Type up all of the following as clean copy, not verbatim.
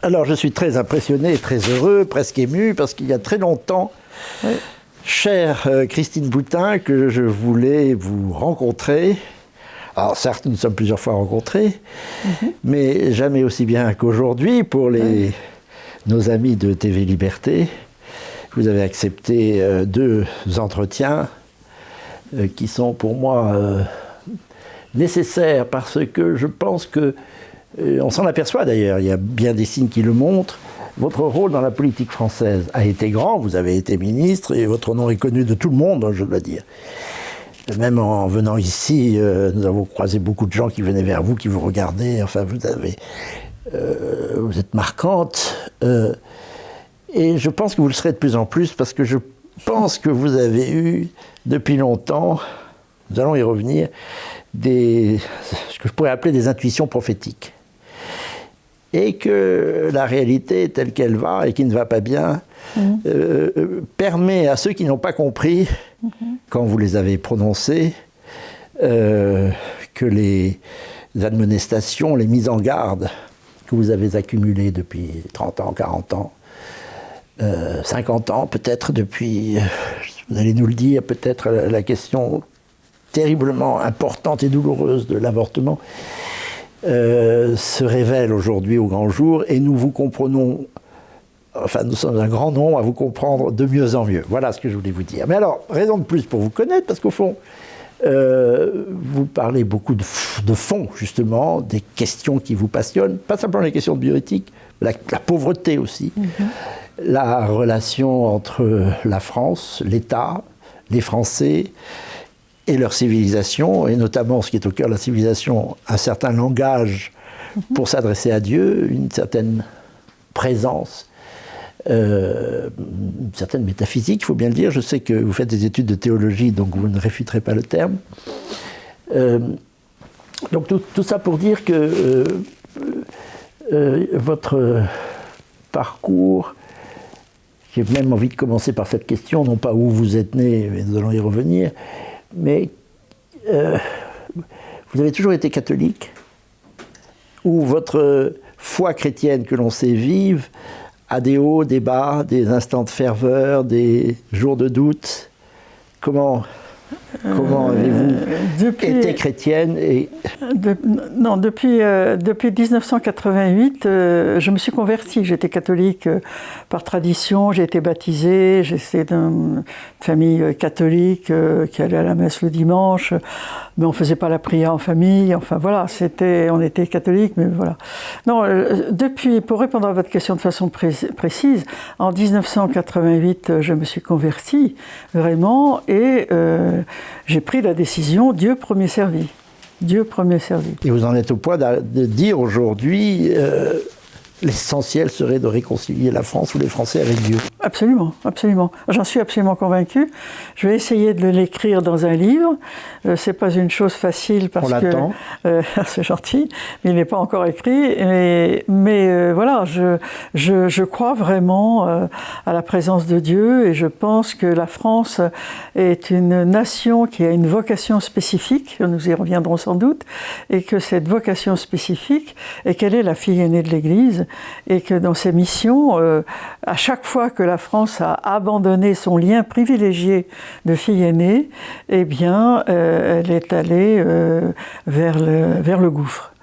Alors, je suis très impressionné et très heureux, presque ému, parce qu'il y a très longtemps, oui. Chère Christine Boutin, que je voulais vous rencontrer. Alors, certes, nous nous sommes plusieurs fois rencontrés, mais jamais aussi bien qu'aujourd'hui pour nos amis de TV Liberté. Vous avez accepté 2 entretiens qui sont pour moi nécessaires, parce que je pense que, on s'en aperçoit d'ailleurs, il y a bien des signes qui le montrent. Votre rôle dans la politique française a été grand, vous avez été ministre et votre nom est connu de tout le monde, je dois dire. Même en venant ici, nous avons croisé beaucoup de gens qui venaient vers vous, qui vous regardaient, enfin vous êtes marquante. Et je pense que vous le serez de plus en plus, parce que je pense que vous avez eu, depuis longtemps, nous allons y revenir, ce que je pourrais appeler des intuitions prophétiques. Et que la réalité telle qu'elle va et qui ne va pas bien permet à ceux qui n'ont pas compris, quand vous les avez prononcées, que les admonestations, les mises en garde que vous avez accumulées depuis 30 ans, 40 ans, 50 ans peut-être depuis, vous allez nous le dire, peut-être la question terriblement importante et douloureuse de l'avortement, se révèle aujourd'hui au grand jour, et nous vous comprenons, enfin nous sommes un grand nombre à vous comprendre de mieux en mieux. Voilà ce que je voulais vous dire. Mais alors, raison de plus pour vous connaître, parce qu'au fond, vous parlez beaucoup de fond, justement, des questions qui vous passionnent, pas simplement les questions de bioéthique, mais la pauvreté aussi, la relation entre la France, l'État, les Français, et leur civilisation, et notamment ce qui est au cœur de la civilisation, un certain langage pour s'adresser à Dieu, une certaine présence, une certaine métaphysique, il faut bien le dire. Je sais que vous faites des études de théologie, donc vous ne réfuterez pas le terme. Donc tout ça pour dire que votre parcours, j'ai même envie de commencer par cette question, non pas où vous êtes né, mais nous allons y revenir, mais vous avez toujours été catholique, ou votre foi chrétienne que l'on sait vive a des hauts, des bas, des instants de ferveur, des jours de doute. Comment avez-vous été chrétienne depuis 1988, je me suis convertie. J'étais catholique par tradition, j'ai été baptisée, j'étais d'une famille catholique qui allait à la messe le dimanche, mais on ne faisait pas la prière en famille. Enfin voilà, on était catholique, mais voilà. Non, pour répondre à votre question de façon précise, en 1988, je me suis convertie, vraiment, et j'ai pris la décision, Dieu premier servi. Dieu premier servi. Et vous en êtes au point de dire aujourd'hui, l'essentiel serait de réconcilier la France ou les Français avec Dieu. Absolument, absolument. J'en suis absolument convaincue. Je vais essayer de l'écrire dans un livre. C'est pas une chose facile parce que c'est gentil, mais il n'est pas encore écrit. Mais voilà, je crois vraiment à la présence de Dieu, et je pense que la France est une nation qui a une vocation spécifique. Nous y reviendrons sans doute, et que cette vocation spécifique est qu'elle est la fille aînée de l'Église. Et que dans ses missions, à chaque fois que la France a abandonné son lien privilégié de fille aînée, eh bien, elle est allée vers le gouffre.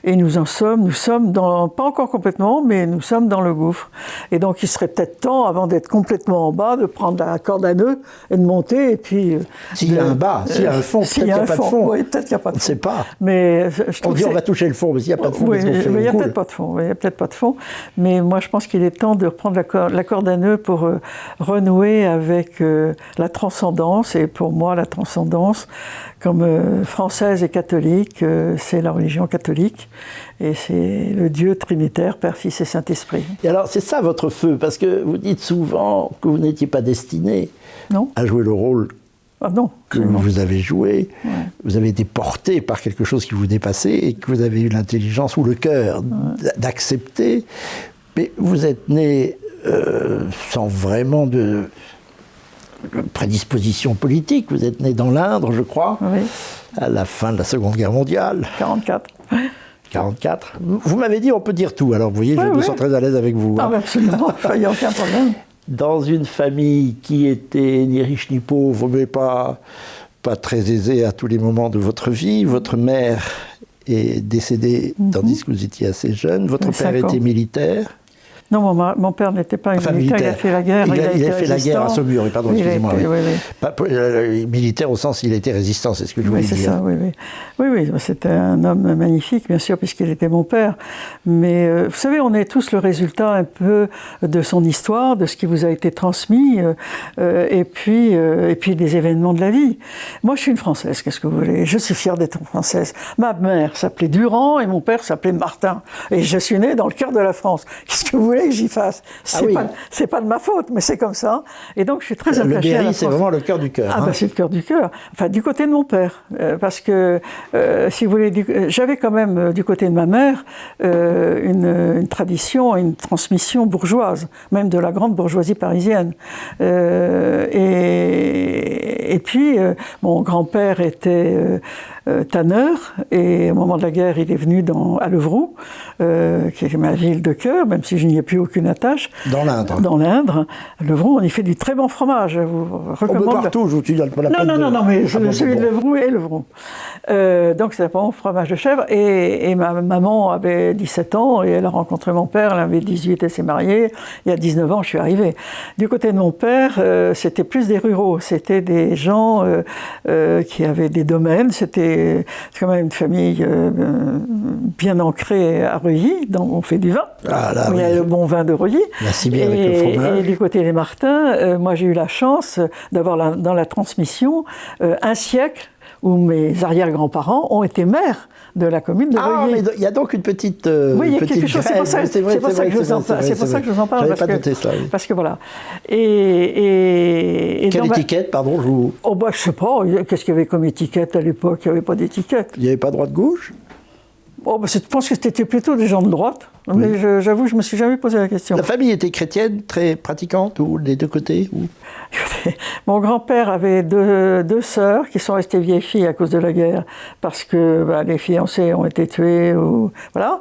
Et nous sommes pas encore complètement, mais nous sommes dans le gouffre. Et donc il serait peut-être temps, avant d'être complètement en bas, de prendre la corde à nœud et de monter, et puis... S'il y a un bas, s'il y a un fond, peut-être qu'il n'y a pas de fond. Oui, peut-être qu'il n'y a pas de fond. On ne sait pas. Mais on dit on va toucher le fond, mais s'il n'y a pas de fond, oui, il n'y a peut-être pas de fond. Il n'y a peut-être pas de fond. Mais moi, je pense qu'il est temps de reprendre la corde à nœud pour renouer avec la transcendance. Et pour moi, la transcendance, comme française et catholique, c'est la religion catholique. Et c'est le Dieu trinitaire, Père, Fils et Saint-Esprit. Et alors, c'est ça votre feu, parce que vous dites souvent que vous n'étiez pas destiné à jouer le rôle que vous avez joué. Ouais. Vous avez été porté par quelque chose qui vous dépassait et que vous avez eu l'intelligence ou le cœur d'accepter. Mais vous êtes né sans vraiment de prédisposition politique. Vous êtes né dans l'Indre, je crois, à la fin de la Seconde Guerre mondiale. 44. 44. Vous m'avez dit on peut dire tout, alors vous voyez, je me sens très à l'aise avec vous. Ah, absolument, il n'y a aucun problème. Dans une famille qui était ni riche ni pauvre, mais pas très aisée à tous les moments de votre vie, votre mère est décédée tandis que vous étiez assez jeune, votre père était militaire. Non, mon père n'était pas militaire, il a fait la guerre. Il a fait la guerre à Saumur, pardon, excusez-moi. Militaire au sens il a été résistant, c'est ce que je voulais dire. C'est ça, oui, c'était un homme magnifique, bien sûr, puisqu'il était mon père. Mais vous savez, on est tous le résultat un peu de son histoire, de ce qui vous a été transmis, et puis des événements de la vie. Moi, je suis une Française, qu'est-ce que vous voulez? Je suis fière d'être française. Ma mère s'appelait Durand et mon père s'appelait Martin. Et je suis née dans le cœur de la France. Qu'est-ce que vous voulez que j'y fasse? C'est pas de ma faute, mais c'est comme ça. Et donc, je suis très attachée à la France. Le Berry, c'est vraiment le cœur du cœur. Ah, c'est le cœur du cœur. Enfin, du côté de mon père. Parce que, si vous voulez, j'avais quand même, du côté de ma mère, une tradition, une transmission bourgeoise, même de la grande bourgeoisie parisienne. Et puis, mon grand-père était tanneur, et au moment de la guerre, il est venu à Levroux, qui est ma ville de cœur, même si je n'y ai plus aucune attache. Dans l'Indre. Dans l'Indre. Levroux, on y fait du très bon fromage. Je vous recommande. On peut partout, je vous dis, pas la peine. Non, mais celui de Levroux est Levroux. Donc c'est un bon fromage de chèvre. Et ma maman avait 17 ans et elle a rencontré mon père. Elle avait 18, elle s'est mariée. Et à 19 ans, je suis arrivée. Du côté de mon père, c'était plus des ruraux. C'était des gens qui avaient des domaines. C'était quand même une famille bien ancrée à Reuilly, donc on fait du vin. Ah, là, il y a le bon vin de Reuilly. La Sibie avec le fromage. Et du côté des Martins, moi j'ai eu la chance d'avoir dans la transmission un siècle où mes arrière-grands-parents ont été maires de la commune de Reuilly. Ah, mais il y a donc une petite oui, il y a quelque chose, c'est pour ça que je vous en parle. J'avais pas noté ça, oui. Parce que voilà. Et quelle étiquette, pardon, je vous... Oh, bah, je sais pas, qu'est-ce qu'il y avait comme étiquette à l'époque? Il n'y avait pas d'étiquette. Il n'y avait pas droite-gauche? Oh, bah, je pense que c'était plutôt des gens de droite, mais oui. J'avoue, je ne me suis jamais posé la question. La famille était chrétienne, très pratiquante, ou des deux côtés ou... Mon grand-père avait deux sœurs qui sont restées vieilles filles à cause de la guerre, parce que les fiancés ont été tués, voilà.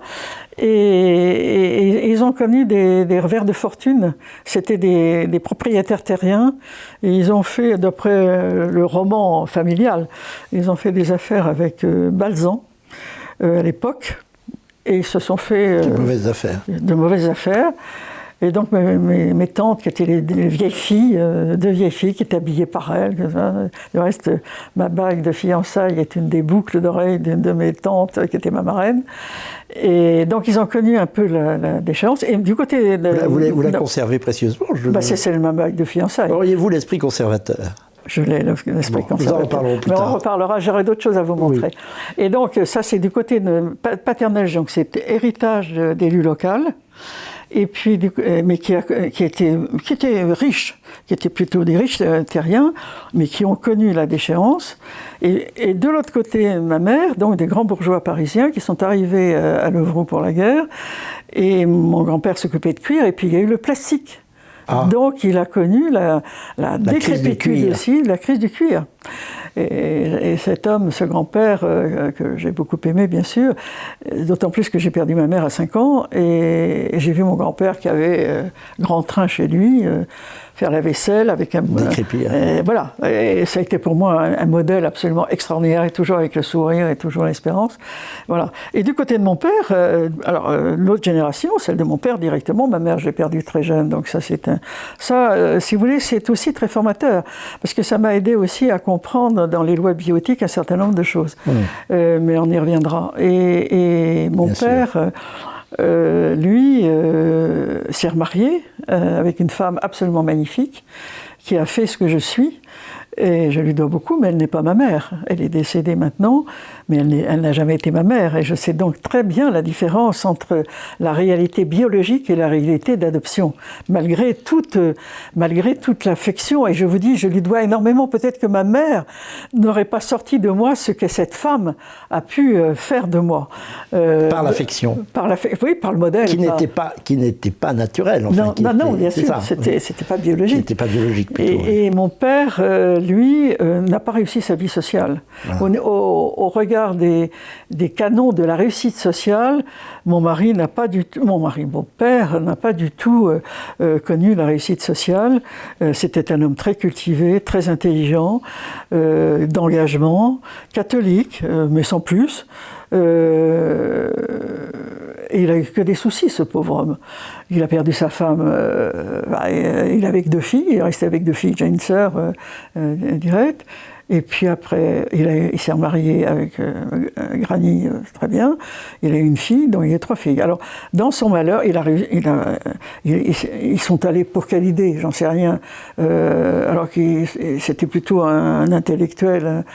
Et ils ont connu des revers de fortune. C'était des propriétaires terriens, et ils ont fait, d'après le roman familial, ils ont fait des affaires avec Balzan, à l'époque, et ils se sont fait... de mauvaises affaires. De mauvaises affaires. Et donc mes tantes, qui étaient des vieilles filles, deux vieilles filles qui étaient habillées par elles. Du reste, ma bague de fiançailles est une des boucles d'oreilles d'une de mes tantes, qui était ma marraine. Et donc ils ont connu un peu la déchéance. Et du côté... Vous la conservez précieusement, c'est ma bague de fiançailles. Auriez-vous l'esprit conservateur? Je l'ai, l'esprit conservateur. Nous en reparlerons plus tard. Mais on reparlera, j'aurai d'autres choses à vous montrer. Oui. Et donc, ça, c'est du côté paternel, donc c'est héritage d'élu local. Et puis, mais qui était riche, qui étaient plutôt des riches terriens, mais qui ont connu la déchéance. Et de l'autre côté, ma mère, donc des grands bourgeois parisiens qui sont arrivés à Levroux pour la guerre. Et mon grand-père s'occupait de cuir, et puis il y a eu le plastique. Ah. Donc il a connu la décrépitude aussi, la crise du cuir. Et cet homme, ce grand-père, que j'ai beaucoup aimé bien sûr, d'autant plus que j'ai perdu ma mère à 5 ans, et j'ai vu mon grand-père qui avait grand train chez lui, faire la vaisselle avec un... voilà, et ça a été pour moi un modèle absolument extraordinaire, et toujours avec le sourire et toujours l'espérance. Voilà. Et du côté de mon père, l'autre génération, celle de mon père directement, ma mère je l'ai perdue très jeune, donc ça c'est si vous voulez, c'est aussi très formateur, parce que ça m'a aidé aussi à comprendre dans les lois bioéthiques un certain nombre de choses. Mais on y reviendra. Et mon père... lui s'est remarié avec une femme absolument magnifique qui a fait ce que je suis, et je lui dois beaucoup, mais elle n'est pas ma mère. Elle est décédée maintenant, mais elle n'a jamais été ma mère, et je sais donc très bien la différence entre la réalité biologique et la réalité d'adoption, malgré toute l'affection. Et je vous dis, je lui dois énormément. Peut-être que ma mère n'aurait pas sorti de moi ce que cette femme a pu faire de moi. Par l'affection. Oui, par le modèle. Qui n'était pas naturel. Enfin, non, bien sûr, c'était pas biologique. C'était pas biologique plutôt. Et mon père, lui, n'a pas réussi sa vie sociale. Ah. Au regard des canons de la réussite sociale, mon père n'a pas du tout connu la réussite sociale. C'était un homme très cultivé, très intelligent, d'engagement, catholique, mais sans plus. Et il a eu que des soucis, ce pauvre homme. Il a perdu sa femme, il avait que 2 filles, il est resté avec 2 filles, j'ai une sœur directe. Et puis après, il s'est remarié avec Granny, très bien. Il a eu une fille, donc il a 3 filles. Alors, dans son malheur, ils sont allés pour quelle idée, j'en sais rien. Alors que c'était plutôt un intellectuel.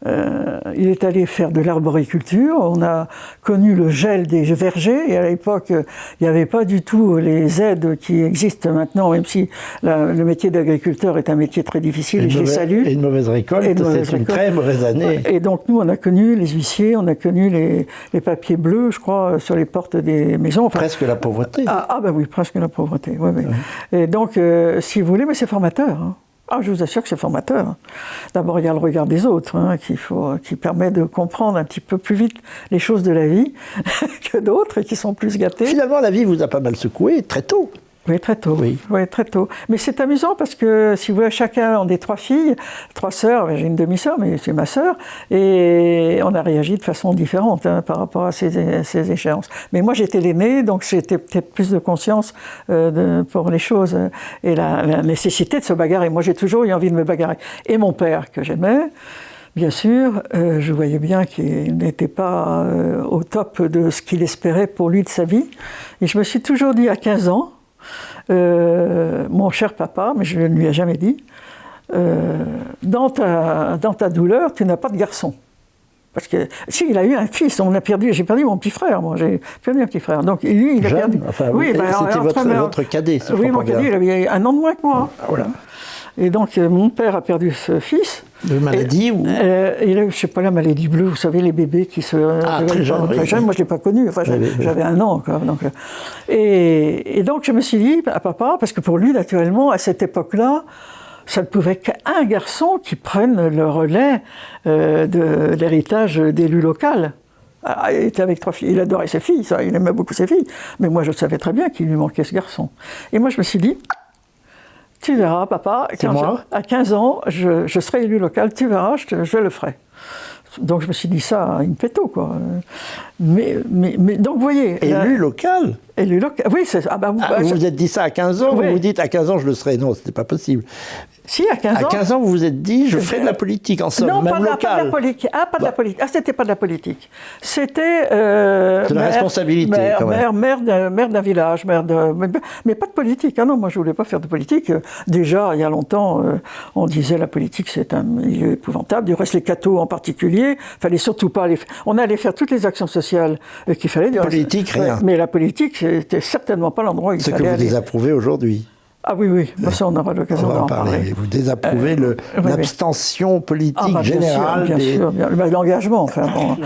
Il est allé faire de l'arboriculture. On a connu le gel des vergers. Et à l'époque, il n'y avait pas du tout les aides qui existent maintenant, même si le métier d'agriculteur est un métier très difficile. Et je les salue. Et une mauvaise récolte. C'est une très mauvaise année. Et donc nous, on a connu les huissiers, on a connu les papiers bleus, je crois, sur les portes des maisons. Enfin, presque la pauvreté. Ah ben oui, presque la pauvreté. Oui, oui. Ouais. Et donc, si vous voulez, mais c'est formateur. Hein. Ah, je vous assure que c'est formateur. D'abord, il y a le regard des autres, hein, qui permet de comprendre un petit peu plus vite les choses de la vie que d'autres et qui sont plus gâtés. Finalement, la vie vous a pas mal secoué très tôt. Oui, très tôt. Oui, très tôt. Mais c'est amusant parce que, si vous voulez, chacun a des 3 filles, 3 sœurs, j'ai une demi-sœur, mais c'est ma sœur, et on a réagi de façon différente par rapport à ces échéances. Mais moi, j'étais l'aînée, donc j'étais peut-être plus de conscience pour les choses et la nécessité de se bagarrer. Moi, j'ai toujours eu envie de me bagarrer. Et mon père, que j'aimais, bien sûr, je voyais bien qu'il n'était pas au top de ce qu'il espérait pour lui de sa vie. Et je me suis toujours dit, à 15 ans, mon cher papa, mais je ne lui ai jamais dit, dans ta douleur, tu n'as pas de garçon. Parce que si, il a eu un fils, j'ai perdu mon petit frère, moi, j'ai perdu un petit frère. Donc lui, il a perdu. Enfin, oui, c'était votre cadet. Si oui, mon cadet, il avait 1 an de moins que moi. Voilà. Et donc, mon père a perdu ce fils. De maladie ou il a eu, je sais pas, la maladie bleue, vous savez, les bébés qui se très jeune. Moi, je ne l'ai pas connu. Enfin, j'avais 1 an. Quoi, donc, et donc, je me suis dit à papa, parce que pour lui, naturellement, à cette époque-là, ça ne pouvait qu'un garçon qui prenne le relais de l'héritage d'élu local. Alors, il était avec 3 filles. Il adorait ses filles, ça, il aimait beaucoup ses filles. Mais moi, je savais très bien qu'il lui manquait ce garçon. Et moi, je me suis dit, tu verras, papa, à 15 ans, je serai élu local, tu verras, je le ferai. Donc je me suis dit ça in petto, quoi. Mais donc vous voyez... Élu local ? Élu local, oui, c'est... vous vous êtes dit ça à 15 ans, oui. Vous vous dites à 15 ans je le serai. Non, c'était pas possible. Si, à 15 ans... À 15 ans, vous vous êtes dit, je ferai de la politique, en somme, même locale. Pas de la politique. Pas de la politique. Ah, c'était pas de la politique. C'était... de la responsabilité, quand même. Maire d'un village, mais pas de politique. Ah non, moi, je voulais pas faire de politique. Déjà, il y a longtemps, on disait la politique, c'est un milieu épouvantable. Du reste, les cathos en particulier, fallait surtout pas aller... On allait faire toutes les actions sociales qu'il fallait. Politique, rien. Mais la politique, c'était certainement pas l'endroit où il fallait aller. Ce que vous désapprouvez aujourd'hui. Ah oui, ça on aura l'occasion d'en parler. Vous désapprouvez l'abstention politique générale. Bien sûr. L'engagement, enfin bon,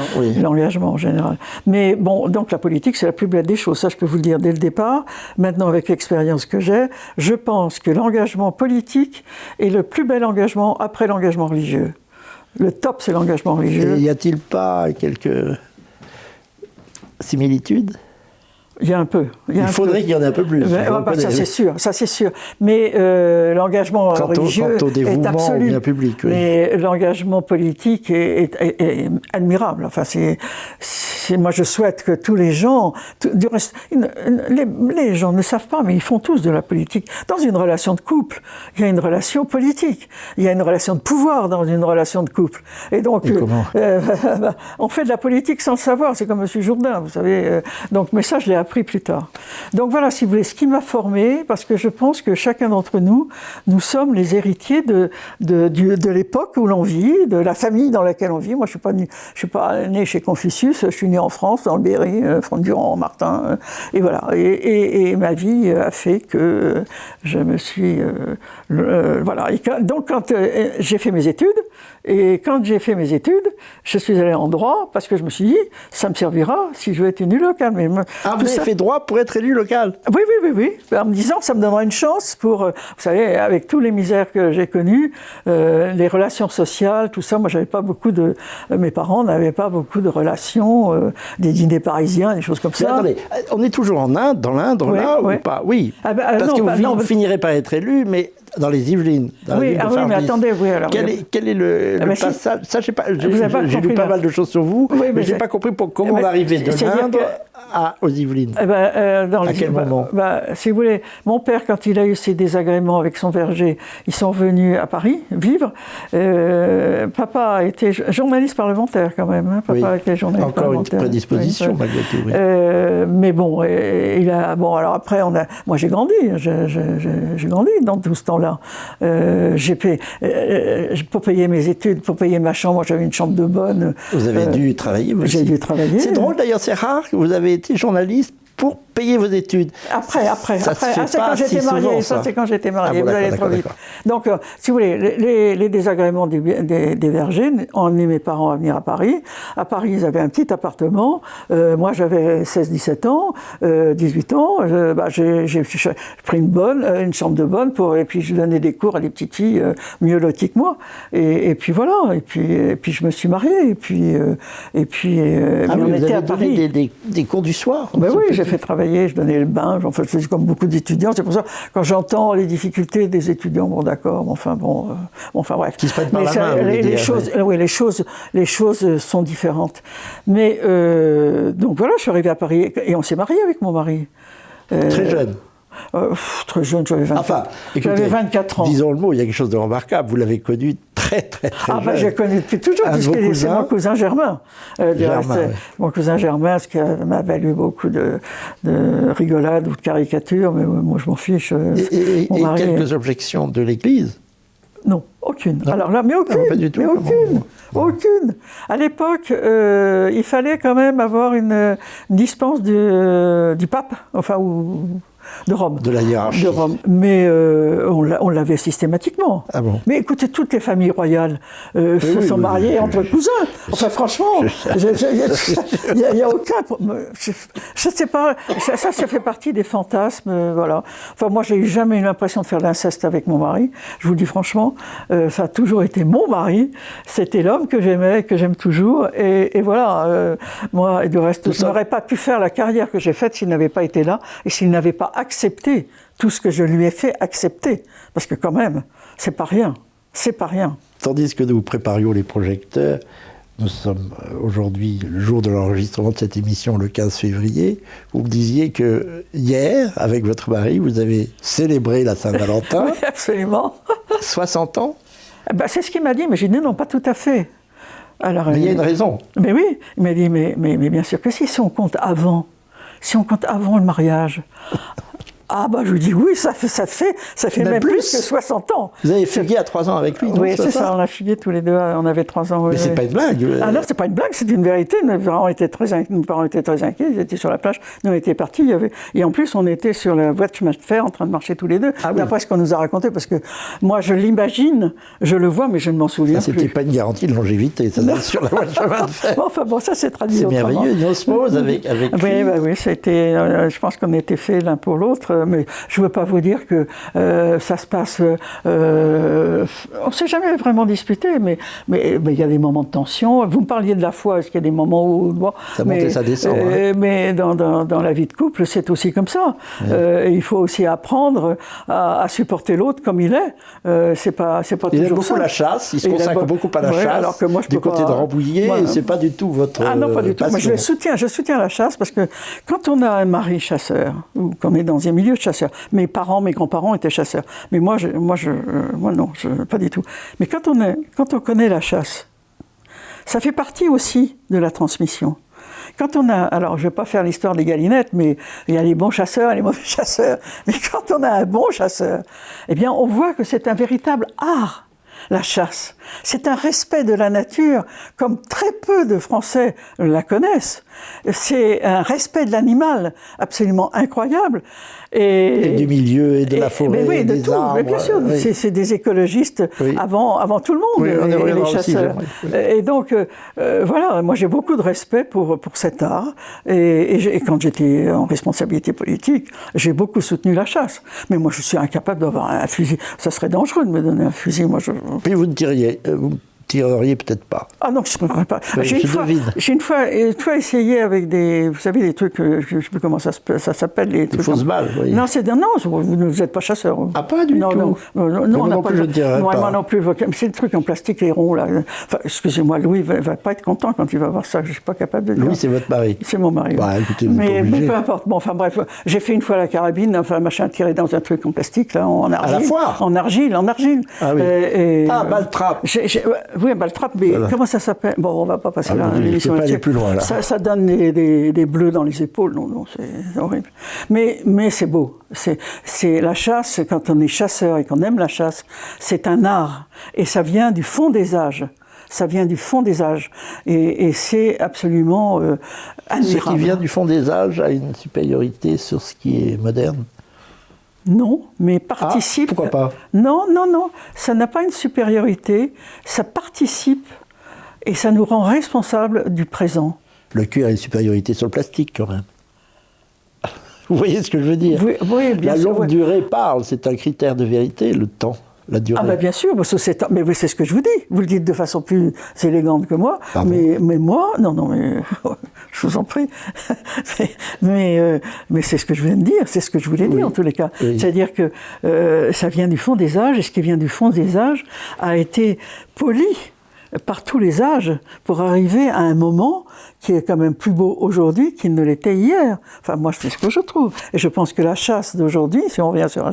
l'engagement en général. Mais bon, donc la politique, c'est la plus belle des choses, ça je peux vous le dire dès le départ. Maintenant, avec l'expérience que j'ai, je pense que l'engagement politique est le plus bel engagement après l'engagement religieux. Le top, c'est l'engagement religieux. Et y a-t-il pas quelques similitudes ? Il y a un peu. Il faudrait qu'il y en ait un peu plus. Ça c'est sûr. Mais l'engagement religieux est absolu. Bien public, oui. Mais l'engagement politique est admirable. Enfin, moi je souhaite que tous les gens, du reste, les gens ne savent pas, mais ils font tous de la politique. Dans une relation de couple, il y a une relation politique. Il y a une relation de pouvoir dans une relation de couple. Et donc, on fait de la politique sans le savoir. C'est comme M. Jourdain, vous savez. Donc, mais ça, je l'ai appris plus tard. Donc voilà, si vous voulez, ce qui m'a formé, parce que je pense que chacun d'entre nous, nous sommes les héritiers de l'époque où l'on vit, de la famille dans laquelle on vit. Moi, je suis pas né chez Confucius, je suis né en France, dans le Berry, Front-Durand, Martin, et voilà. Et ma vie a fait que je me suis... voilà. Donc quand j'ai fait mes études, je suis allé en droit, parce que je me suis dit, ça me servira si je veux être élu local. Mais tout fait droit pour être élu local. Oui. En me disant que ça me donnera une chance pour, vous savez, avec tous les misères que j'ai connues, les relations sociales, tout ça, moi j'avais pas beaucoup de... mes parents n'avaient pas beaucoup de relations, des dîners parisiens, des choses comme ça. Attendez, on est toujours en Inde, dans l'Inde, là, ou pas? Oui, parce que vous finirez par être élu, mais... Dans les Yvelines. Mais attendez, alors. Quel est le passage? Ça, j'ai lu pas mal de choses sur vous, mais je n'ai pas compris comment on arrivait de l'Inde aux Yvelines. À quel moment? Si vous voulez, mon père, quand il a eu ses désagréments avec son verger, ils sont venus à Paris vivre. Papa était journaliste parlementaire quand même. Hein. Papa était journaliste parlementaire. Encore une prédisposition malgré tout. Oui. Mais bon, alors après, moi j'ai grandi. J'ai grandi dans tout ce temps-là. Pour payer mes études, pour payer ma chambre, j'avais une chambre de bonne. Vous avez dû travailler aussi. J'ai dû travailler. C'est drôle d'ailleurs, c'est rare que vous avez été journaliste pour payer vos études. Après. Ça c'est quand j'étais mariée. Ça, c'est quand j'étais mariée. Vous allez trop vite. Donc, si vous voulez, les désagréments des vergers ont amené mes parents à venir à Paris. À Paris, ils avaient un petit appartement. Moi, j'avais 16-17 ans, 18 ans. J'ai pris une chambre de bonne et puis je donnais des cours à des petites filles mieux loties que moi. Et puis voilà. Et puis je me suis mariée. Et puis on était à Paris. Vous avez donné des cours du soir? Ben oui, j'ai fait travailler, je donnais le bain, je faisais comme beaucoup d'étudiants. C'est pour ça, quand j'entends les difficultés des étudiants, enfin bref. Qui se prennent par la main, les choses sont différentes. Mais donc voilà, je suis arrivée à Paris et on s'est mariés avec mon mari. Très jeune. Très jeune, j'avais 24 ans. Disons le mot, il y a quelque chose de remarquable. Vous l'avez connu très jeune. J'ai connu depuis toujours, puisque c'est mon cousin Germain. Mon cousin Germain, ce qui m'a valu beaucoup de rigolades ou de caricatures, mais moi je m'en fiche. Et quelques objections de l'Église? Non, aucune. Non. Alors là, mais aucune. Non, pas du tout. Aucune. À l'époque, il fallait quand même avoir une dispense du pape, de Rome. De la hiérarchie. De Rome. Mais on l'avait systématiquement. Ah bon? Mais écoutez, toutes les familles royales se sont mariées entre cousins. Enfin, franchement, il n'y a aucun... Je ne sais pas, ça fait partie des fantasmes, voilà. Enfin, moi, j'ai jamais eu l'impression de faire l'inceste avec mon mari. Je vous le dis franchement, ça a toujours été mon mari. C'était l'homme que j'aimais, que j'aime toujours. Et voilà, moi, et du reste, je n'aurais pas pu faire la carrière que j'ai faite s'il n'avait pas été là et s'il n'avait pas accepter tout ce que je lui ai fait accepter. Parce que quand même, c'est pas rien. C'est pas rien. Tandis que nous préparions les projecteurs, nous sommes aujourd'hui, le jour de l'enregistrement de cette émission, le 15 février, vous me disiez que hier, avec votre mari, vous avez célébré la Saint-Valentin. Oui, absolument. 60 ans? C'est ce qu'il m'a dit, mais j'ai dit non, pas tout à fait. Alors, mais il y a une raison. Mais oui, il m'a dit, mais bien sûr que si on compte avant le mariage. Je lui dis oui, ça fait même plus que 60 ans. Vous avez fugué à 3 ans avec lui, non? Oui, c'est ça, on a fugué tous les deux, on avait 3 ans. Mais c'est pas une blague. Ah non, c'est pas une blague, c'est une vérité. Nos parents étaient très inquiets, ils étaient sur la plage, nous on était partis, et en plus on était sur la voie de chemin de fer en train de marcher tous les deux, d'après ce qu'on nous a raconté, parce que moi je l'imagine, je le vois, mais je ne m'en souviens plus. C'était pas une garantie de longévité, ça sur la voie de chemin de fer. Ça c'est traduit autrement. C'est merveilleux, une osmose avec lui. Oui, c'était, je pense qu'on était faits l'un pour l'autre. Mais je ne veux pas vous dire que ça se passe... on ne s'est jamais vraiment disputé, mais il y a des moments de tension. Vous me parliez de la foi, est-ce qu'il y a des moments où... ça monte et ça descend. Mais dans la vie de couple, c'est aussi comme ça. Il faut aussi apprendre à supporter l'autre comme il est. C'est pas toujours ça. Il aime beaucoup la chasse, il se consacre beaucoup à la chasse. Alors que moi, du côté de Rambouillet, voilà. C'est pas du tout votre non, pas du tout. Moi, je soutiens la chasse parce que quand on a un mari chasseur, ou qu'on est dans un milieu de chasseurs, mes grands-parents étaient chasseurs. Mais moi non, pas du tout. Mais quand on connaît la chasse, ça fait partie aussi de la transmission. Quand on a, alors je ne vais pas faire l'histoire des galinettes, mais il y a les bons chasseurs et les mauvais chasseurs. Mais quand on a un bon chasseur, eh bien on voit que c'est un véritable art. la chasse. C'est un respect de la nature, comme très peu de Français la connaissent. C'est un respect de l'animal absolument incroyable. Et du milieu et de la forêt, oui, de des tout, arbres. Mais bien sûr, Oui. c'est des écologistes avant tout le monde, Oui, on y les chasseurs. Aussi, et donc, voilà, moi j'ai beaucoup de respect pour cet art. Et quand j'étais en responsabilité politique, j'ai beaucoup soutenu la chasse. Mais moi, je suis incapable d'avoir un fusil. Ça serait dangereux de me donner un fusil. Moi, Puis vous ne tireriez peut-être pas. Ah non, je ne pourrais pas. Oui, j'ai une fois essayé avec des, vous savez, des trucs, je ne sais plus comment ça s'appelle, les trucs. Des fausses balles, oui. Non, vous n'êtes pas chasseur. Ah, pas du tout. Non, on n'a pas. Je dirais pas. Moi non plus. C'est des trucs en plastique, les ronds là. Enfin, excusez-moi, Louis va pas être content quand il va voir ça. Je suis pas capable de dire. Louis, c'est votre mari. C'est mon mari. Bah, écoutez, mais peu importe. Bon, enfin bref, j'ai fait une fois la carabine, enfin machin tiré dans un truc en plastique là, en argile. À la foire. En argile. Ah oui. Balle trappe. Oui, balle trappe, mais comment ça s'appelle? Bon, on va pas passer là. L'émission là-dessus. Plus loin là. Ça donne des bleus dans les épaules. Non, c'est horrible. Mais c'est beau. C'est la chasse. Quand on est chasseur et qu'on aime la chasse, c'est un art et ça vient du fond des âges. Ça vient du fond des âges. Et c'est absolument admirable. Ce qui vient du fond des âges a une supériorité sur ce qui est moderne. Non, mais participe. Ah, pourquoi pas? Non, ça n'a pas une supériorité, ça participe et ça nous rend responsables du présent. Le cuir a une supériorité sur le plastique quand même. Vous voyez ce que je veux dire? Oui, bien sûr. La longue durée parle, c'est un critère de vérité, le temps. La durée. Ah ben bien sûr, mais c'est ce que je vous dis. Vous le dites de façon plus élégante que moi. Mais moi, non, mais je vous en prie. mais c'est ce que je viens de dire, c'est ce que je voulais dire en tous les cas. Oui. C'est-à-dire que ça vient du fond des âges, et ce qui vient du fond des âges a été poli par tous les âges pour arriver à un moment qui est quand même plus beau aujourd'hui qu'il ne l'était hier. Enfin, moi, c'est ce que je trouve. Et je pense que la chasse d'aujourd'hui, si on revient sur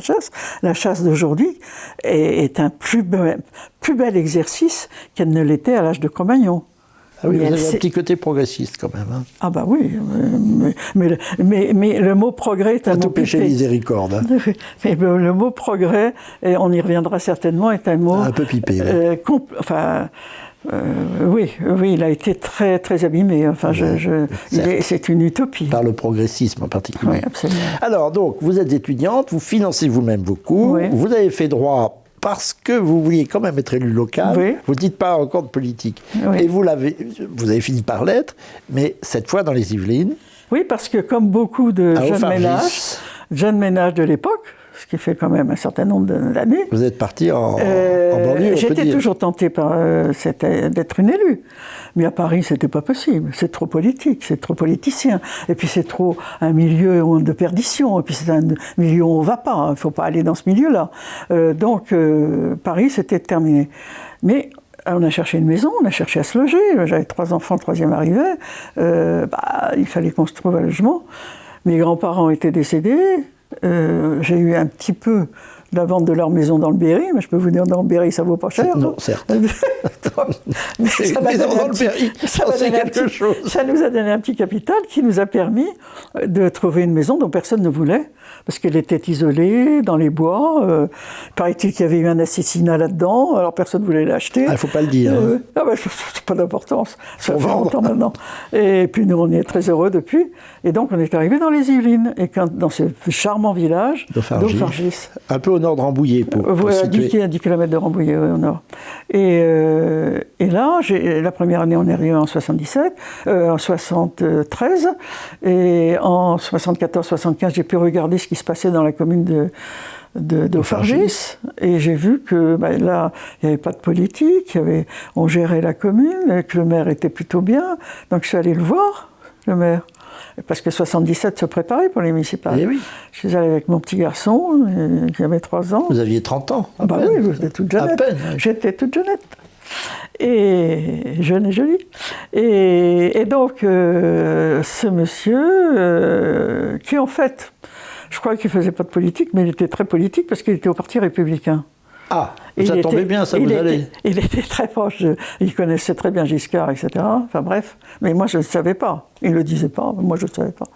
la chasse d'aujourd'hui est un plus bel exercice qu'elle ne l'était à l'âge de Cro-Magnon. Ah oui, vous avez un petit côté progressiste quand même. Hein. Ah bah oui, mais le mot progrès est un mot... Tout péché miséricorde. Hein. Mais le mot progrès, et on y reviendra certainement, est un mot... Un peu pipé. Oui, il a été très, très abîmé. Enfin, c'est une utopie. Par le progressisme en particulier. Oui, absolument. Alors, donc, vous êtes étudiante, vous financez vous-même vos cours, oui. Vous avez fait droit parce que vous vouliez quand même être élu local. Oui. Vous ne dites pas encore de politique. Oui. Et vous avez fini par l'être, mais cette fois dans les Yvelines. Oui, parce que comme beaucoup de jeunes ménages de l'époque, ce qui fait quand même un certain nombre d'années. Vous êtes parti en banlieue, j'étais toujours tentée d'être une élue. Mais à Paris, c'était pas possible. C'est trop politique, c'est trop politicien. Et puis c'est trop un milieu de perdition. Et puis c'est un milieu où on va pas. Il ne faut pas aller dans ce milieu-là. Donc Paris, c'était terminé. Mais on a cherché une maison, on a cherché à se loger. J'avais 3 enfants, le 3e arrivait. Il fallait qu'on se trouve un logement. Mes grands-parents étaient décédés. J'ai eu un petit peu de la vente de leur maison dans le Berry, mais je peux vous dire, dans le Berry, ça vaut pas cher. Non, certes. Mais ça nous a donné un petit capital qui nous a permis de trouver une maison dont personne ne voulait, parce qu'elle était isolée, dans les bois. Paraît-il qu'il y avait eu un assassinat là-dedans, alors personne ne voulait l'acheter. Il ne faut pas le dire. C'est pas d'importance, ça fait longtemps maintenant. Et puis nous, on est très heureux depuis. Et donc, on est arrivé dans les Yvelines, et dans ce charmant village d'Auffargis. Un peu au nord de Rambouillet, pour situer. À 10 km de Rambouillet, au nord. Et là, la première année, on est arrivé en 73, et en 74-75, j'ai pu regarder ce qui se passait dans la commune d'Auffargis, et j'ai vu que là, il n'y avait pas de politique, on gérait la commune, et que le maire était plutôt bien, donc je suis allé le voir, le maire. Parce que 77 se préparait pour les municipales. Et oui. Je suis allé avec mon petit garçon, qui avait 3 ans. Vous aviez 30 ans. Oui, j'étais toute jeunette. À peine. Oui. J'étais toute jeunette. Et jeune et jolie. Et donc, ce monsieur, qui en fait, je crois qu'il ne faisait pas de politique, mais il était très politique parce qu'il était au Parti républicain. Ah. Ça tombait bien, ça vous allait. Il était très proche, il connaissait très bien Giscard, etc. Enfin bref, mais moi je ne savais pas. Il ne le disait pas, moi je ne savais pas.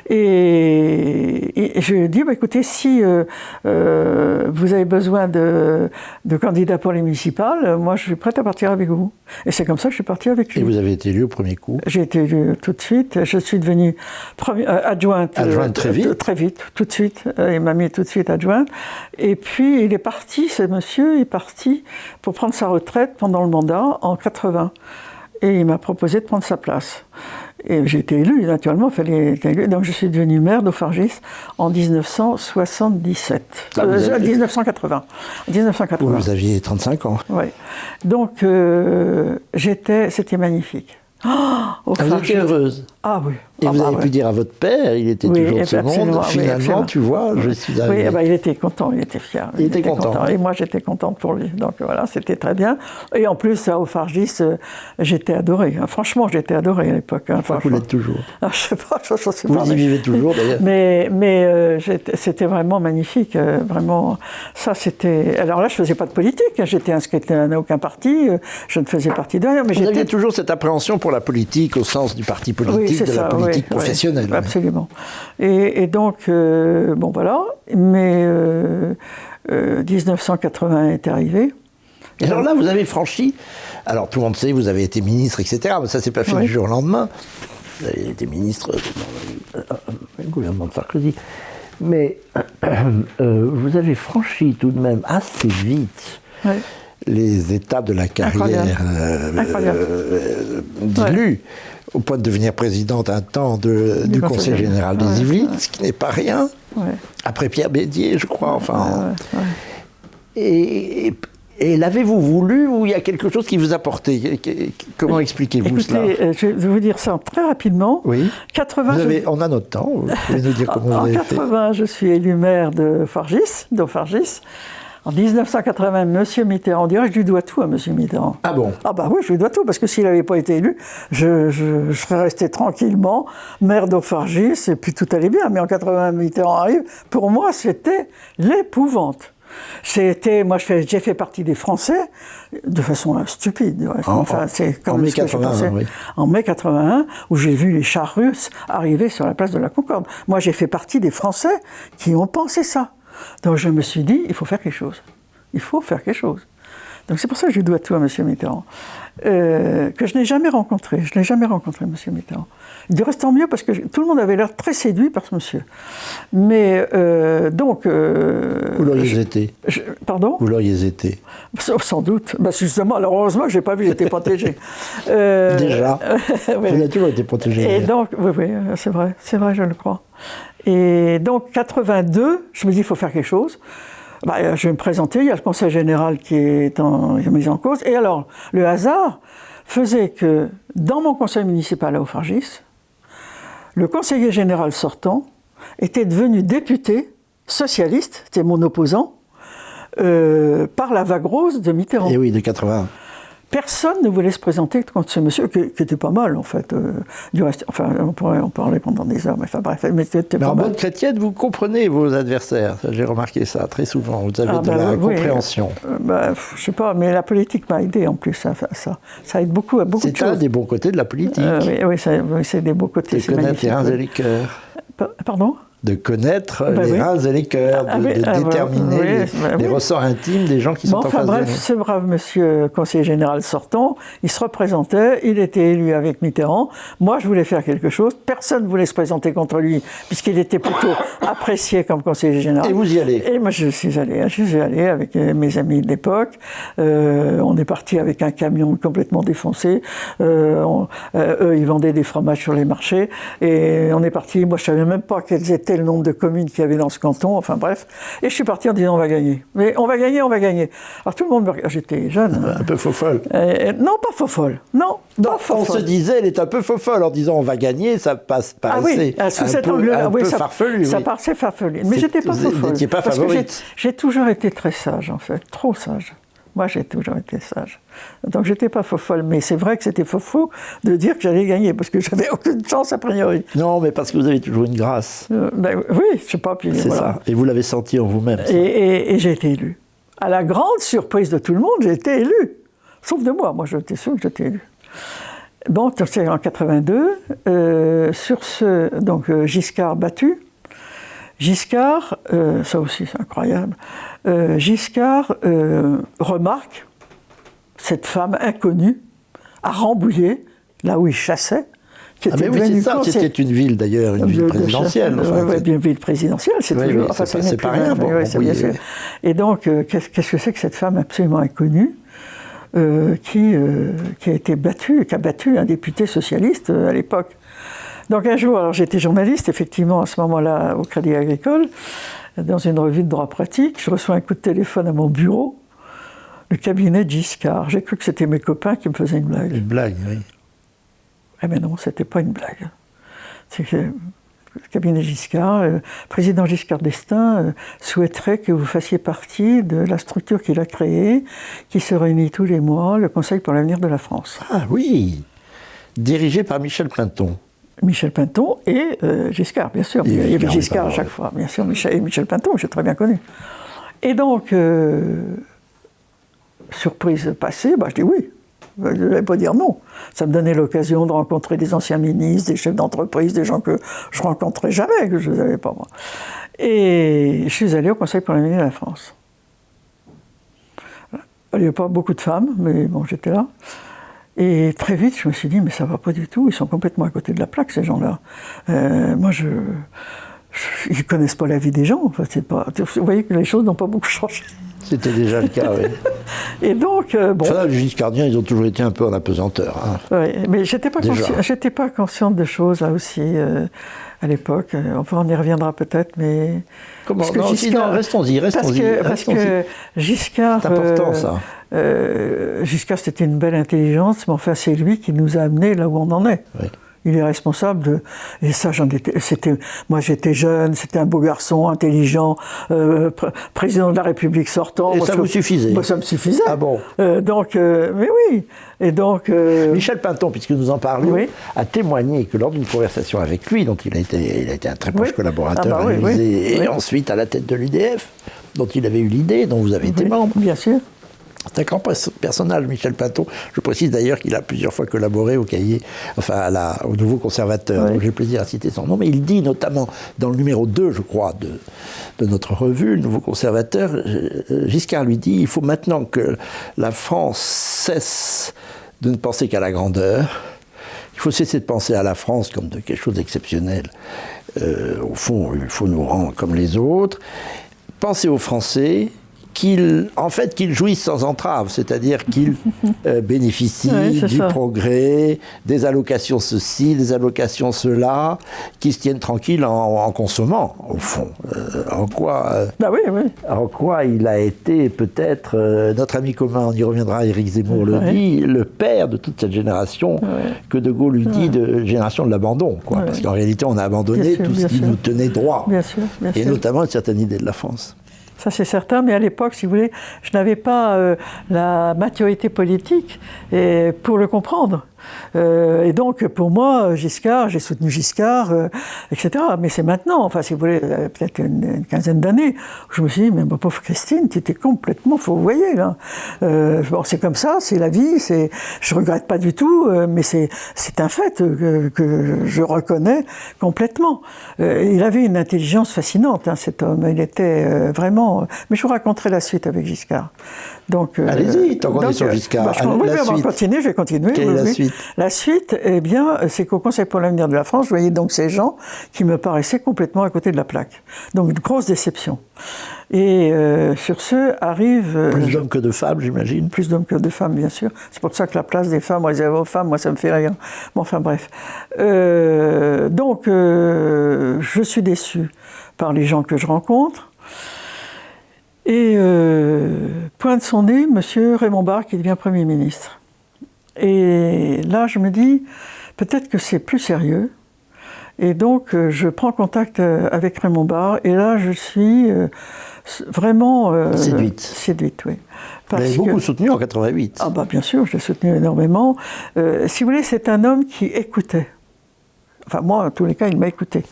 Et je lui ai dit, écoutez, si vous avez besoin de candidats pour les municipales, moi je suis prête à partir avec vous. Et c'est comme ça que je suis partie avec lui. Et vous avez été élue au premier coup? J'ai été élue tout de suite. Je suis devenue adjointe. Adjointe très vite? Très vite, tout de suite. Il m'a mis tout de suite adjointe. Et puis il est parti, ce monsieur est parti pour prendre sa retraite pendant le mandat en 80. Et il m'a proposé de prendre sa place. Et j'ai été élue, naturellement, il fallait être élu. Donc je suis devenue maire d'Auffargis en 1977. 1980. 1980. Vous aviez 35 ans. Oui. Donc c'était magnifique. Vous étiez heureuse. Ah oui. Et vous avez pu dire à votre père, il était toujours de ce monde, finalement, tu vois, je suis arrivé. Oui, il était content, il était fier. Il était content. Et moi, j'étais contente pour lui. Donc voilà, c'était très bien. Et en plus, à Auffargis, j'étais adorée. Franchement, j'étais adorée à l'époque. Vous l'êtes toujours. Ah, je sais pas, je sais vous pas. Vous y vivez toujours, d'ailleurs. Mais c'était vraiment magnifique. Vraiment, ça, c'était... Alors là, je ne faisais pas de politique. J'étais inscrite à aucun parti. Je ne faisais partie de rien. Mais vous aviez toujours cette appréhension pour la politique, au sens du parti politique, de la politique professionnelle. Oui, absolument. Et donc, bon voilà, mais 1980 est arrivé. Et alors là, vous avez franchi, alors tout le monde sait, vous avez été ministre, etc., mais ça, c'est pas fait du jour au lendemain. Vous avez été ministre dans le gouvernement de Sarkozy. Mais vous avez franchi tout de même assez vite les étapes de la carrière d'élu, au point de devenir présidente un temps du Conseil général des Yvelines, ce qui n'est pas rien, après Pierre Bédier, je crois, enfin. Et l'avez-vous voulu ou il y a quelque chose qui vous a porté? Comment expliquez-vous cela? Je vais vous dire ça très rapidement. Oui. 80, on a notre temps, vous pouvez nous dire comment vous avez fait. En 80, je suis élu maire d'Auffargis. En 1980, M. Mitterrand, on dirait que je lui dois tout à M. Mitterrand. Ah bon? Ah bah oui, je lui dois tout, parce que s'il n'avait pas été élu, je serais resté tranquillement, maire d'Auffargis, et puis tout allait bien. Mais en 80, Mitterrand arrive. Pour moi, c'était l'épouvante. Moi, j'ai fait partie des Français, de façon stupide. C'est comme en mai 81, oui. En mai 81, où j'ai vu les chars russes arriver sur la place de la Concorde. Moi, j'ai fait partie des Français qui ont pensé ça. Donc je me suis dit, il faut faire quelque chose. Il faut faire quelque chose. Donc c'est pour ça que je dois tout à M. Mitterrand. Que je n'ai jamais rencontré. Je n'ai jamais rencontré M. Mitterrand. Du reste, tant mieux, parce que tout le monde avait l'air très séduit par ce monsieur. Mais donc... vous l'auriez été. Pardon? Vous l'auriez été. Sans doute. Ben, justement, alors heureusement que je n'ai pas vu, j'étais protégée. Déjà. Vous avez toujours été protégée. Et donc, oui, c'est vrai, je le crois. Et donc, 82, je me dis, il faut faire quelque chose. Je vais me présenter, il y a le Conseil général qui est mis en cause. Et alors, le hasard faisait que, dans mon conseil municipal à Auffargis, le conseiller général sortant était devenu député socialiste, c'était mon opposant, par la vague rose de Mitterrand. Et oui, de 81. Personne ne voulait se présenter contre ce monsieur, qui était pas mal, en fait. Du reste, enfin, on pourrait en parler pendant des heures, mais enfin, bref. Mais en bonne chrétienne, vous comprenez vos adversaires. J'ai remarqué ça très souvent. Vous avez de la compréhension. Je sais pas, mais la politique m'a aidé, en plus. Ça aide beaucoup à beaucoup de choses. C'est un des bons côtés de la politique. Oui, c'est des beaux côtés. C'est connaître les reins et les cœurs. Pardon? De connaître les reins et les cœurs, de déterminer les ressorts intimes des gens qui sont en face de nous. Bref, ce brave monsieur conseiller général sortant, il se représentait, il était élu avec Mitterrand. Moi, je voulais faire quelque chose. Personne ne voulait se présenter contre lui, puisqu'il était plutôt apprécié comme conseiller général. Et vous y allez? Et moi, je suis allé avec mes amis de l'époque. On est parti avec un camion complètement défoncé. Eux, ils vendaient des fromages sur les marchés. Et on est parti. Moi, je ne savais même pas quels étaient le nombre de communes qu'il y avait dans ce canton, enfin bref. Et je suis parti en disant on va gagner. Mais on va gagner. Alors tout le monde me regardait. J'étais jeune. Un peu faux-folle. Non, pas faux-folle. Non, pas faux-folle. On se disait, elle est un peu faux-folle en disant on va gagner, ça passe pas assez. Ah oui, sous cet angle-là, oui, farfelu. Ça paraissait farfelu. Mais j'étais pas faux-folle. Vous n'étiez pas favorite. J'ai toujours été très sage, en fait. Trop sage. Moi, j'ai toujours été sage. Donc, j'étais pas faux-folle. Mais c'est vrai que c'était faux de dire que j'allais gagner, parce que j'avais aucune chance a priori. Non, mais parce que vous avez toujours une grâce. Oui, je sais pas. C'est ça. Et vous l'avez senti en vous-même. Et j'ai été élu. À la grande surprise de tout le monde, j'ai été élu. Sauf de moi, j'étais sûr que j'étais élu. Bon, c'est en 82. Sur ce, donc Giscard battu. Giscard, ça aussi c'est incroyable, Giscard remarque cette femme inconnue à Rambouillet, là où il chassait. Mais oui, c'est ça, c'était une ville d'ailleurs, une ville présidentielle. Oui, une ville présidentielle, c'est toujours... Oui, enfin, c'est pas rien. Bon, bien sûr. Et donc, qu'est-ce que c'est que cette femme absolument inconnue qui a été battue, qui a battu un député socialiste à l'époque. Donc un jour, alors j'étais journaliste, effectivement, à ce moment-là, au Crédit Agricole, dans une revue de droit pratique. Je reçois un coup de téléphone à mon bureau, le cabinet de Giscard. J'ai cru que c'était mes copains qui me faisaient une blague. Une blague, oui. Eh bien non, c'était pas une blague. C'est que le cabinet Giscard, président Giscard d'Estaing, souhaiterait que vous fassiez partie de la structure qu'il a créée, qui se réunit tous les mois, le Conseil pour l'avenir de la France. Ah oui, dirigé par Michel Pinton. Michel Pinton et Giscard, bien sûr. Il y avait Giscard à chaque fois, bien sûr. Michel Pinton, j'ai très bien connu. Et donc, surprise passée, je dis oui. Je ne vais pas dire non. Ça me donnait l'occasion de rencontrer des anciens ministres, des chefs d'entreprise, des gens que je ne rencontrais jamais, que je ne savais pas moi. Et je suis allé au Conseil pour l'avenir de la France. Il n'y avait pas beaucoup de femmes, mais bon, j'étais là. Et très vite, je me suis dit, mais ça ne va pas du tout, ils sont complètement à côté de la plaque, ces gens-là. Ils ne connaissent pas la vie des gens. Enfin, vous voyez que les choses n'ont pas beaucoup changé. C'était déjà le cas, oui. Et donc, bon... Ça, les giscardiens, ils ont toujours été un peu en apesanteur. Hein. Oui, mais je n'étais pas consciente de choses, là aussi, à l'époque. On y reviendra peut-être, mais... Comment non, Giscard, restons-y. Parce que Giscard... C'est important, ça. Giscard, c'était une belle intelligence, mais enfin, c'est lui qui nous a amenés là où on en est. Oui. Il est responsable de... Et ça, moi, j'étais jeune, c'était un beau garçon, intelligent, président de la République sortant. Et ça vous suffisait? Moi, ça me suffisait. Ah bon? Mais oui. Et donc... Michel Pinton, puisque nous en parlons, oui, a témoigné que lors d'une conversation avec lui, dont il a été un très proche collaborateur à l'Élysée, et ensuite à la tête de l'UDF, dont il avait eu l'idée, dont vous avez été membre. Bien sûr. C'est un grand personnage, Michel Pinton. Je précise d'ailleurs qu'il a plusieurs fois collaboré au cahier, au Nouveau Conservateur. Oui. Donc j'ai plaisir à citer son nom. Mais il dit notamment dans le numéro 2, je crois, de notre revue, le Nouveau Conservateur, Giscard lui dit, il faut maintenant que la France cesse de ne penser qu'à la grandeur. Il faut cesser de penser à la France comme de quelque chose d'exceptionnel. Au fond, il faut nous rendre comme les autres. Pensez aux Français. Qu'ils jouissent sans entrave, c'est-à-dire qu'ils bénéficient du progrès, des allocations ceci, des allocations cela, qu'ils se tiennent tranquilles en consommant, au fond. En quoi il a été peut-être, notre ami commun, on y reviendra, Éric Zemmour le dit, le père de toute cette génération que De Gaulle lui dit de génération de l'abandon, quoi. Parce qu'en réalité, on a abandonné tout ce qui nous tenait droit, et notamment une certaine idée de la France. Ça, c'est certain, mais à l'époque, si vous voulez, je n'avais pas la maturité politique pour le comprendre. Et donc, pour moi, Giscard, j'ai soutenu Giscard, etc. Mais c'est maintenant, enfin, si vous voulez, peut-être une quinzaine d'années, où je me suis dit, mais ma pauvre Christine, tu étais complètement fourvoyée, là. Bon, c'est comme ça, c'est la vie, je regrette pas du tout, mais c'est un fait que je reconnais complètement. Il avait une intelligence fascinante, hein, cet homme. Il était vraiment... Mais je vous raconterai la suite avec Giscard. Donc, allez-y, tant qu'on est sur Giscard. On va continuer, je vais continuer. Quelle est la suite ? La suite, eh bien, c'est qu'au Conseil pour l'avenir de la France, je voyais donc ces gens qui me paraissaient complètement à côté de la plaque. Donc, une grosse déception. Et sur ce arrive... plus d'hommes que de femmes, j'imagine. Plus d'hommes que de femmes, bien sûr. C'est pour ça que la place des femmes réservée aux femmes, moi, ça me fait rire. Bon, enfin, bref. Donc, je suis déçu par les gens que je rencontre. Et pointe son nez, M. Raymond Barre, qui devient Premier ministre. Et là, je me dis, peut-être que c'est plus sérieux. Et donc, je prends contact avec Raymond Barre, et là, je suis vraiment... séduite. Séduite, oui. Vous l'avez beaucoup soutenu en 88. Ah bah bien sûr, je l'ai soutenu énormément. Si vous voulez, c'est un homme qui écoutait. Enfin, moi, en tous les cas, il m'a écouté.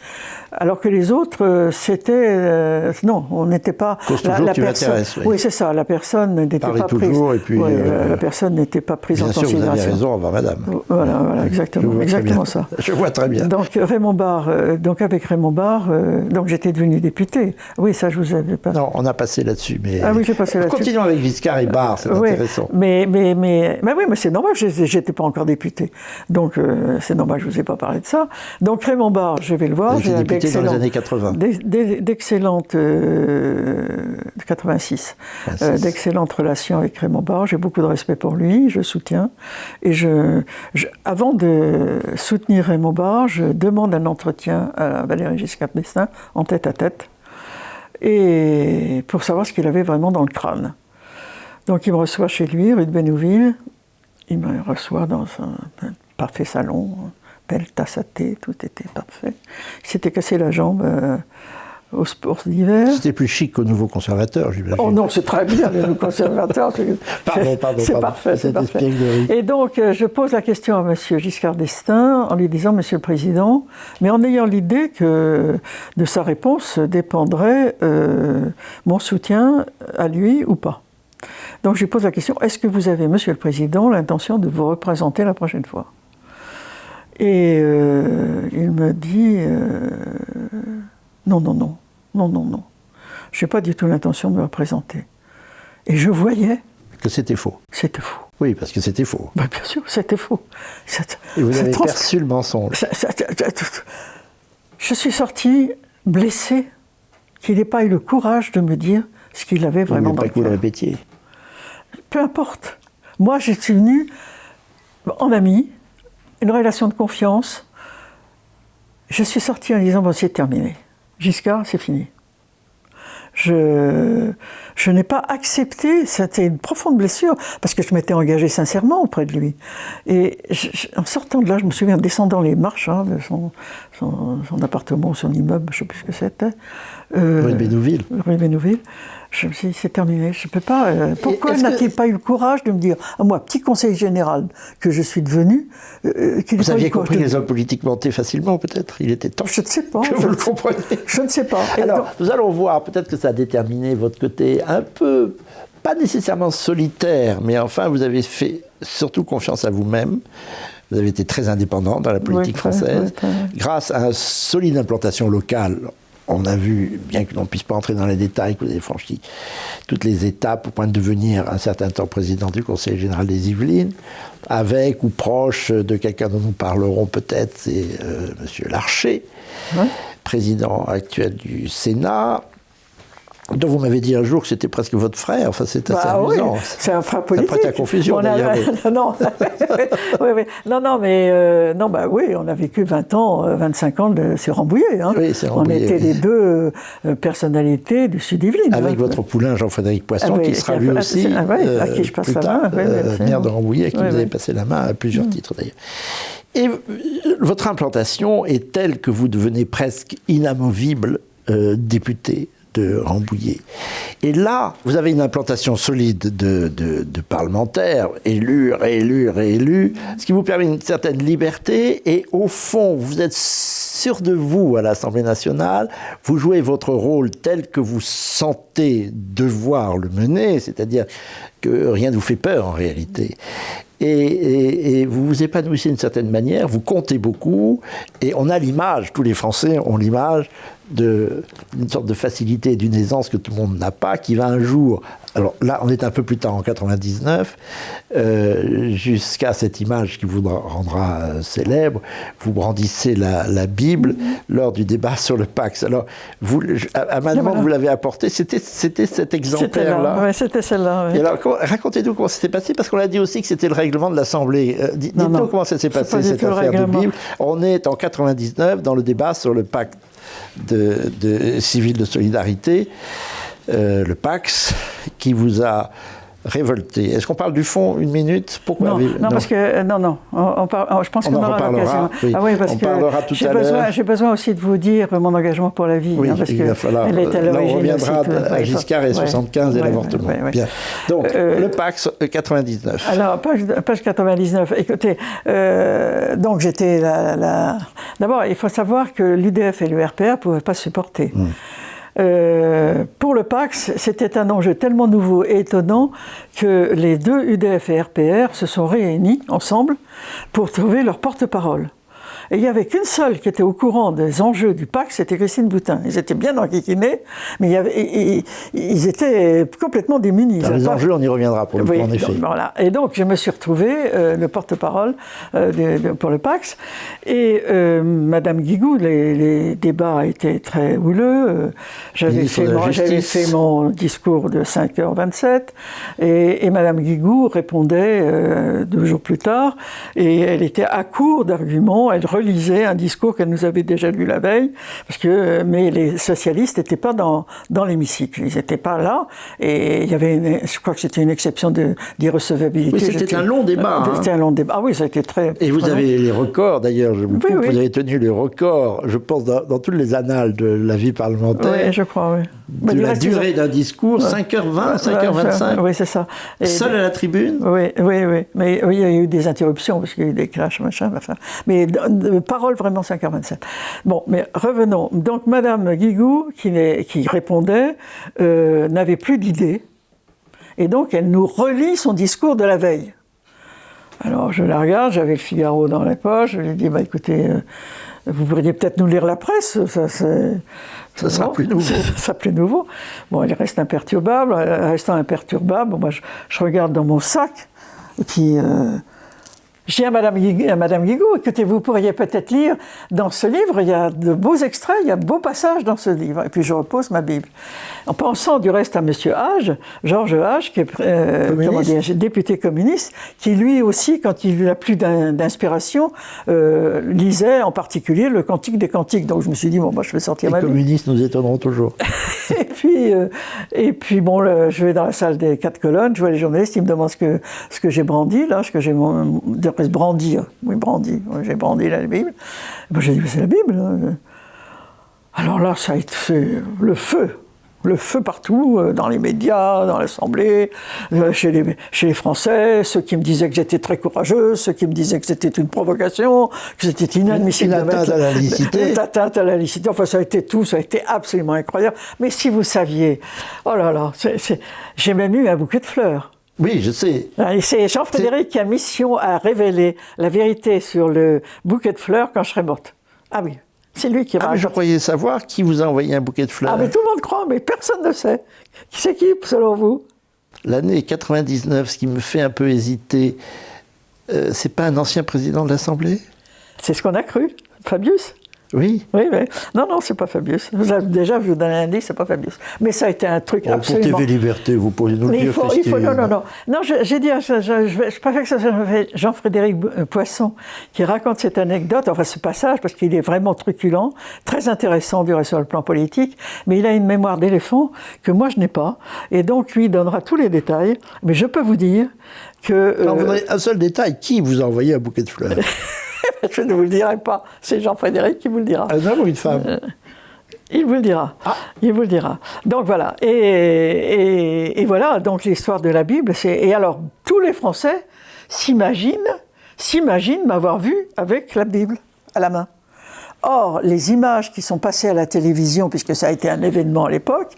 Alors que les autres, c'était... non, on n'était pas... La personne, oui, c'est ça. La personne n'était pas prise... Et puis, la personne n'était pas prise en considération. Bien sûr, vous avez raison, avant madame. Voilà, exactement ça. Je vois très bien. Donc, Raymond Barre, avec Raymond Barre, donc j'étais devenu député. Oui, ça, je vous avais pas... Non, on a passé là-dessus, mais... Ah oui, j'ai passé là-dessus. Continuons avec Giscard et Barre, c'est intéressant. Mais c'est normal, j'étais pas encore député. Donc, c'est normal, je vous ai pas parlé de ça. Donc, Raymond Barre, je vais le voir. J'ai député dans les années 80. D'excellentes... 86. D'excellentes relations avec Raymond Barre. J'ai beaucoup de respect pour lui, je soutiens. Et avant de soutenir Raymond Barre, je demande un entretien à Valéry Giscard d'Estaing, en tête-à-tête, et pour savoir ce qu'il avait vraiment dans le crâne. Donc il me reçoit chez lui, rue de Bénouville. Il me reçoit dans un parfait salon, belle tasse à thé, tout était parfait. Il s'était cassé la jambe au sport d'hiver. C'était plus chic qu'au nouveau conservateur, j'imagine. Oh non, c'est très bien, le nouveau conservateur. C'est parfait, c'est parfait. Et donc, je pose la question à M. Giscard d'Estaing en lui disant, Monsieur le Président, mais en ayant l'idée que de sa réponse dépendrait mon soutien à lui ou pas. Donc, je lui pose la question, est-ce que vous avez, Monsieur le Président, l'intention de vous représenter la prochaine fois ? Et il me dit, non. Je n'ai pas du tout l'intention de me représenter. Et je voyais... que c'était faux. C'était faux. Oui, parce que c'était faux. Ben, bien sûr, c'était faux. Et vous avez perçu le mensonge. Je suis sortie blessée qu'il n'ait pas eu le courage de me dire ce qu'il avait vraiment dans le cœur. Vous le répétiez. Peu importe. Moi, je suis venue en ami, une relation de confiance. Je suis sortie en disant, bon, c'est terminé. Giscard, c'est fini. Je n'ai pas accepté, c'était une profonde blessure, parce que je m'étais engagée sincèrement auprès de lui. Et en sortant de là, je me souviens, en descendant les marches de son appartement, son immeuble, je ne sais plus ce que c'était. Rue de Bénouville. Rue de Bénouville. Je me suis dit, c'est terminé, je ne peux pas... pourquoi n'a-t-il pas eu le courage de me dire, à moi, petit conseiller général que je suis devenu... vous aviez compris les hommes politiques mentaient facilement, peut-être? Il était temps je ne sais pas, que vous le compreniez. Je ne sais pas. Alors, nous allons voir, peut-être que ça a déterminé votre côté un peu, pas nécessairement solitaire, mais enfin, vous avez fait surtout confiance à vous-même. Vous avez été très indépendant dans la politique française. Grâce à une solide implantation locale, on a vu, bien que l'on ne puisse pas entrer dans les détails, que vous avez franchi toutes les étapes au point de devenir un certain temps président du Conseil général des Yvelines, avec ou proche de quelqu'un dont nous parlerons peut-être, c'est M. Larcher, président actuel du Sénat, dont vous m'avez dit un jour que c'était presque votre frère. Enfin, c'est assez amusant. Oui, c'est un frère politique. Ça prête à confusion, d'ailleurs. Oui, on a vécu 20 ans, 25 ans c'est Rambouillet. Hein. Oui, c'est Rambouillet. On était les deux personnalités du Sud-Yvelines. Avec votre poulain Jean-Frédéric Poisson, qui sera lui aussi, à qui je passe la main. Maire de Rambouillet, à qui vous avez passé la main à plusieurs titres, d'ailleurs. Et votre implantation est telle que vous devenez presque inamovible député de Rambouillet. Et là, vous avez une implantation solide de parlementaires, élus, réélus, ce qui vous permet une certaine liberté, et au fond, vous êtes sûr de vous à l'Assemblée nationale, vous jouez votre rôle tel que vous sentez devoir le mener, c'est-à-dire que rien ne vous fait peur en réalité. Et vous vous épanouissez d'une certaine manière, vous comptez beaucoup, et on a l'image, tous les Français ont l'image d'une sorte de facilité et d'une aisance que tout le monde n'a pas, qui va un jour, alors là on est un peu plus tard en 99, jusqu'à cette image qui vous rendra célèbre, vous brandissez la Bible lors du débat sur le Pax. Alors, à ma demande, vous l'avez apporté, c'était cet exemplaire-là. Oui, c'était celle-là. Oui. Et alors, racontez-nous comment ça s'est passé, parce qu'on a dit aussi que c'était le règlement de l'Assemblée. Dites-nous comment ça s'est passé, cette affaire de Bible. On est en 99 dans le débat sur le pacte civil de solidarité, le Pax, qui vous a révolté. Est-ce qu'on parle du fond une minute? Pourquoi non, parce que non. Je pense qu'on aura l'occasion. Oui. Ah oui, parce on que parlera tout à l'heure. J'ai besoin aussi de vous dire mon engagement pour la vie. Oui, parce il va falloir. Elle est à l'origine. On reviendra à Giscard et 75 et l'avortement. Bien. Donc le Pax 99. Alors page 99. Écoutez, donc j'étais D'abord, il faut savoir que l'UDF et le RPR ne pouvaient pas se supporter. Pour le Pax, c'était un enjeu tellement nouveau et étonnant que les deux UDF et RPR se sont réunis ensemble pour trouver leur porte-parole. Et il n'y avait qu'une seule qui était au courant des enjeux du Pax, c'était Christine Boutin. Ils étaient bien enquiquinés, mais ils étaient complètement démunis. Les enjeux, on y reviendra pour le coup, en effet. Donc, voilà. Et donc, je me suis retrouvé le porte-parole pour le Pax. Et Madame Guigou, les débats étaient très houleux. J'avais fait mon discours de 5h27. Et Madame Guigou répondait 2 jours plus tard. Et elle était à court d'arguments. Elle relisait un discours qu'elle nous avait déjà lu la veille, mais les socialistes n'étaient pas dans l'hémicycle, ils n'étaient pas là, et il y avait, je crois que c'était une exception d'irrecevabilité. Oui, c'était un long débat. C'était un long débat, ah oui, ça a été très... Et vous avez les records, d'ailleurs, vous avez tenu les records, je pense, dans toutes les annales de la vie parlementaire. Oui, je crois, oui. De la durée d'un discours, 5h20, 5h25. Oui, c'est ça. Seul à la tribune. Oui. Mais oui, il y a eu des interruptions, parce qu'il y a eu des clashs, machin, enfin. Mais parole vraiment 5h27. Bon, mais revenons. Donc, Madame Guigou, qui répondait, n'avait plus d'idées. Et donc, elle nous relit son discours de la veille. Alors, je la regarde, j'avais le Figaro dans la poche, je lui dis, écoutez, vous pourriez peut-être nous lire la presse, ça sera plus nouveau. Ça sera plus nouveau. Bon, elle reste imperturbable, restant imperturbable, moi, je regarde dans mon sac, et puis... Je dis à Madame Guigou, écoutez, vous pourriez peut-être lire dans ce livre, il y a de beaux extraits, il y a de beaux passages dans ce livre. Et puis je repose ma Bible. En pensant du reste à Monsieur Hage, Georges Hage, qui est député communiste, qui lui aussi, quand il n'a plus d'inspiration, lisait en particulier le Cantique des Cantiques. Donc je me suis dit, je vais sortir ma Bible. Les communistes nous étonneront toujours. et puis je vais dans la salle des 4 colonnes, je vois les journalistes, ils me demandent ce que j'ai brandi, là, ce que j'ai brandi. Oui, brandi. J'ai brandi la Bible. J'ai dit, c'est la Bible. Alors là, ça a été le feu. Le feu partout, dans les médias, dans l'Assemblée, chez les Français, ceux qui me disaient que j'étais très courageuse, ceux qui me disaient que c'était une provocation, que c'était inadmissible. Une atteinte à la laïcité. Une atteinte à la laïcité. Enfin, ça a été tout, ça a été absolument incroyable. Mais si vous saviez, oh là là, j'ai même eu un bouquet de fleurs. Oui, je sais. Et c'est Jean-Frédéric qui a mission à révéler la vérité sur le bouquet de fleurs quand je serai morte. Ah oui. C'est lui qui m'a mais je croyais savoir qui vous a envoyé un bouquet de fleurs. Ah, mais tout le monde croit, mais personne ne sait. Qui c'est qui, selon vous? L'année 99, ce qui me fait un peu hésiter, c'est pas un ancien président de l'Assemblée? C'est ce qu'on a cru, Fabius. Oui. Oui. Non, c'est pas Fabius. Déjà, je vous donne un indice, c'est pas Fabius. Mais ça a été un truc absolument... Pour TV Liberté, vous pourriez nous le dire. Non, j'ai dit, je préfère que ce soit Jean-Frédéric Poisson qui raconte cette anecdote, enfin ce passage, parce qu'il est vraiment truculent, très intéressant du reste sur le plan politique, mais il a une mémoire d'éléphant que moi je n'ai pas, et donc lui donnera tous les détails, mais je peux vous dire que... Alors, vous avez un seul détail, qui vous a envoyé un bouquet de fleurs? Je ne vous le dirai pas, c'est Jean-Frédéric qui vous le dira. Un homme ou une femme? Il vous le dira. Ah. Il vous le dira. Donc voilà. Et voilà, donc l'histoire de la Bible. Et alors, tous les Français s'imaginent m'avoir vu avec la Bible à la main. Or, les images qui sont passées à la télévision, puisque ça a été un événement à l'époque,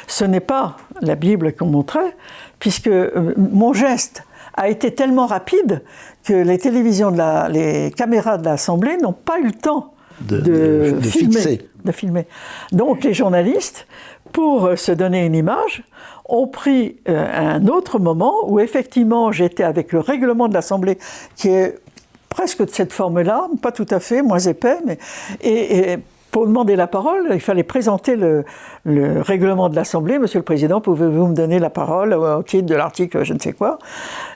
ce n'est pas la Bible qu'on montrait, puisque mon geste a été tellement rapide que les télévisions, les caméras de l'Assemblée n'ont pas eu le temps de filmer. Donc les journalistes, pour se donner une image, ont pris un autre moment où effectivement j'étais avec le règlement de l'Assemblée qui est presque de cette forme-là, pas tout à fait, moins épais, mais et pour demander la parole, il fallait présenter le règlement de l'Assemblée. Monsieur le Président, pouvez-vous me donner la parole au titre de l'article je ne sais quoi?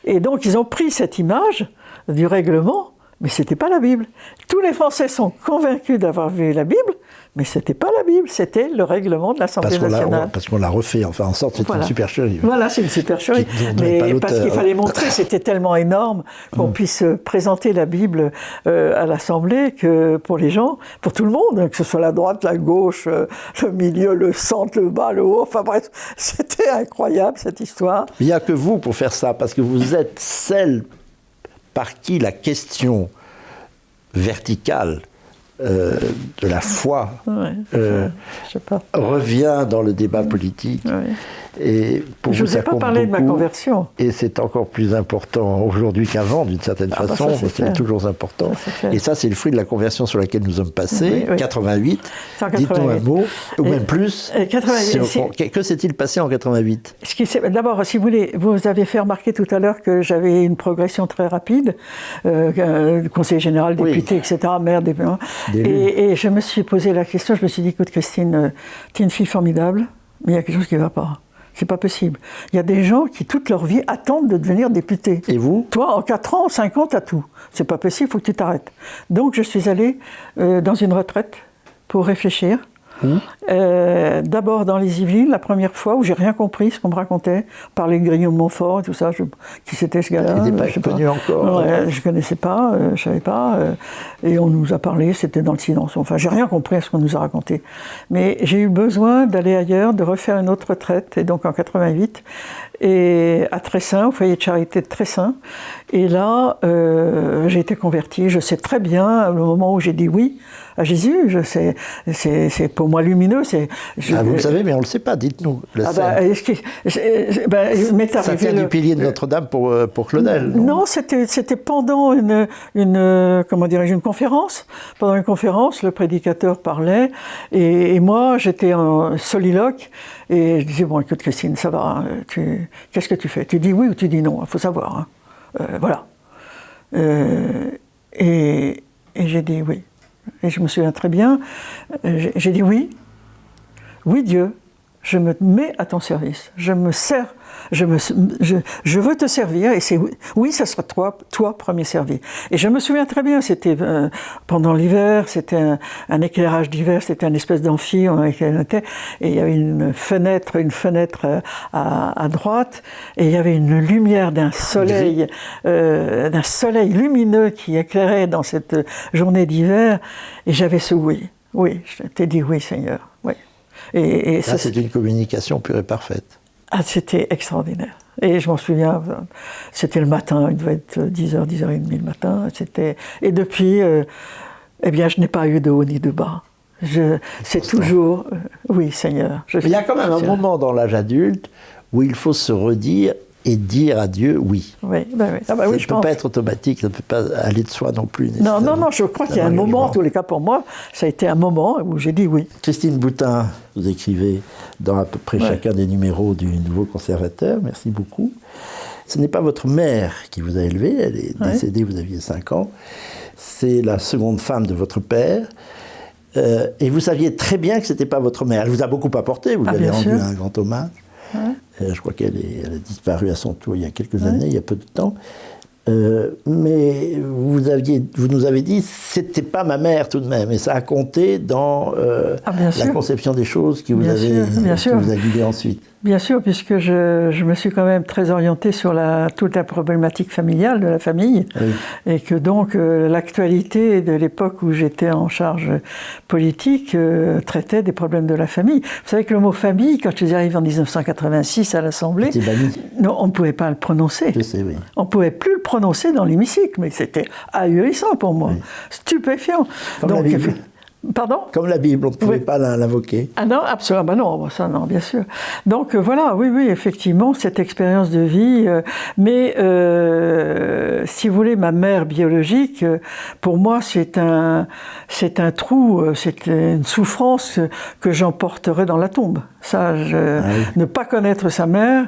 Et donc, ils ont pris cette image du règlement mais ce n'était pas la Bible. Tous les Français sont convaincus d'avoir vu la Bible, mais ce n'était pas la Bible, c'était le règlement de l'Assemblée nationale. Parce qu'on l'a refait, enfin en sorte, c'est une supercherie. Voilà, c'est une supercherie. Mais parce qu'il fallait montrer, c'était tellement énorme qu'on puisse présenter la Bible à l'Assemblée que pour les gens, pour tout le monde, que ce soit la droite, la gauche, le milieu, le centre, le bas, le haut, enfin bref, c'était incroyable cette histoire. Il n'y a que vous pour faire ça, parce que vous êtes celle par qui la question verticale de la foi revient dans le débat politique. Ouais. Et pour je ne vous ai pas parlé de ma conversion. Et c'est encore plus important aujourd'hui qu'avant, d'une certaine façon. C'est toujours important. Et ça, c'est le fruit de la conversion sur laquelle nous sommes passés, 88. Dites-nous un mot, ou même plus. 88, que s'est-il passé en 88 ? D'abord, si vous voulez, vous avez fait remarquer tout à l'heure que j'avais une progression très rapide, conseiller général, député, etc., maire, député. Et je me suis posé la question, je me suis dit, écoute Christine, tu es une fille formidable, mais il y a quelque chose qui ne va pas. C'est pas possible. Il y a des gens qui, toute leur vie, attendent de devenir député. Et vous ? Toi, en 4 ans, 5 ans, t'as tout. C'est pas possible, il faut que tu t'arrêtes. Donc, je suis allée dans une retraite pour réfléchir. D'abord dans les Yvelines, la première fois où j'ai rien compris ce qu'on me racontait, parler de Grillon de Montfort et tout ça, qui c'était ce gars-là. Il n'était pas connu encore. Ouais, je connaissais pas, je savais pas, et on nous a parlé, c'était dans le silence. Enfin, j'ai rien compris à ce qu'on nous a raconté. Mais j'ai eu besoin d'aller ailleurs, de refaire une autre retraite, et donc en 88, et à Tressin, au foyer de charité de Tressin. Et là, j'ai été convertie. Je sais très bien, le moment où j'ai dit oui à Jésus, c'est pour moi lumineux. Vous le savez, mais on ne le sait pas, dites-nous. Ça tient du pilier de Notre-Dame pour Claudel. Non, c'était pendant une conférence. Pendant une conférence, le prédicateur parlait, et moi, j'étais en soliloque, et je disais, bon, écoute Christine, ça va, qu'est-ce que tu fais ? Tu dis oui ou tu dis non ? Il faut savoir. Voilà. Et j'ai dit oui. Et je me souviens très bien, j'ai dit oui. Oui Dieu, je me mets à ton service. Je me sers, je veux te servir, et c'est oui, ça sera toi premier servi. Et je me souviens très bien, c'était pendant l'hiver, c'était un éclairage d'hiver, c'était une espèce d'amphi, et il y avait une fenêtre à droite, et il y avait une lumière d'un soleil lumineux qui éclairait dans cette journée d'hiver, et j'avais ce oui. Oui, je t'ai dit oui Seigneur, oui. Et ça, c'est une communication pure et parfaite. Ah, c'était extraordinaire. Et je m'en souviens, c'était le matin, il devait être 10h, 10h30 le matin. Et depuis, eh bien, je n'ai pas eu de haut ni de bas. C'est toujours, oui Seigneur. Il y a quand même un moment dans l'âge adulte où il faut se redire et dire à Dieu oui. Oui, ben oui. Ah ben oui, ça ne peut pas être automatique, ça ne peut pas aller de soi non plus. Non, je crois qu'il y a un moment, en tous les cas pour moi, ça a été un moment où j'ai dit oui. Christine Boutin, vous écrivez dans à peu près chacun des numéros du Nouveau Conservateur, merci beaucoup. Ce n'est pas votre mère qui vous a élevé, elle est décédée, vous aviez 5 ans. C'est la seconde femme de votre père. Et vous saviez très bien que ce n'était pas votre mère. Elle vous a beaucoup apporté, vous lui avez rendu un grand hommage. Je crois qu'elle a disparu à son tour il y a quelques années, il y a peu de temps. Mais vous nous avez dit, c'était pas ma mère tout de même, et ça a compté dans la conception des choses qui vous a guidé ensuite. Bien sûr, puisque je me suis quand même très orientée sur toute la problématique familiale de la famille, et que donc l'actualité de l'époque où j'étais en charge politique traitait des problèmes de la famille. Vous savez que le mot famille, quand je suis arrivée en 1986 à l'Assemblée, non, on ne pouvait pas le prononcer. Je sais, oui. On ne pouvait plus le prononcer dans l'hémicycle, mais c'était ahurissant pour moi, stupéfiant. Comme la Bible. Pardon ? Comme la Bible, on ne pouvait pas l'invoquer. Ah non, absolument, non, ça non, bien sûr. Donc voilà, oui, effectivement, cette expérience de vie. Mais si vous voulez, ma mère biologique, pour moi, c'est un trou, c'est une souffrance que j'emporterai dans la tombe. Ça, ne pas connaître sa mère,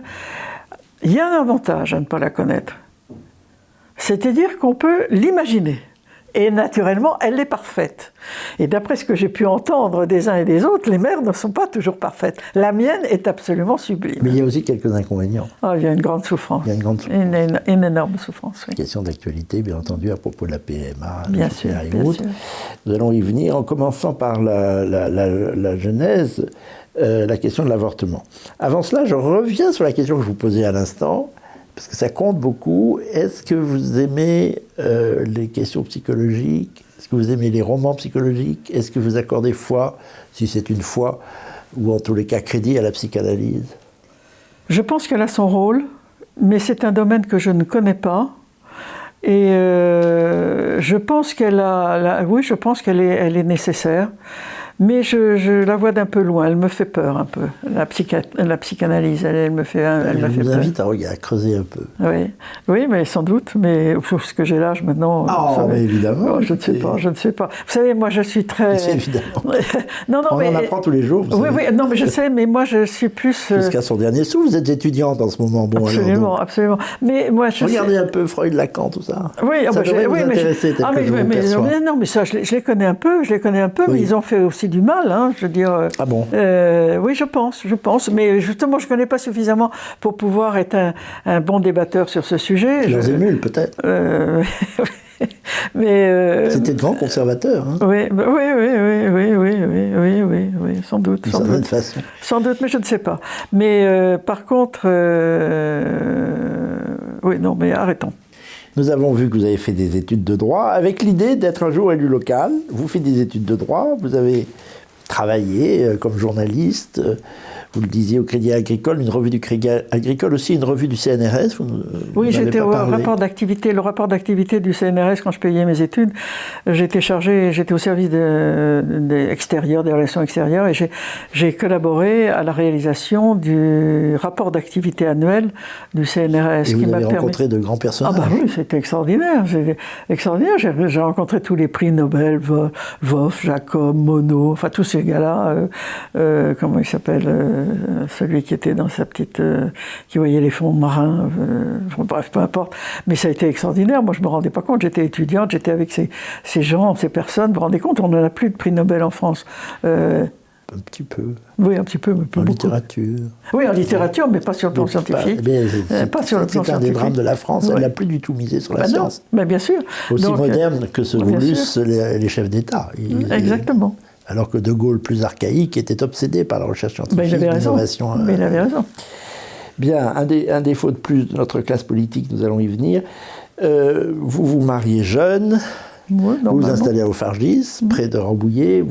il y a un avantage à ne pas la connaître. C'est-à-dire qu'on peut l'imaginer. Et naturellement, elle est parfaite. Et d'après ce que j'ai pu entendre des uns et des autres, les mères ne sont pas toujours parfaites. La mienne est absolument sublime. Mais il y a aussi quelques inconvénients. Ah, il y a une grande souffrance. Il y a une grande souffrance. Une énorme souffrance, oui. Question d'actualité, bien entendu, à propos de la PMA. Bien sûr, bien sûr. Nous allons y venir en commençant par la genèse, la question de l'avortement. Avant cela, je reviens sur la question que je vous posais à l'instant, parce que ça compte beaucoup. Est-ce que vous aimez les questions psychologiques? Est-ce que vous aimez les romans psychologiques? Est-ce que vous accordez foi, si c'est une foi, ou en tous les cas crédit à la psychanalyse? Je pense qu'elle a son rôle, mais c'est un domaine que je ne connais pas. Et je pense qu'elle elle est nécessaire. Mais je la vois d'un peu loin, elle me fait peur un peu. La psychanalyse, elle me fait peur. Je vous invite à creuser un peu. Oui, mais sans doute, mais parce que j'ai l'âge maintenant. Ah, mais évidemment. Oh, je ne sais pas. Vous savez, moi je suis très... C'est évidemment. Non, on en apprend tous les jours. Oui, non, mais je sais, mais moi je suis plus... Jusqu'à son dernier sou, vous êtes étudiante en ce moment. Bon, absolument, alors, absolument. Mais moi, regardez un peu Freud, Lacan, tout ça. Oui, ça devrait vous intéresser, non, mais ça, je les connais un peu, oui. mais ils ont fait aussi du mal, hein, je veux dire. Ah bon? Oui, je pense, mais justement, je ne connais pas suffisamment pour pouvoir être un bon débatteur sur ce sujet. Je les émule, peut-être. Mais c'était de grands conservateurs. Hein. Oui, sans doute. D'une certaine façon. Sans doute, mais je ne sais pas. Mais par contre, oui, non, mais arrêtons. Nous avons vu que vous avez fait des études de droit avec l'idée d'être un jour élu local. Vous faites des études de droit, vous avez travaillé comme journaliste, vous le disiez au Crédit Agricole, une revue du Crédit Agricole, aussi une revue du CNRS. Oui, j'étais au rapport d'activité, le rapport d'activité du CNRS quand je payais mes études. J'étais au service des relations extérieures, et j'ai collaboré à la réalisation du rapport d'activité annuel du CNRS. Et vous avez rencontré de grands personnages. Ah bah oui, c'était extraordinaire. J'ai rencontré tous les prix Nobel, Wolf, Jacob, Monod, enfin tous ces gars-là, comment il s'appelle, celui qui était dans sa petite... qui voyait les fonds marins, bref, peu importe. Mais ça a été extraordinaire. Moi, je ne me rendais pas compte. J'étais étudiante, j'étais avec ces gens, ces personnes. Vous vous rendez compte, on n'en a plus de prix Nobel en France. Un petit peu. Oui, un petit peu, mais pas en beaucoup. Littérature. Oui, en littérature, mais pas sur le plan scientifique. C'est un des drames de la France. Ouais. Elle n'a plus du tout misé sur la science. Mais bien sûr. Aussi donc, moderne que se voulussent les chefs d'État. Exactement. Alors que De Gaulle, plus archaïque, était obsédé par la recherche scientifique, l'innovation. Mais il avait raison. Bien, un défaut de plus de notre classe politique, nous allons y venir. Vous vous mariez jeune, vous vous installez à Hauts-Fargis, près de Rambouillet.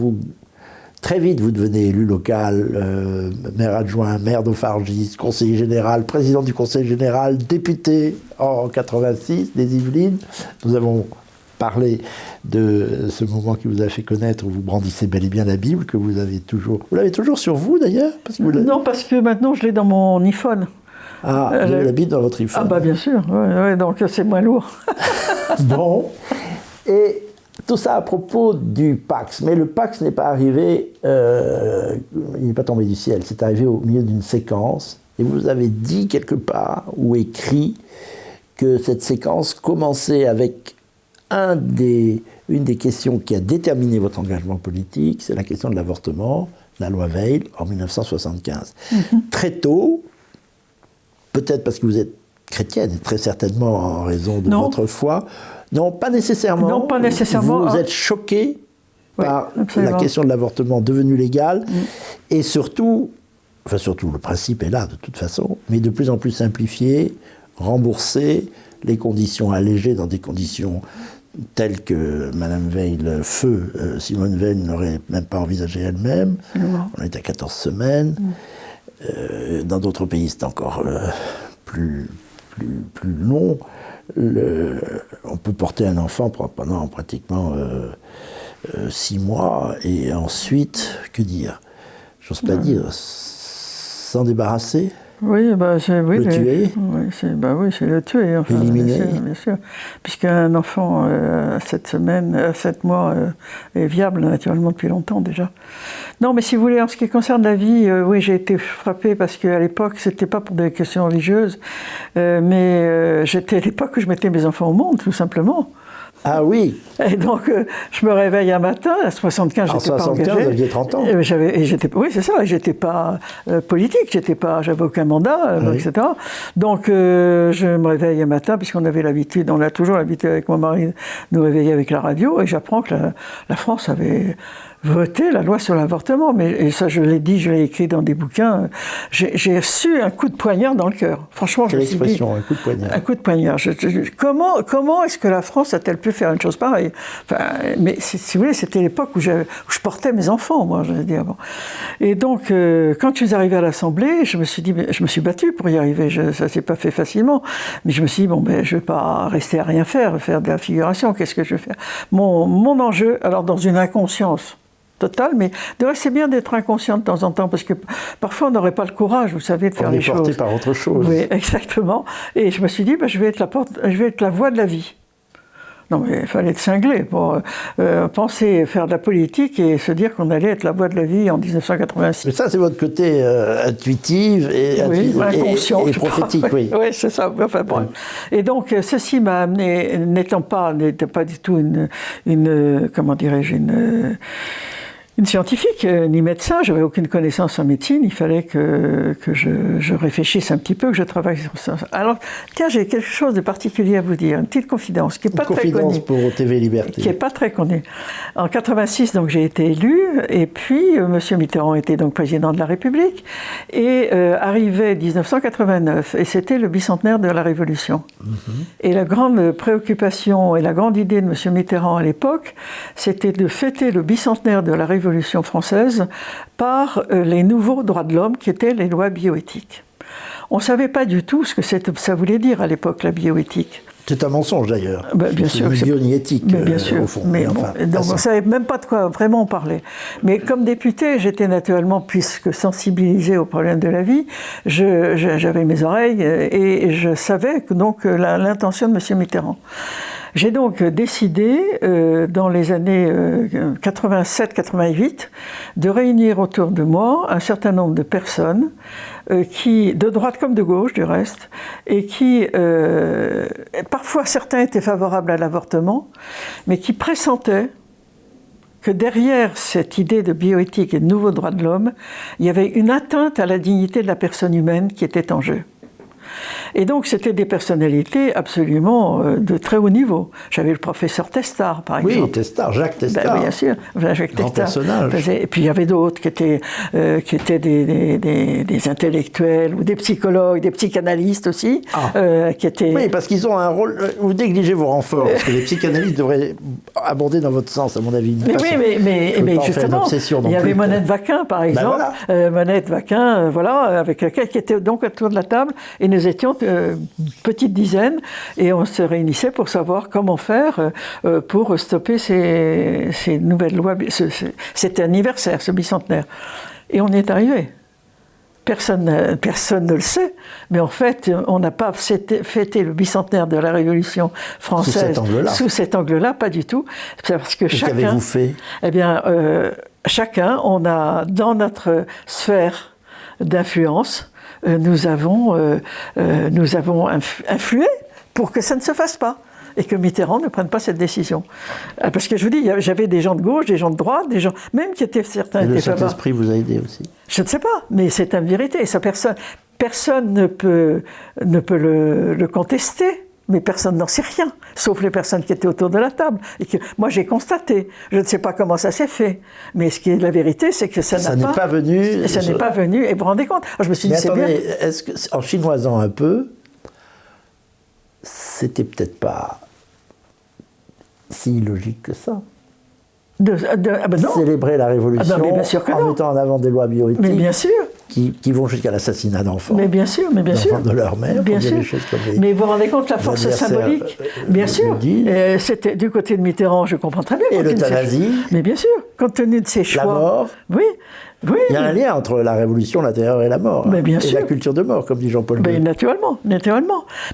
Très vite, vous devenez élu local, maire adjoint, maire d'Hauts-Fargis, conseiller général, président du conseil général, député en 86 des Yvelines. Nous avons parlé de ce moment qui vous a fait connaître où vous brandissez bel et bien la Bible, que vous avez toujours... Vous l'avez toujours sur vous, d'ailleurs? Non, parce que maintenant, je l'ai dans mon iPhone. Ah, vous avez la Bible dans votre iPhone? Ah bah bien sûr, ouais, donc c'est moins lourd. Bon, et tout ça à propos du Pax. Mais le Pax n'est pas arrivé, il n'est pas tombé du ciel, c'est arrivé au milieu d'une séquence. Et vous avez dit quelque part, ou écrit, que cette séquence commençait avec une des questions qui a déterminé votre engagement politique, c'est la question de l'avortement, la loi Veil, en 1975. Très tôt, peut-être parce que vous êtes chrétienne, et très certainement en raison de votre foi, non, pas nécessairement. Non, pas nécessairement. Vous êtes choqué par la question de l'avortement devenu légal, et surtout, le principe est là de toute façon, mais de plus en plus simplifié, remboursé, les conditions allégées dans des conditions telles que Madame Veil, Simone Veil n'aurait même pas envisagé elle-même. On est à 14 semaines. Dans d'autres pays, c'est encore plus long. On peut porter un enfant pendant pratiquement 6 mois, et ensuite, que dire? J'ose pas dire, s'en débarrasser. Oui, le tuer. Oui, c'est le tuer. Enfin, éliminer. Bien sûr. Puisqu'un enfant à 7 mois est viable naturellement depuis longtemps déjà. Non, mais si vous voulez, en ce qui concerne la vie, oui, j'ai été frappée parce qu'à l'époque, c'était pas pour des questions religieuses, mais j'étais à l'époque où je mettais mes enfants au monde, tout simplement. Ah oui. Et donc, je me réveille un matin, à 75, j'étais pas engagée. En 75, vous aviez 30 ans. Oui, c'est ça, et j'étais pas politique, j'avais aucun mandat, oui. Etc. Donc, je me réveille un matin, puisqu'on avait l'habitude, on a toujours l'habitude avec mon mari de nous réveiller avec la radio, et j'apprends que la France avait voté la loi sur l'avortement. Et ça, je l'ai dit, je l'ai écrit dans des bouquins. J'ai reçu un coup de poignard dans le cœur. Franchement, quelle expression, un coup de poignard. Un coup de poignard. Comment est-ce que la France a-t-elle pu faire une chose pareille? Enfin, mais si vous voulez, c'était l'époque où je portais mes enfants, moi, je veux dire. Bon. Et donc, quand je suis arrivé à l'Assemblée, je me suis battu pour y arriver. Ça s'est pas fait facilement. Mais je me suis dit, bon, je vais pas rester à rien faire de la figuration. Qu'est-ce que je vais faire? Mon enjeu, alors dans une inconscience totale, mais c'est bien d'être inconscient de temps en temps, parce que parfois on n'aurait pas le courage, vous savez, de faire les choses. On est porté par autre chose. Oui, exactement. Et je me suis dit, je vais être la voix de la vie. Non, mais il fallait être cinglé pour penser faire de la politique et se dire qu'on allait être la voix de la vie en 1986. Mais ça, c'est votre côté intuitif et, inconscient, et prophétique, oui. Oui, c'est ça. Enfin, bon. Et donc, ceci m'a amené, n'était pas du tout une comment dirais-je, une scientifique, ni médecin, j'avais aucune connaissance en médecine, il fallait que je réfléchisse un petit peu, que je travaille sur ça. Alors, tiens, j'ai quelque chose de particulier à vous dire, une petite confidence, qui n'est pas très connue. Une confidence pour TV Liberté. Qui n'est pas très connue. En 86, donc, j'ai été élue, et puis M. Mitterrand était donc président de la République, et arrivait 1989, et c'était le bicentenaire de la Révolution. Et la grande préoccupation et la grande idée de M. Mitterrand à l'époque, c'était de fêter le bicentenaire de la Révolution française par les nouveaux droits de l'homme qui étaient les lois bioéthiques. On ne savait pas du tout ce que ça voulait dire à l'époque, la bioéthique. C'est un mensonge d'ailleurs. Bien sûr. C'est bioéthique, bien sûr. Au fond. Mais enfin, donc on ne savait même pas de quoi vraiment parler. Mais comme députée, j'étais naturellement, puisque sensibilisée aux problèmes de la vie, j'avais mes oreilles et je savais donc l'intention de M. Mitterrand. J'ai donc décidé, dans les années 87-88, de réunir autour de moi un certain nombre de personnes, de droite comme de gauche du reste, et qui, parfois certains étaient favorables à l'avortement, mais qui pressentaient que derrière cette idée de bioéthique et de nouveaux droits de l'homme, il y avait une atteinte à la dignité de la personne humaine qui était en jeu. Et donc, c'était des personnalités absolument de très haut niveau. J'avais le professeur Testard, par exemple. Oui, Testard, Jacques Testard. Bien sûr, Jacques Grand Testard. Personnage. Et puis, il y avait d'autres qui étaient des intellectuels ou des psychologues, des psychanalystes aussi. Qui étaient... Oui, parce qu'ils ont un rôle... Vous négligez vos renforts, parce que les psychanalystes devraient aborder dans votre sens, à mon avis. Mais justement, il y avait Monette Vacquin, par exemple. Voilà. Monette Vacquin, avec laquelle qui était donc autour de la table, et nous étions une petite dizaine, et on se réunissait pour savoir comment faire pour stopper ces nouvelles lois, cet anniversaire, ce bicentenaire. Et on est arrivé. Personne ne le sait, mais en fait, on n'a pas fêté le bicentenaire de la Révolution française sous cet angle-là, pas du tout. Parce que chacun, qu'avez-vous fait ? Eh bien, chacun, on a dans notre sphère d'influence, nous avons influé pour que ça ne se fasse pas et que Mitterrand ne prenne pas cette décision. Parce que je vous dis, j'avais des gens de gauche, des gens de droite, des gens même qui étaient certains. Et le Saint-Esprit vous a aidé aussi ? Je ne sais pas, mais c'est une vérité. Ça, personne ne peut le contester. Mais personne n'en sait rien, sauf les personnes qui étaient autour de la table. Et que moi, j'ai constaté. Je ne sais pas comment ça s'est fait. Mais ce qui est la vérité, c'est que ça n'est pas venu. Ça n'est pas venu. Et vous vous rendez compte ? Alors, je me suis dit, c'est bien. Est-ce que, en chinoisant un peu, c'était peut-être pas si illogique que ça ? Non. Célébrer la Révolution en mettant en avant des lois bioéthiques. Mais bien sûr. Qui vont jusqu'à l'assassinat d'enfants. Mais bien sûr. De leur mère. Bien sûr. Mais vous vous rendez compte de la force symbolique ? Bien sûr. C'était du côté de Mitterrand, je comprends très bien. Et l'euthanasie. Mais bien sûr, compte tenu de ses choix. La mort. Oui. Oui. Il y a un lien entre la révolution, la terreur et la mort. Mais bien et sûr. la culture de mort, comme dit Jean-Paul II. Naturellement.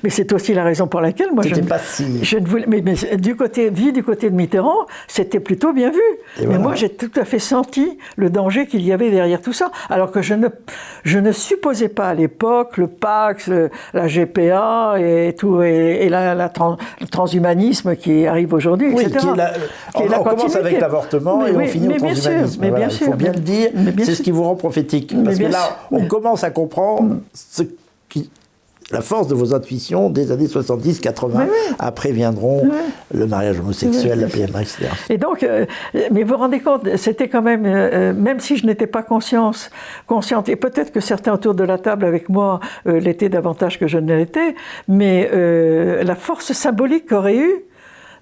Mais c'est aussi la raison pour laquelle moi je ne voulais. Mais du côté de Mitterrand, c'était plutôt bien vu. Mais voilà. Moi, j'ai tout à fait senti le danger qu'il y avait derrière tout ça, alors que je ne supposais pas à l'époque le Pax, la GPA et tout, et le transhumanisme qui arrive aujourd'hui, etc. On commence avec l'avortement et on finit au transhumanisme. Mais bien sûr. Il faut bien le dire, c'est ce qui vous rend prophétique. Parce que là, on commence à comprendre la force de vos intuitions des années 70-80. Après viendront le mariage homosexuel, la PMA, etc. Et donc, mais vous vous rendez compte, c'était quand même, même si je n'étais pas consciente, et peut-être que certains autour de la table avec moi l'étaient davantage que je ne l'étais, mais la force symbolique qu'aurait eu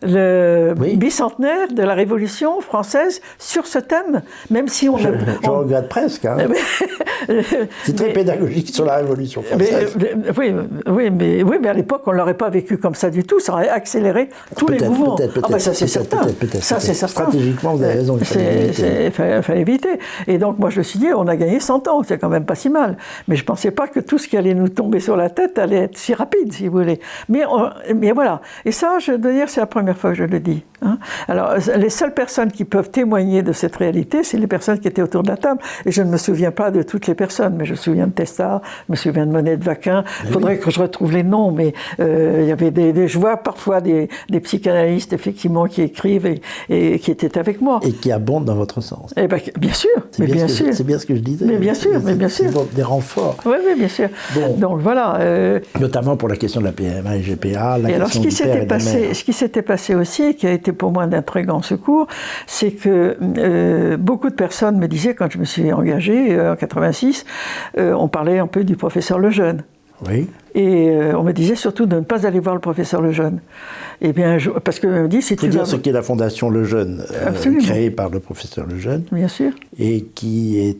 le bicentenaire de la Révolution française sur ce thème, même si on... Je regrette presque. Hein. C'est très pédagogique sur la Révolution française. Mais à l'époque, on ne l'aurait pas vécu comme ça du tout. Ça aurait accéléré tous les mouvements. Peut-être. Ça, c'est certain. Ça, c'est certain. Stratégiquement, vous avez raison. Il fallait éviter. Et donc, moi, je me suis dit, on a gagné 100 ans. C'est quand même pas si mal. Mais je ne pensais pas que tout ce qui allait nous tomber sur la tête allait être si rapide, si vous voulez. Mais voilà. Et ça, je dois dire, c'est la première fois que je le dis. Hein. Alors, les seules personnes qui peuvent témoigner de cette réalité, c'est les personnes qui étaient autour de la table. Et je ne me souviens pas de toutes les personnes, mais je me souviens de Testard, je me souviens de Monet de Vacquin. Il faudrait que je retrouve les noms, mais il y avait je vois parfois des psychanalystes, effectivement, qui écrivent et qui étaient avec moi. Et qui abondent dans votre sens. Eh bien, bien sûr, c'est bien ce que je disais. Mais bien sûr. C'est des renforts. Oui, bien sûr. Bon. Donc, voilà. Notamment pour la question de la PMA et GPA, la question alors, du père et de la mère. Ce qui s'était passé aussi, et qui a été pour moi d'un très grand secours, c'est que beaucoup de personnes me disaient, quand je me suis engagée en 86, on parlait un peu du professeur Lejeune. Oui. Et on me disait surtout de ne pas aller voir le professeur Lejeune. Eh bien, parce que me dit, si tu veux dire ce qu'est la Fondation Lejeune, créée par le professeur Lejeune. Bien sûr. Et qui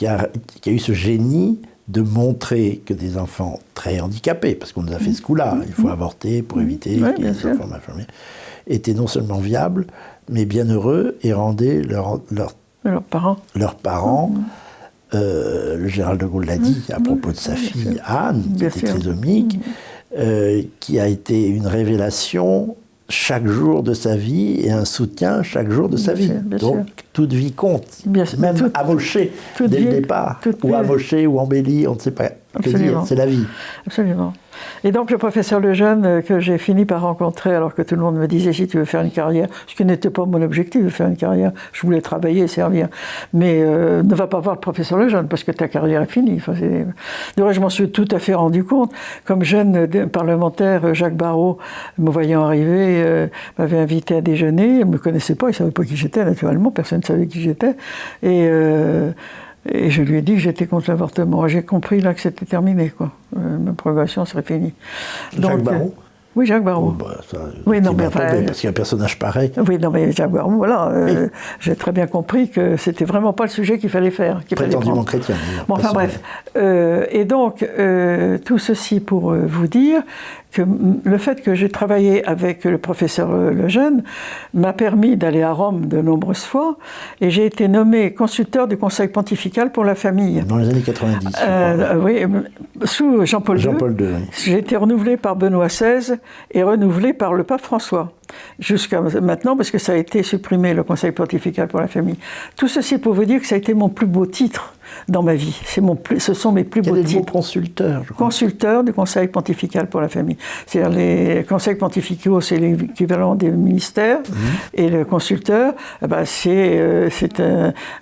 a eu ce génie de montrer que des enfants très handicapés, parce qu'on nous a fait ce coup-là, il faut avorter pour éviter que les enfants malformés, étaient non seulement viables, mais bien heureux et rendaient leurs parents. Le général de Gaulle l'a dit à propos de sa fille Anne, qui était trisomique, qui a été une révélation chaque jour de sa vie et un soutien chaque jour de sa vie. Donc toute vie compte, même amochée dès le départ, ou amochée ou embellie, on ne sait pas que dire, c'est la vie. Absolument. Et donc le professeur Lejeune, que j'ai fini par rencontrer alors que tout le monde me disait si tu veux faire une carrière, ce qui n'était pas mon objectif de faire une carrière, je voulais travailler et servir, mais ne va pas voir le professeur Lejeune parce que ta carrière est finie. Enfin, je m'en suis tout à fait rendu compte. Comme jeune parlementaire, Jacques Barrot, me voyant arriver, m'avait invité à déjeuner, il ne me connaissait pas, il ne savait pas qui j'étais naturellement, personne ne savait qui j'étais, et je lui ai dit que j'étais contre l'avortement. J'ai compris là que c'était terminé, quoi. Ma progression serait finie. Jacques Barrot Oui, Jacques Barrot. Parce qu'il y a un personnage pareil. Oui, non, mais Jacques Barrot, voilà. J'ai très bien compris que c'était vraiment pas le sujet qu'il fallait faire. Prétendument chrétien. Bon, enfin bref. Et donc, tout ceci pour vous dire que le fait que j'ai travaillé avec le professeur Lejeune m'a permis d'aller à Rome de nombreuses fois, et j'ai été nommé consulteur du Conseil pontifical pour la famille. Dans les années 90. Oui, sous Jean-Paul II. Jean-Paul II, oui. J'ai été renouvelé par Benoît XVI et renouvelé par le pape François. Jusqu'à maintenant, parce que ça a été supprimé, le Conseil pontifical pour la famille. Tout ceci pour vous dire que ça a été mon plus beau titre dans ma vie. Ce sont mes plus beaux titres. Consulteur, je crois. Consulteur du Conseil pontifical pour la famille. C'est-à-dire les conseils pontificaux, c'est l'équivalent des ministères, et le consulteur, c'est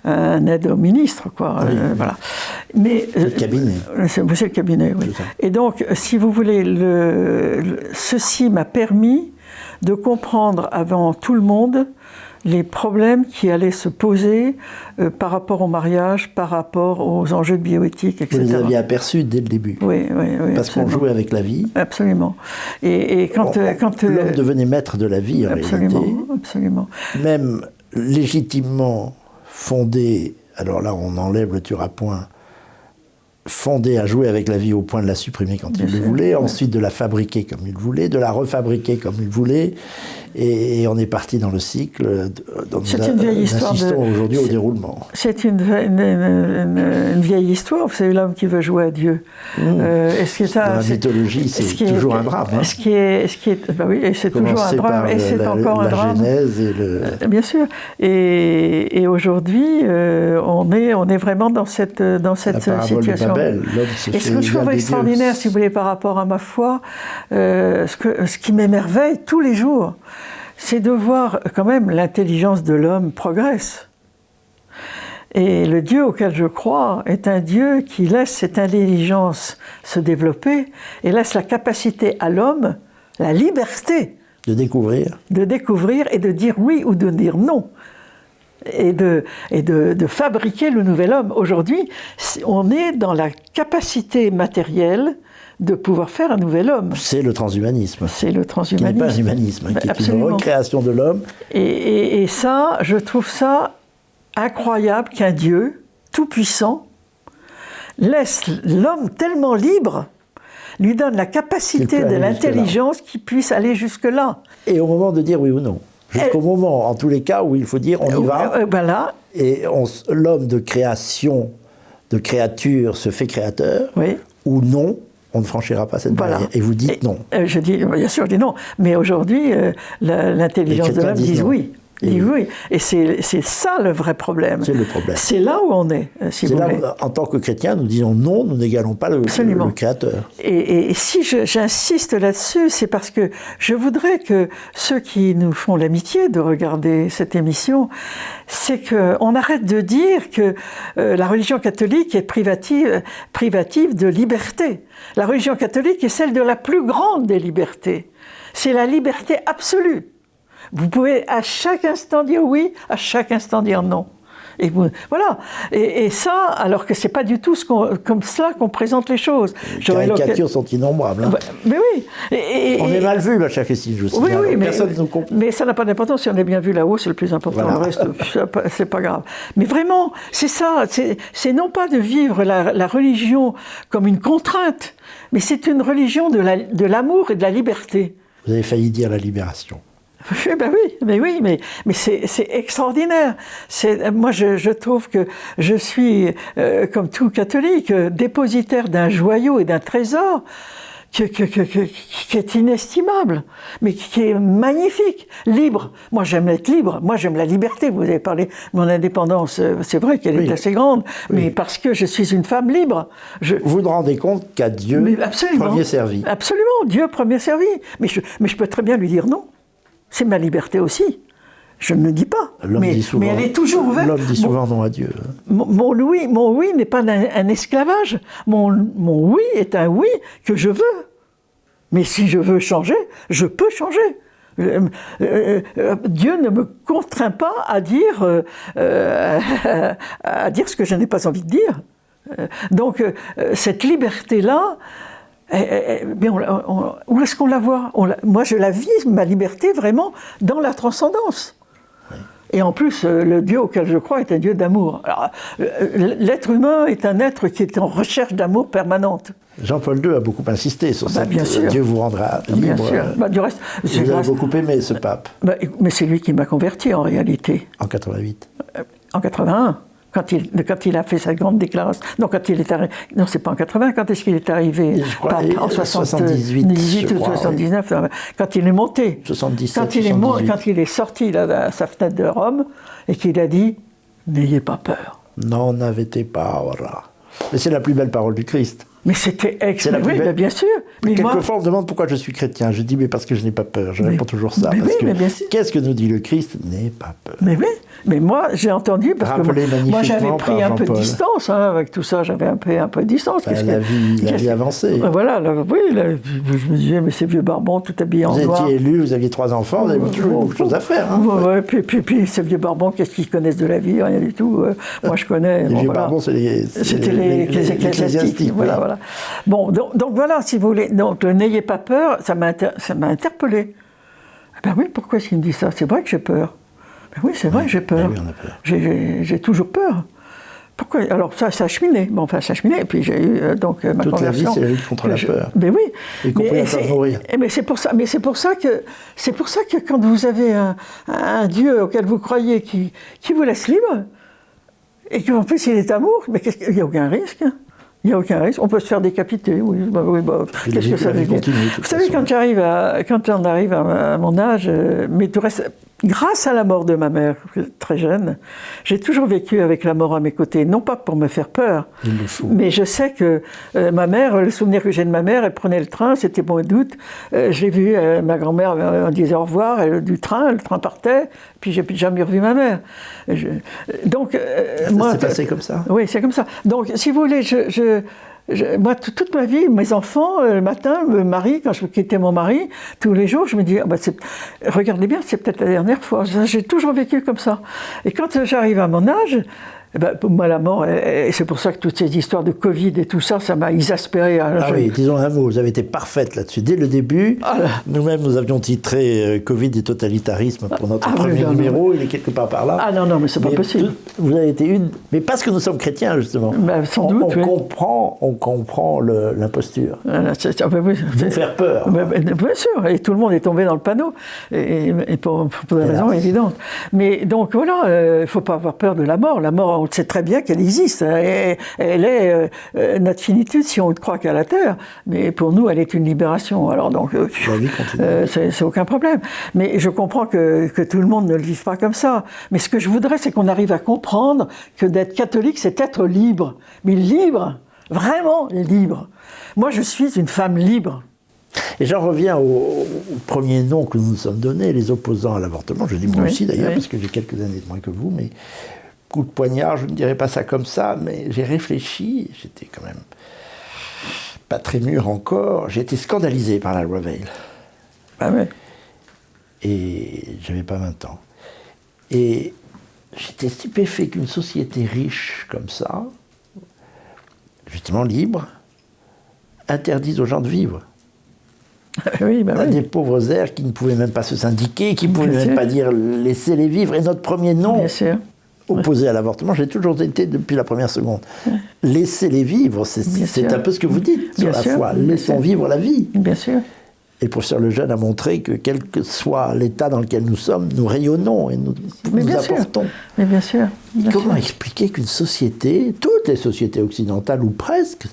un aide au ministre, quoi. Oui. Voilà. Mais le cabinet. C'est le cabinet, oui. Et donc, si vous voulez, ceci m'a permis de comprendre avant tout le monde les problèmes qui allaient se poser par rapport au mariage, par rapport aux enjeux de bioéthique, etc. Vous les aviez aperçus dès le début. Oui. Parce qu'on jouait avec la vie. Absolument. Et quand l'homme devenait maître de la vie, en réalité. Absolument. Même légitimement fondé, alors là on enlève le tueur-à-point, fondé à jouer avec la vie au point de la supprimer quand il le voulait, ensuite de la fabriquer comme il voulait, de la refabriquer comme il voulait, Et on est parti dans le cycle dont nous assistons aujourd'hui au déroulement. C'est une vieille histoire, c'est l'homme qui veut jouer à Dieu. Dans la mythologie, c'est toujours un drame. Oui, et c'est toujours un drame, et c'est encore un drame. La Genèse et le... Bien sûr. Et aujourd'hui, on est vraiment dans cette situation. De Babel, et ce que je trouve extraordinaire, si vous voulez, par rapport à ma foi, ce qui m'émerveille tous les jours, c'est de voir quand même l'intelligence de l'homme progresse. Et le Dieu auquel je crois est un Dieu qui laisse cette intelligence se développer et laisse la capacité à l'homme, la liberté de découvrir et de dire oui ou de dire non. Et de fabriquer le nouvel homme. Aujourd'hui, on est dans la capacité matérielle de pouvoir faire un nouvel homme. C'est le transhumanisme. C'est le transhumanisme. Qui n'est pas l'humanisme, qui est une recréation de l'homme. Et ça, je trouve ça incroyable qu'un Dieu tout-puissant laisse l'homme tellement libre, lui donne la capacité de l'intelligence qui puisse aller jusque-là. Et au moment de dire oui ou non. Jusqu'au moment, en tous les cas, où il faut dire on y va. Voilà. Et l'homme de création, de créature, se fait créateur, oui. Ou non, on ne franchira pas cette barrière. Et vous dites non. Je dis, bien sûr, je dis non. Mais aujourd'hui, l'intelligence de l'homme dit oui. Oui. Et c'est ça le vrai problème. C'est le problème. C'est là où on est, si vous voulez. En tant que chrétien, nous disons non, nous n'égalons pas le Créateur. Et si j'insiste là-dessus, c'est parce que je voudrais que ceux qui nous font l'amitié de regarder cette émission, c'est qu'on arrête de dire que la religion catholique est privative de liberté. La religion catholique est celle de la plus grande des libertés. C'est la liberté absolue. Vous pouvez à chaque instant dire oui, à chaque instant dire non. Et voilà. Et ça, alors que c'est pas du tout comme cela qu'on présente les choses. Les caricatures sont innombrables. Hein. Mais oui. On est mal vu, ma chère Christine, je vous signale. Oui, mais ça n'a pas d'importance. Si on est bien vu là-haut, c'est le plus important. Voilà. Le reste, c'est pas grave. Mais vraiment, c'est ça. C'est non pas de vivre la religion comme une contrainte, mais c'est une religion de l'amour et de la liberté. Vous avez failli dire la libération. Mais c'est extraordinaire. Moi, je trouve que je suis, comme tout catholique, dépositaire d'un joyau et d'un trésor qui est inestimable, mais qui est magnifique, libre. Moi, j'aime être libre. Moi, j'aime la liberté. Vous avez parlé de mon indépendance. C'est vrai qu'elle est assez grande, mais parce que je suis une femme libre. Vous vous rendez compte qu'à Dieu, premier servi. Absolument, Dieu premier servi. Mais je peux très bien lui dire non. C'est ma liberté aussi. Je ne le dis pas. Mais elle est toujours ouverte. L'homme dit souvent non à Dieu. Mon oui n'est pas un esclavage. Mon oui est un oui que je veux. Mais si je veux changer, je peux changer. Dieu ne me contraint pas à dire ce que je n'ai pas envie de dire. Donc, cette liberté-là, mais où est-ce qu'on la voit ? Moi, je la vis, ma liberté, vraiment, dans la transcendance. Oui. Et en plus, le Dieu auquel je crois est un Dieu d'amour. Alors, l'être humain est un être qui est en recherche d'amour permanente. Jean-Paul II a beaucoup insisté sur ça. Bien sûr. Dieu vous rendra libre. Bien sûr. Du reste, vous avez beaucoup aimé ce pape. Mais c'est lui qui m'a converti, en réalité. En 88. En 81. Quand il a fait sa grande déclaration. Non, quand il est arrivé. Non, c'est pas en 80. Quand est-ce qu'il est arrivé ? Je crois, en 78 ou 79. Oui. Quand il est monté. 77. Quand il est sorti de sa fenêtre de Rome et qu'il a dit « N'ayez pas peur ». Non, n'avez paura. Mais c'est la plus belle parole du Christ. Mais c'était extraordinaire, oui, bien sûr. Mais quelquefois, on me demande pourquoi je suis chrétien. Je dis, mais parce que je n'ai pas peur. Je réponds toujours ça. Parce que qu'est-ce que nous dit le Christ ? N'aie pas peur. Mais oui, mais moi, j'ai entendu, parce que moi, j'avais pris un peu de distance, avec tout ça, j'avais un peu de distance. La vie avançait. Voilà, je me disais, mais ces vieux barbons, tout habillés en noir. Vous étiez élu, vous aviez 3 enfants, vous avez toujours beaucoup de choses à faire. Puis ces vieux barbons, qu'est-ce qu'ils connaissent de la vie ? Rien du tout. Moi, je connais. Les vieux barbons, c'était les ecclésiastiques. Voilà. Bon, donc voilà, si vous voulez. Donc, le n'ayez pas peur, ça m'a interpellé. Ben oui, pourquoi est-ce qu'il me dit ça ? C'est vrai que j'ai peur. Ben oui, c'est vrai que j'ai peur. Ben oui, on a peur. J'ai toujours peur. Pourquoi? Alors ça a cheminé. Bon, enfin, ça a cheminé. Et puis j'ai eu donc ma toute conversion. La vie, c'est la lutte contre la peur. Mais oui. Y compris à faire mourir. Mais c'est pour ça que quand vous avez un Dieu auquel vous croyez qui vous laisse libre, et qu'en plus il est amour, mais il n'y a aucun risque. Il n'y a aucun risque. On peut se faire décapiter, oui. Qu'est-ce que ça veut dire? Vous savez, quand on arrive à mon âge, mais tout reste, grâce à la mort de ma mère, très jeune, j'ai toujours vécu avec la mort à mes côtés. Non pas pour me faire peur, mais je sais que ma mère, le souvenir que j'ai de ma mère, elle prenait le train, c'était mois d'août. Je l'ai vue, ma grand-mère, on disait au revoir, le train partait, puis j'ai plus jamais revu ma mère. Donc, moi, c'est passé comme ça. Oui, c'est comme ça. Donc, si vous voulez, moi, toute ma vie, mes enfants, le matin, le mari, quand je quittais mon mari, tous les jours, je me dis, regardez bien, c'est peut-être la dernière fois. J'ai toujours vécu comme ça. Et quand j'arrive à mon âge, pour moi, la mort, et c'est pour ça que toutes ces histoires de Covid et tout ça, ça m'a exaspéré. Oui, disons un mot, vous avez été parfaite là-dessus. Dès le début, nous-mêmes, nous avions titré Covid et totalitarisme pour notre premier numéro, il est quelque part par là. Ah non, mais c'est pas possible. Vous avez été une... Mais parce que nous sommes chrétiens, justement. Sans doute, on comprend l'imposture. Vous faire peur. Bien sûr, et tout le monde est tombé dans le panneau, et pour des raisons évidentes. Mais donc voilà, il ne faut pas avoir peur de la mort. La mort, on sait très bien qu'elle existe. Elle est notre finitude si on ne croit qu'à la terre. Mais pour nous, elle est une libération. Alors donc, c'est aucun problème. Mais je comprends que tout le monde ne le vive pas comme ça. Mais ce que je voudrais, c'est qu'on arrive à comprendre que d'être catholique, c'est être libre. Mais libre, vraiment libre. Moi, je suis une femme libre. Et j'en reviens au premier nom que nous nous sommes donné, les opposants à l'avortement. Je dis moi aussi d'ailleurs, parce que j'ai quelques années de moins que vous, mais coup de poignard, je ne dirais pas ça comme ça, mais j'ai réfléchi, j'étais quand même pas très mûr encore, j'ai été scandalisé par la loi Veil. Ah ouais. Et j'avais pas 20 ans. Et j'étais stupéfait qu'une société riche comme ça, justement libre, interdise aux gens de vivre. Oui, Des pauvres airs qui ne pouvaient même pas se syndiquer, qui ne pouvaient même pas dire laissez-les vivre. Et notre premier nom, opposé à l'avortement, j'ai toujours été depuis la première seconde. Laissez-les vivre, c'est un peu ce que vous dites sur la foi. Laissons vivre la vie. Bien sûr. Et le professeur Lejeune a montré que quel que soit l'état dans lequel nous sommes, nous rayonnons et nous apportons. Mais bien sûr. Comment expliquer qu'une société, toutes les sociétés occidentales ou presque,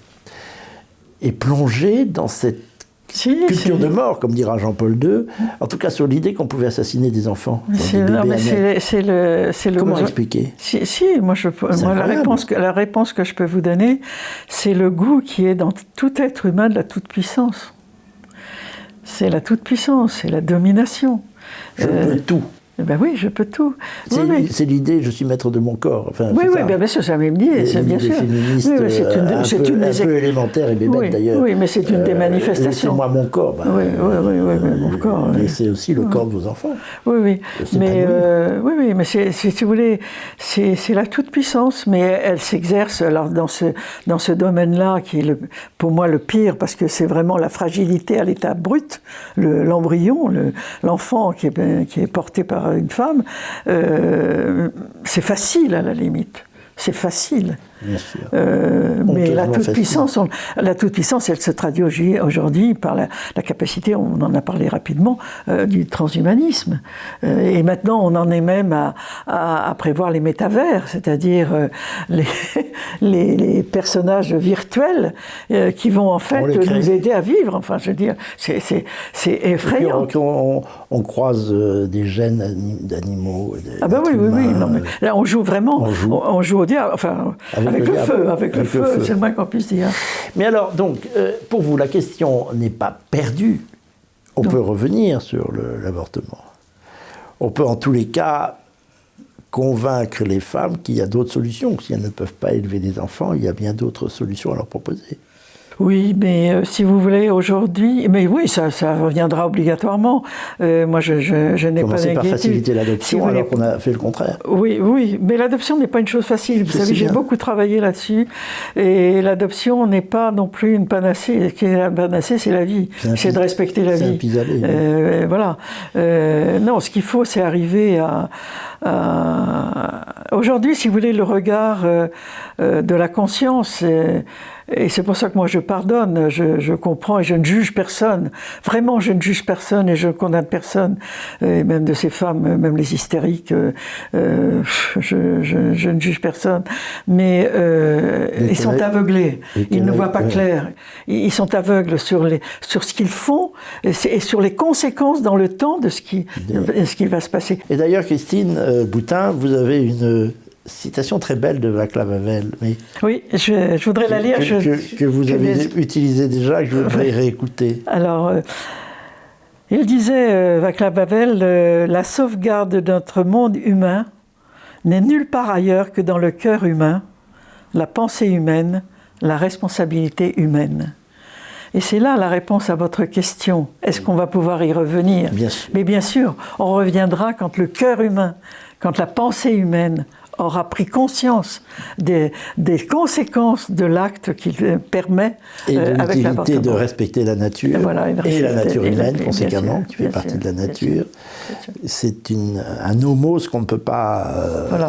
est plongée dans cette culture de mort, comme dira Jean-Paul II, en tout cas sur l'idée qu'on pouvait assassiner des enfants. Comment expliquer? Moi la réponse que je peux vous donner, c'est le goût qui est dans tout être humain de la toute-puissance. C'est la toute-puissance, c'est la domination. Je peux tout. Ben oui, je peux tout. C'est l'idée, je suis maître de mon corps. Enfin, oui, bien sûr, ça m'a dit, c'est bien sûr. C'est un peu élémentaire et bébête d'ailleurs. Oui, mais c'est une des manifestations. Laissez-moi mon corps. Oui, mon corps. Laissez aussi le corps de vos enfants. Oui. Mais si vous voulez, c'est la toute-puissance, mais elle s'exerce alors dans ce domaine-là qui est pour moi le pire, parce que c'est vraiment la fragilité à l'état brut, l'embryon, l'enfant qui est porté par une femme, c'est facile à la limite. C'est facile. Bien sûr. Mais la toute-puissance, elle se traduit aujourd'hui par la capacité, on en a parlé rapidement, du transhumanisme. Et maintenant, on en est même à prévoir les métavers, c'est-à-dire les personnages virtuels qui vont en fait nous aider à vivre. Enfin, je veux dire, c'est effrayant. On croise des gènes d'animaux. Ah ben oui. Non, mais là, on joue vraiment. On joue au diable. Enfin, avec le feu, c'est le moins qu'on puisse dire. Mais alors, donc, pour vous, la question n'est pas perdue. On peut revenir sur l'avortement. On peut en tous les cas convaincre les femmes qu'il y a d'autres solutions. Si elles ne peuvent pas élever des enfants, il y a bien d'autres solutions à leur proposer. Oui, mais si vous voulez, aujourd'hui... Mais oui, ça reviendra obligatoirement. Moi, je n'ai pas d'inquiétude. Commencez par faciliter l'adoption, alors qu'on a fait le contraire. Oui, mais l'adoption n'est pas une chose facile. Vous savez, j'ai beaucoup travaillé là-dessus. Et l'adoption n'est pas non plus une panacée. La panacée, c'est la vie. C'est de respecter la vie. C'est un pis-aller. Voilà. Non, ce qu'il faut, c'est arriver Aujourd'hui, si vous voulez, le regard de la conscience, et c'est pour ça que moi je pardonne, je comprends et je ne juge personne. Vraiment, je ne juge personne et je ne condamne personne. Et même de ces femmes, même les hystériques, je ne juge personne. Mais ils sont aveuglés, ils ne voient pas clair. Ils sont aveugles sur ce qu'ils font et sur les conséquences dans le temps de ce qui va se passer. Et d'ailleurs, Christine Boutin, vous avez une citation très belle de Václav Havel. Mais oui, je voudrais la lire. Que vous avez utilisée déjà, que je voudrais réécouter. Alors, il disait, Václav Havel, la sauvegarde de notre monde humain n'est nulle part ailleurs que dans le cœur humain, la pensée humaine, la responsabilité humaine. Et c'est là la réponse à votre question. Est-ce qu'on va pouvoir y revenir? Bien sûr. Mais bien sûr, on reviendra quand le cœur humain, quand la pensée humaine aura pris conscience des conséquences de l'acte qu'il permet et de l'utilité de respecter la nature et la nature humaine, conséquemment, qui fait partie de la nature. C'est un nomos qu'on ne peut pas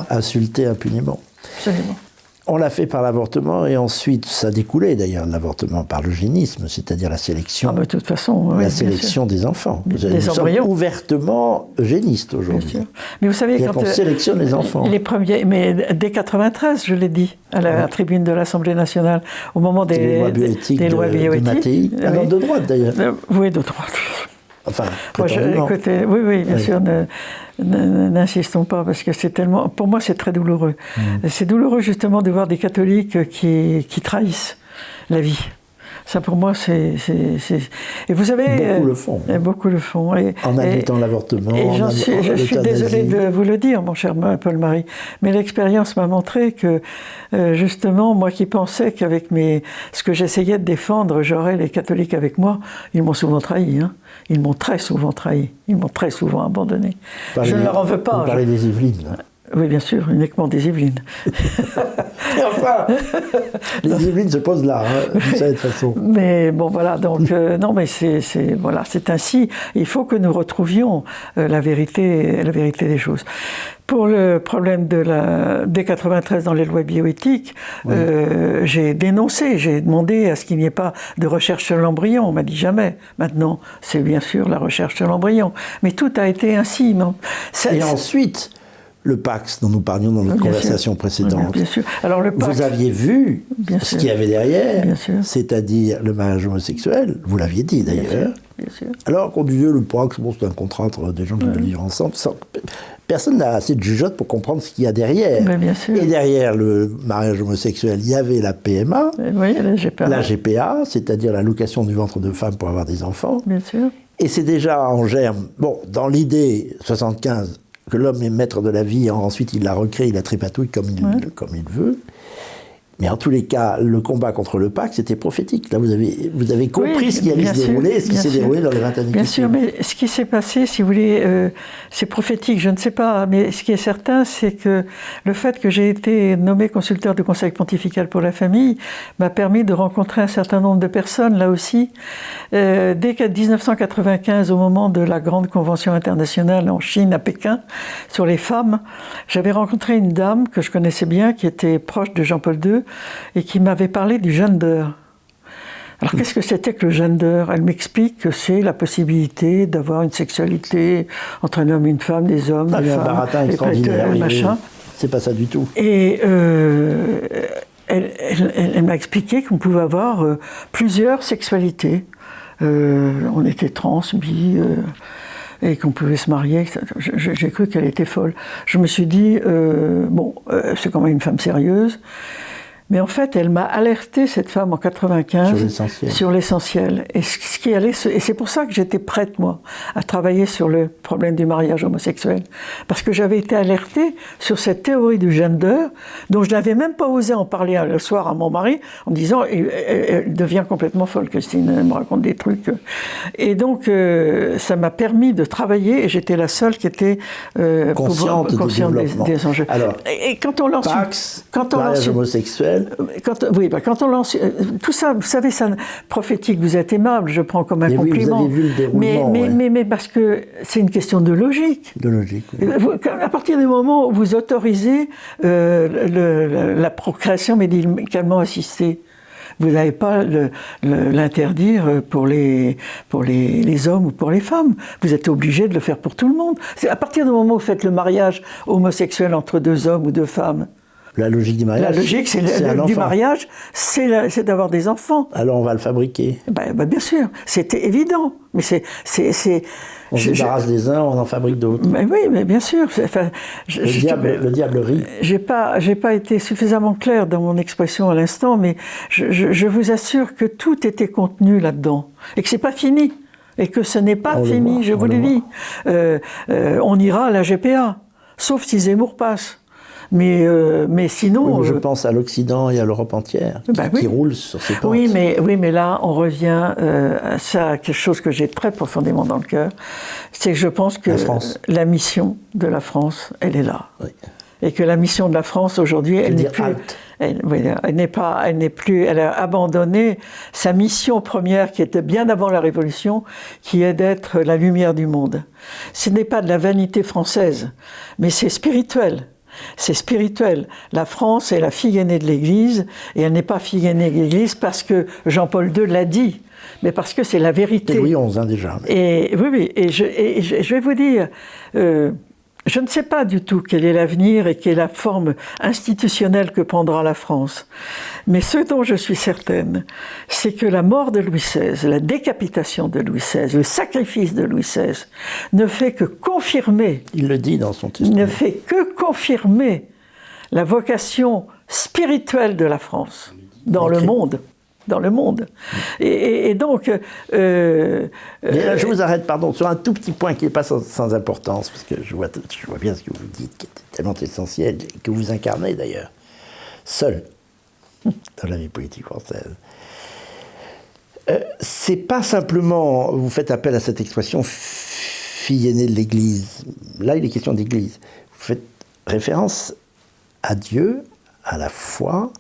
insulter impunément. Absolument. On l'a fait par l'avortement et ensuite, ça découlait d'ailleurs de l'avortement par l'eugénisme, c'est-à-dire la sélection, de toute façon, la sélection des enfants. Nous sommes ouvertement eugénistes aujourd'hui. Mais vous savez, quand on sélectionne les enfants. Les premiers, mais dès 93, je l'ai dit, à la tribune de l'Assemblée nationale, au moment des lois bioéthiques de Mattei, alors de droite d'ailleurs. Oui, de droite. Enfin, écoutez, oui, bien sûr, n'insistons pas, parce que c'est tellement... Pour moi, c'est très douloureux. C'est douloureux, justement, de voir des catholiques qui trahissent la vie. Ça, pour moi, c'est... Et vous savez... Beaucoup le font. Beaucoup le font. En habitant l'avortement, je suis désolée de vous le dire, mon cher Paul-Marie, mais l'expérience m'a montré que, justement, moi qui pensais qu'avec ce que j'essayais de défendre, j'aurais les catholiques avec moi, ils m'ont souvent trahi. Ils m'ont très souvent trahi. Ils m'ont très souvent abandonné. Je ne leur en veux pas. Vous parlez des Yvelines. Oui, bien sûr, uniquement des Yvelines. Et enfin, les Yvelines se posent là, d'une certaine façon. Mais bon, voilà, donc, non, mais c'est ainsi. Il faut que nous retrouvions la vérité des choses. Pour le problème dès 93 dans les lois bioéthiques, j'ai dénoncé, j'ai demandé à ce qu'il n'y ait pas de recherche sur l'embryon. On m'a dit jamais. Maintenant, c'est bien sûr la recherche sur l'embryon. Mais tout a été ainsi. Et ensuite, le Pax dont nous parlions dans notre conversation précédente. Bien sûr. Alors, le Pax, vous aviez vu ce qu'il y avait derrière, c'est-à-dire le mariage homosexuel, vous l'aviez dit d'ailleurs. Bien sûr. Alors qu'on disait le Pax, c'est un contrat entre des gens qui veulent vivre ensemble. Personne n'a assez de jugeote pour comprendre ce qu'il y a derrière. Bien sûr. Et derrière le mariage homosexuel, il y avait la PMA, la GPA, c'est-à-dire l'allocation du ventre de femme pour avoir des enfants. Bien sûr. Et c'est déjà en germe, dans l'idée 75, que l'homme est maître de la vie, ensuite il la recrée, il la tripatouille comme il veut. Mais en tous les cas, le combat contre le Pax, c'était prophétique. Là, vous avez compris ce qui allait se dérouler, ce qui s'est déroulé dans les 20 années. Bien sûr, mais ce qui s'est passé, si vous voulez, c'est prophétique, je ne sais pas. Mais ce qui est certain, c'est que le fait que j'ai été nommé consulteur du Conseil pontifical pour la famille m'a permis de rencontrer un certain nombre de personnes, là aussi. Dès 1995, au moment de la grande convention internationale en Chine, à Pékin, sur les femmes, j'avais rencontré une dame que je connaissais bien, qui était proche de Jean-Paul II, et qui m'avait parlé du gender. Alors qu'est-ce que c'était que le gender? Elle m'explique que c'est la possibilité d'avoir une sexualité entre un homme et une femme, des hommes, des femmes, un baratin extraordinaire, machin. C'est pas ça du tout. Et elle m'a expliqué qu'on pouvait avoir plusieurs sexualités. On était trans, bi, et qu'on pouvait se marier. J'ai cru qu'elle était folle. Je me suis dit, c'est quand même une femme sérieuse. Mais en fait, elle m'a alerté, cette femme, en 95, sur l'essentiel. Et c'est pour ça que j'étais prête, moi, à travailler sur le problème du mariage homosexuel. Parce que j'avais été alertée sur cette théorie du gender, dont je n'avais même pas osé en parler le soir à mon mari, en disant, elle devient complètement folle, Christine, elle me raconte des trucs. Et donc, ça m'a permis de travailler, et j'étais la seule qui était consciente des enjeux. Alors, et quand on lance Pax, mariage homosexuel, Quand on lance tout ça, vous savez, ça prophétique, vous êtes aimable, je prends comme un compliment. Oui, vous avez vu le déroulement. Mais parce que c'est une question de logique. De logique. Oui. À partir du moment où vous autorisez la procréation médicalement assistée, vous n'allez pas l'interdire pour les hommes ou pour les femmes. Vous êtes obligé de le faire pour tout le monde. C'est à partir du moment où vous faites le mariage homosexuel entre deux hommes ou deux femmes. La logique du mariage. La logique du mariage, c'est d'avoir des enfants. Alors on va le fabriquer. Bien sûr, c'était évident. Mais on se débarrasse des uns, on en fabrique d'autres. Oui, mais bien sûr. Le diable rit. J'ai pas été suffisamment clair dans mon expression à l'instant, mais je vous assure que tout était contenu là-dedans et que c'est pas fini et que ce n'est pas fini. Je vous le dis. On ira à la GPA, sauf si Zemmour passe. Mais sinon... Oui, mais je pense à l'Occident et à l'Europe entière, qui roulent sur ces pentes. Oui, mais là, on revient à ça, quelque chose que j'ai très profondément dans le cœur, c'est que je pense que la mission de la France, elle est là. Oui. Et que la mission de la France, aujourd'hui, elle n'est plus... Elle a abandonné sa mission première qui était bien avant la Révolution, qui est d'être la lumière du monde. Ce n'est pas de la vanité française, mais c'est spirituel. C'est spirituel. La France est la fille aînée de l'Église, et elle n'est pas fille aînée de l'Église parce que Jean-Paul II l'a dit, mais parce que c'est la vérité. Et Louis XI déjà. Et je vais vous dire, je ne sais pas du tout quel est l'avenir et quelle est la forme institutionnelle que prendra la France. Mais ce dont je suis certaine, c'est que la mort de Louis XVI, la décapitation de Louis XVI, le sacrifice de Louis XVI, ne fait que confirmer... Il le dit dans son testament. Ne fait que confirmer la vocation spirituelle de la France dans le monde. Dans le monde. Et donc... je vous arrête, pardon, sur un tout petit point qui n'est pas sans importance, parce que je vois bien ce que vous dites, qui est tellement essentiel, et que vous incarnez d'ailleurs, seul, dans la vie politique française. C'est pas simplement, vous faites appel à cette expression, fille aînée de l'Église. Là, il est question d'Église. Vous faites référence à Dieu, à la foi,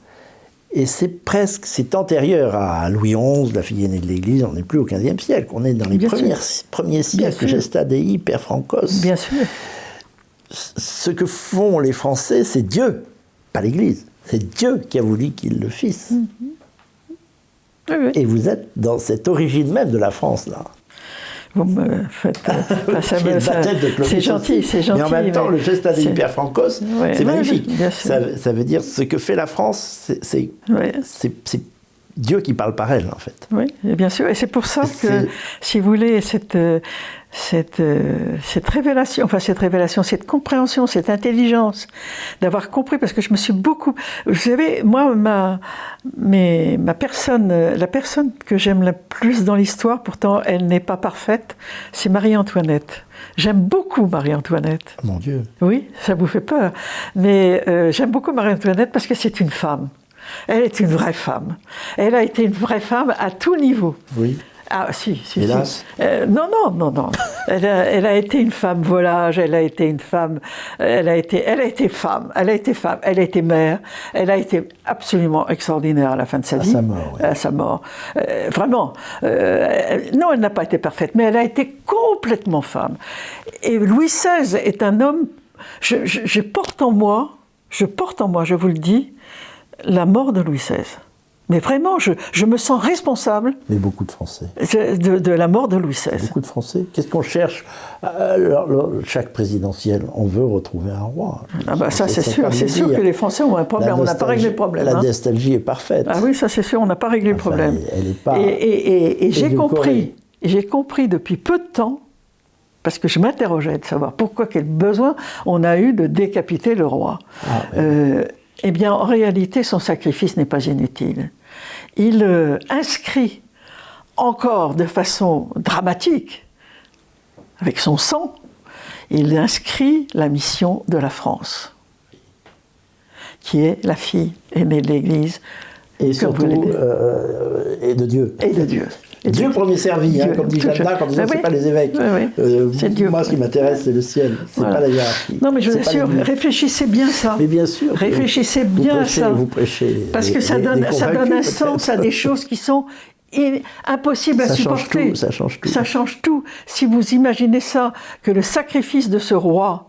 et c'est antérieur à Louis XI, la fille aînée de l'Église, on n'est plus au XVe siècle, on est dans les premiers siècles, Gesta Dei, Père Francos. Bien sûr. Ce que font les Français, c'est Dieu, pas l'Église. C'est Dieu qui a voulu qu'ils le fissent. Oui. Et vous êtes dans cette origine même de la France, là. Vous me faites... c'est gentil. Mais en même temps, le Gesta Dei, Père Francos, c'est magnifique. Ça veut dire ce que fait la France, c'est Dieu qui parle par elle, en fait. Oui, bien sûr. Et c'est pour ça que, si vous voulez, cette révélation, cette compréhension, cette intelligence, d'avoir compris, parce que je me suis beaucoup... Vous savez, moi, la personne que j'aime le plus dans l'histoire, pourtant elle n'est pas parfaite, c'est Marie-Antoinette. J'aime beaucoup Marie-Antoinette. Mon Dieu. Oui, ça vous fait peur. Mais j'aime beaucoup Marie-Antoinette parce que c'est une femme. Elle est une vraie femme. Elle a été une vraie femme à tout niveau. Oui. Ah, si. Hélas. Non. Elle a été une femme volage, elle a été une femme, elle a été femme, elle a été mère, elle a été absolument extraordinaire à la fin de sa vie. À sa mort. Vraiment. Non, elle n'a pas été parfaite, mais elle a été complètement femme. Et Louis XVI est un homme, je porte en moi, je vous le dis, la mort de Louis XVI. Mais vraiment, je me sens responsable. Mais beaucoup de Français. De la mort de Louis XVI. Beaucoup de Français. Qu'est-ce qu'on cherche chaque présidentielle, on veut retrouver un roi. Ça, c'est sûr. C'est sûr que les Français ont un problème. On n'a pas réglé le problème. La nostalgie est parfaite. Ah oui, ça c'est sûr, on n'a pas réglé le problème. Elle est pas... Et j'ai compris depuis peu de temps, parce que je m'interrogeais de savoir quel besoin on a eu de décapiter le roi. Eh bien, en réalité, son sacrifice n'est pas inutile. Il inscrit encore de façon dramatique, avec son sang, il inscrit la mission de la France, qui est la fille aînée de l'Église. Et surtout, et de Dieu. Et de Dieu. Dieu premier servi, Dieu, comme dit Jeanne d'Arc en disant que ce n'est pas les évêques. C'est Dieu. Moi, ce qui m'intéresse, c'est le ciel, c'est pas la hiérarchie. Non, mais je vous assure, réfléchissez bien ça. Mais bien sûr. Réfléchissez bien ça. Vous prêchez. Parce que ça donne un sens à des choses qui sont impossibles à supporter. Ça change tout. Ça change tout. Si vous imaginez ça, que le sacrifice de ce roi,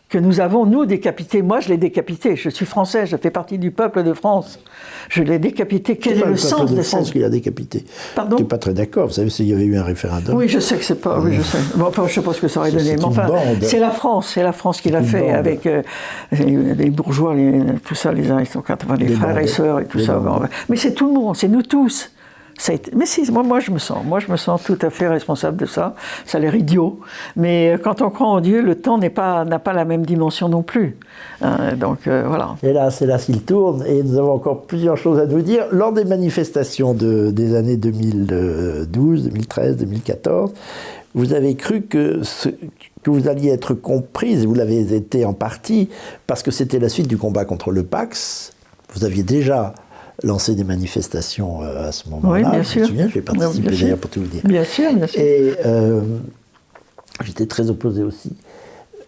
que nous avons, nous, décapité. Moi, je l'ai décapité. Je suis français, je fais partie du peuple de France. Je l'ai décapité. Quel est le sens de France qu'il a décapité? Pardon? Je n'étais pas très d'accord. Vous savez, s'il y avait eu un référendum. Oui, je sais que c'est pas. Oui, je sais. Bon, enfin, je sais pas ce que ça aurait donné. Mais enfin, c'est la France qui l'a fait avec les bourgeois, tout ça, les aristocrates, enfin, les frères et sœurs et tout ça. Mais c'est tout le monde, c'est nous tous. Mais si, moi je me sens tout à fait responsable de ça. Ça a l'air idiot, mais quand on croit en Dieu, le temps n'a pas la même dimension non plus. Donc voilà. Et là, c'est là qu'il tourne, et nous avons encore plusieurs choses à nous dire. Lors des manifestations des années 2012, 2013, 2014, vous avez cru que vous alliez être comprise, vous l'avez été en partie, parce que c'était la suite du combat contre le Pax. Vous aviez déjà lancé des manifestations à ce moment-là. Oui, bien sûr. Je me souviens, j'ai participé d'ailleurs pour tout vous dire. Bien sûr, bien sûr. Et j'étais très opposé aussi.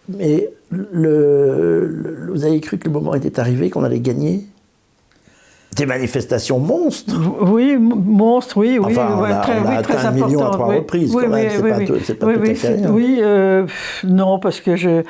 Mais vous avez cru que le moment était arrivé, qu'on allait gagner des manifestations monstres. Oui, monstres, oui. Enfin, on a atteint 1 million à 3 reprises, quand même. C'est pas tout à fait rien. Oui, non, parce que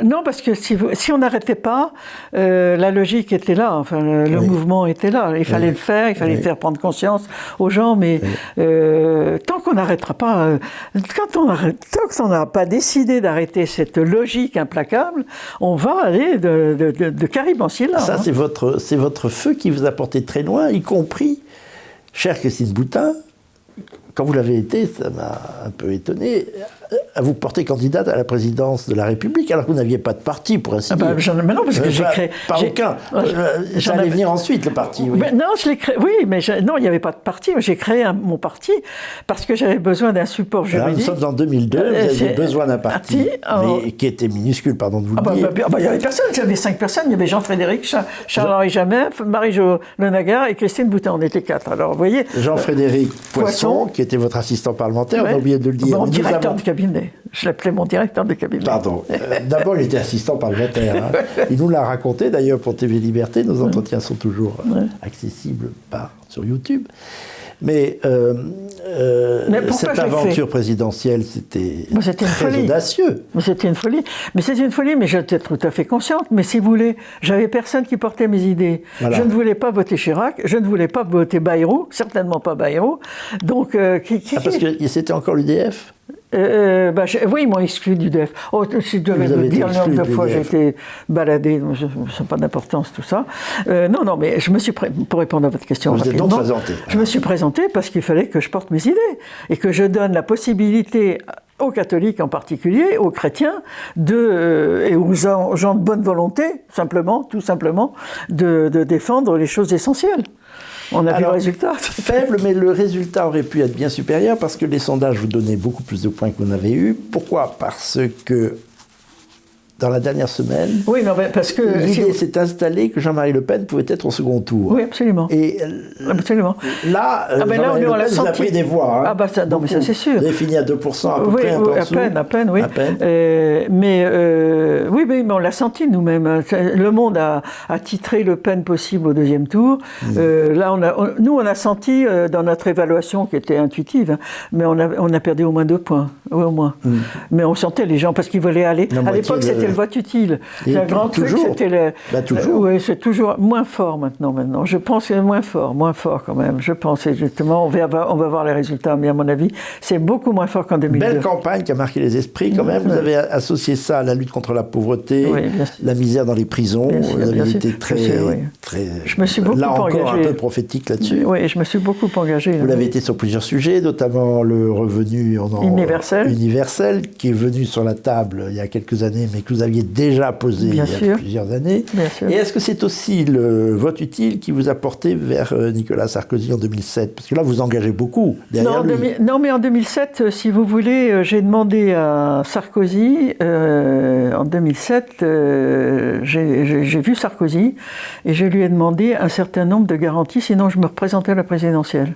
non, parce que si on n'arrêtait pas, la logique était là. Enfin, le mouvement était là. Il fallait le faire. Il fallait faire prendre conscience aux gens. Mais tant qu'on n'arrêtera pas, tant qu'on n'aura pas décidé d'arrêter cette logique implacable, on va aller de Caraïbes en Silla. Ça, c'est votre feu qui vous a porté très loin, y compris, chère Christine Boutin, quand vous l'avez été, ça m'a un peu étonné, à vous porter candidate à la présidence de la République, alors que vous n'aviez pas de parti, pour ainsi dire. Mais non, parce que j'ai créé... Pas aucun. Ça allait venir ensuite, le parti. Oui. Non, je l'ai créé... Oui, mais non, il n'y avait pas de parti. J'ai créé mon parti parce que j'avais besoin d'un support juridique. Là, nous sommes en 2002, vous aviez besoin d'un parti, mais qui était minuscule, pardon de vous le dire. Il n'y avait personne, j'avais 5 personnes. Il y avait Jean-Frédéric, Charles-Henri Jamet, Marie-Jo Lenagar et Christine Boutin. On était 4. Alors, vous voyez... Jean-Frédéric Poisson, qui était votre assistant parlementaire, on a oublié de le dire. Mon directeur de cabinet. Je l'appelais mon directeur de cabinet. Pardon. D'abord, il était assistant parlementaire. Il nous l'a raconté, d'ailleurs, pour TV Liberté. Nos entretiens sont toujours accessibles sur YouTube. Mais cette aventure présidentielle, c'était très audacieux. C'était une folie. Mais c'est une folie, mais j'étais tout à fait consciente. Mais si vous voulez, j'avais personne qui portait mes idées. Voilà. Je ne voulais pas voter Chirac, je ne voulais pas voter Bayrou, certainement pas Bayrou. Donc, parce que c'était encore l'UDF. Oui, ils m'ont exclu du DF. Oh, si je devais vous dire le nombre de fois j'ai été baladé, ça n'a pas d'importance tout ça. Non, mais je me suis pour répondre à votre question. Vous êtes donc présenté. Je me suis présenté parce qu'il fallait que je porte mes idées et que je donne la possibilité aux catholiques en particulier, aux chrétiens, et aux gens de bonne volonté, tout simplement, de défendre les choses essentielles. On a vu le résultat. Faible, mais le résultat aurait pu être bien supérieur parce que les sondages vous donnaient beaucoup plus de points que vous n'avez eu. Pourquoi ? Parce que dans la dernière semaine, parce que l'idée s'est installée que Jean-Marie Le Pen pouvait être au second tour. Oui, absolument. Et absolument. Là, Jean-Marie Le Pen vous a pris des voix. Non, mais ça c'est sûr. Vous avez fini à 2% à peu près, un peu en dessous. À peine, oui. Mais on l'a senti nous-mêmes. Le Monde a titré Le Pen possible au deuxième tour. Là, on a senti dans notre évaluation qui était intuitive, mais on a perdu au moins 2 points, au moins. Mais on sentait les gens parce qu'ils voulaient aller. À l'époque, c'était le vote utile. C'est un grand truc, c'était toujours. Oui, c'est toujours moins fort maintenant. Je pense que c'est moins fort quand même. Je pense justement, on va voir les résultats, mais à mon avis, c'est beaucoup moins fort qu'en 2002. Belle campagne qui a marqué les esprits quand même. Vous avez associé ça à la lutte contre la pauvreté, la misère dans les prisons. Vous avez été très, je me suis beaucoup engagé. Un peu prophétique là-dessus. Oui, je me suis beaucoup engagé. Vous l'avez été sur plusieurs sujets, notamment le revenu universel, qui est venu sur la table il y a quelques années, mais que vous aviez déjà posé il y a plusieurs années. Et est-ce que c'est aussi le vote utile qui vous a porté vers Nicolas Sarkozy en 2007 ? Parce que là, vous engagez beaucoup derrière lui. Non, mais en 2007, si vous voulez, j'ai demandé à Sarkozy, en 2007, j'ai vu Sarkozy, et je lui ai demandé un certain nombre de garanties, sinon je me représentais à la présidentielle.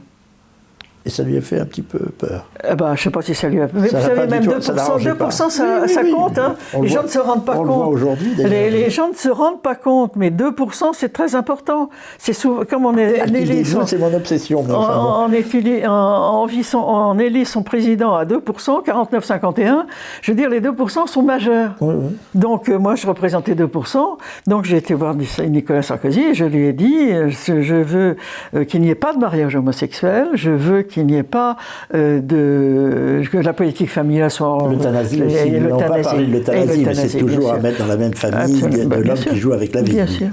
Et ça lui a fait un petit peu peur. Je ne sais pas si ça lui a... Mais vous savez, même 2%, ça compte. Hein. Les gens ne se rendent pas compte. On le voit aujourd'hui, les gens ne se rendent pas compte, mais 2%, c'est très important. C'est souvent, comme on est... c'est mon obsession. On élit son président à 2%, 49,51. Je veux dire, les 2% sont majeurs. Oui. Donc, moi, je représentais 2%. Donc, j'ai été voir Nicolas Sarkozy et je lui ai dit, je veux qu'il n'y ait pas de mariage homosexuel, je veux qu'il n'y ait pas que la politique familiale soit... L'euthanasie aussi, ils n'ont pas parlé de l'euthanasie, mais c'est toujours à mettre dans la même famille de l'homme qui joue avec la vie. Bien sûr.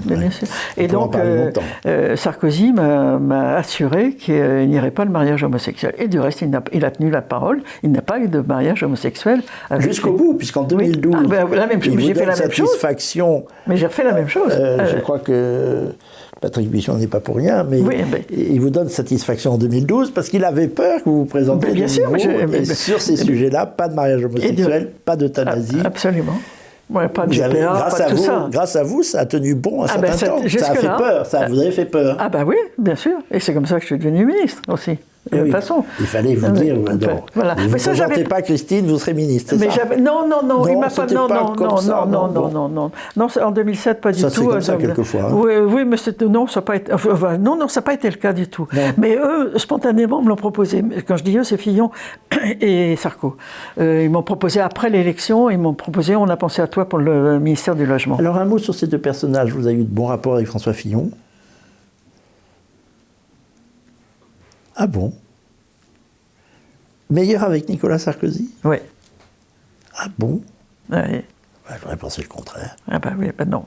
Et donc, Sarkozy m'a assuré qu'il n'y aurait pas de mariage homosexuel. Et du reste, il a tenu la parole, il n'a pas eu de mariage homosexuel. Jusqu'au bout, puisqu'en 2012, la même chose, j'ai fait la même chose. Mais j'ai refait la même chose. Je crois que... Patrick Bichon n'est pas pour rien, mais il vous donne satisfaction en 2012 parce qu'il avait peur que vous vous présentiez bien sûr, sur ces sujets-là, pas de mariage homosexuel, pas d'euthanasie. Absolument. Ouais, pas de GPA, pas de tout ça. Grâce à vous, ça a tenu bon un certain temps. Ça a fait peur, vous avez fait peur. Ah oui, bien sûr. Et c'est comme ça que je suis devenu ministre aussi. De toute façon. Il fallait vous dire, voilà. Vous ne présentez pas Christine, vous serez ministre, c'est ça? Non, il m'a pas... Non, en 2007, pas du tout. Ça, c'est comme ça, quelquefois. Oui, mais non, ça n'a pas été... Non, ça n'a pas été le cas du tout. Non. Mais eux, spontanément, me l'ont proposé. Quand je dis eux, c'est Fillon et Sarko. Ils m'ont proposé, après l'élection, on a pensé à toi pour le ministère du Logement. Alors, un mot sur ces deux personnages. Vous avez eu de bons rapports avec François Fillon. Ah bon? Meilleur avec Nicolas Sarkozy? Oui. Ah bon? Oui. J'aurais pensé le contraire. Ah non.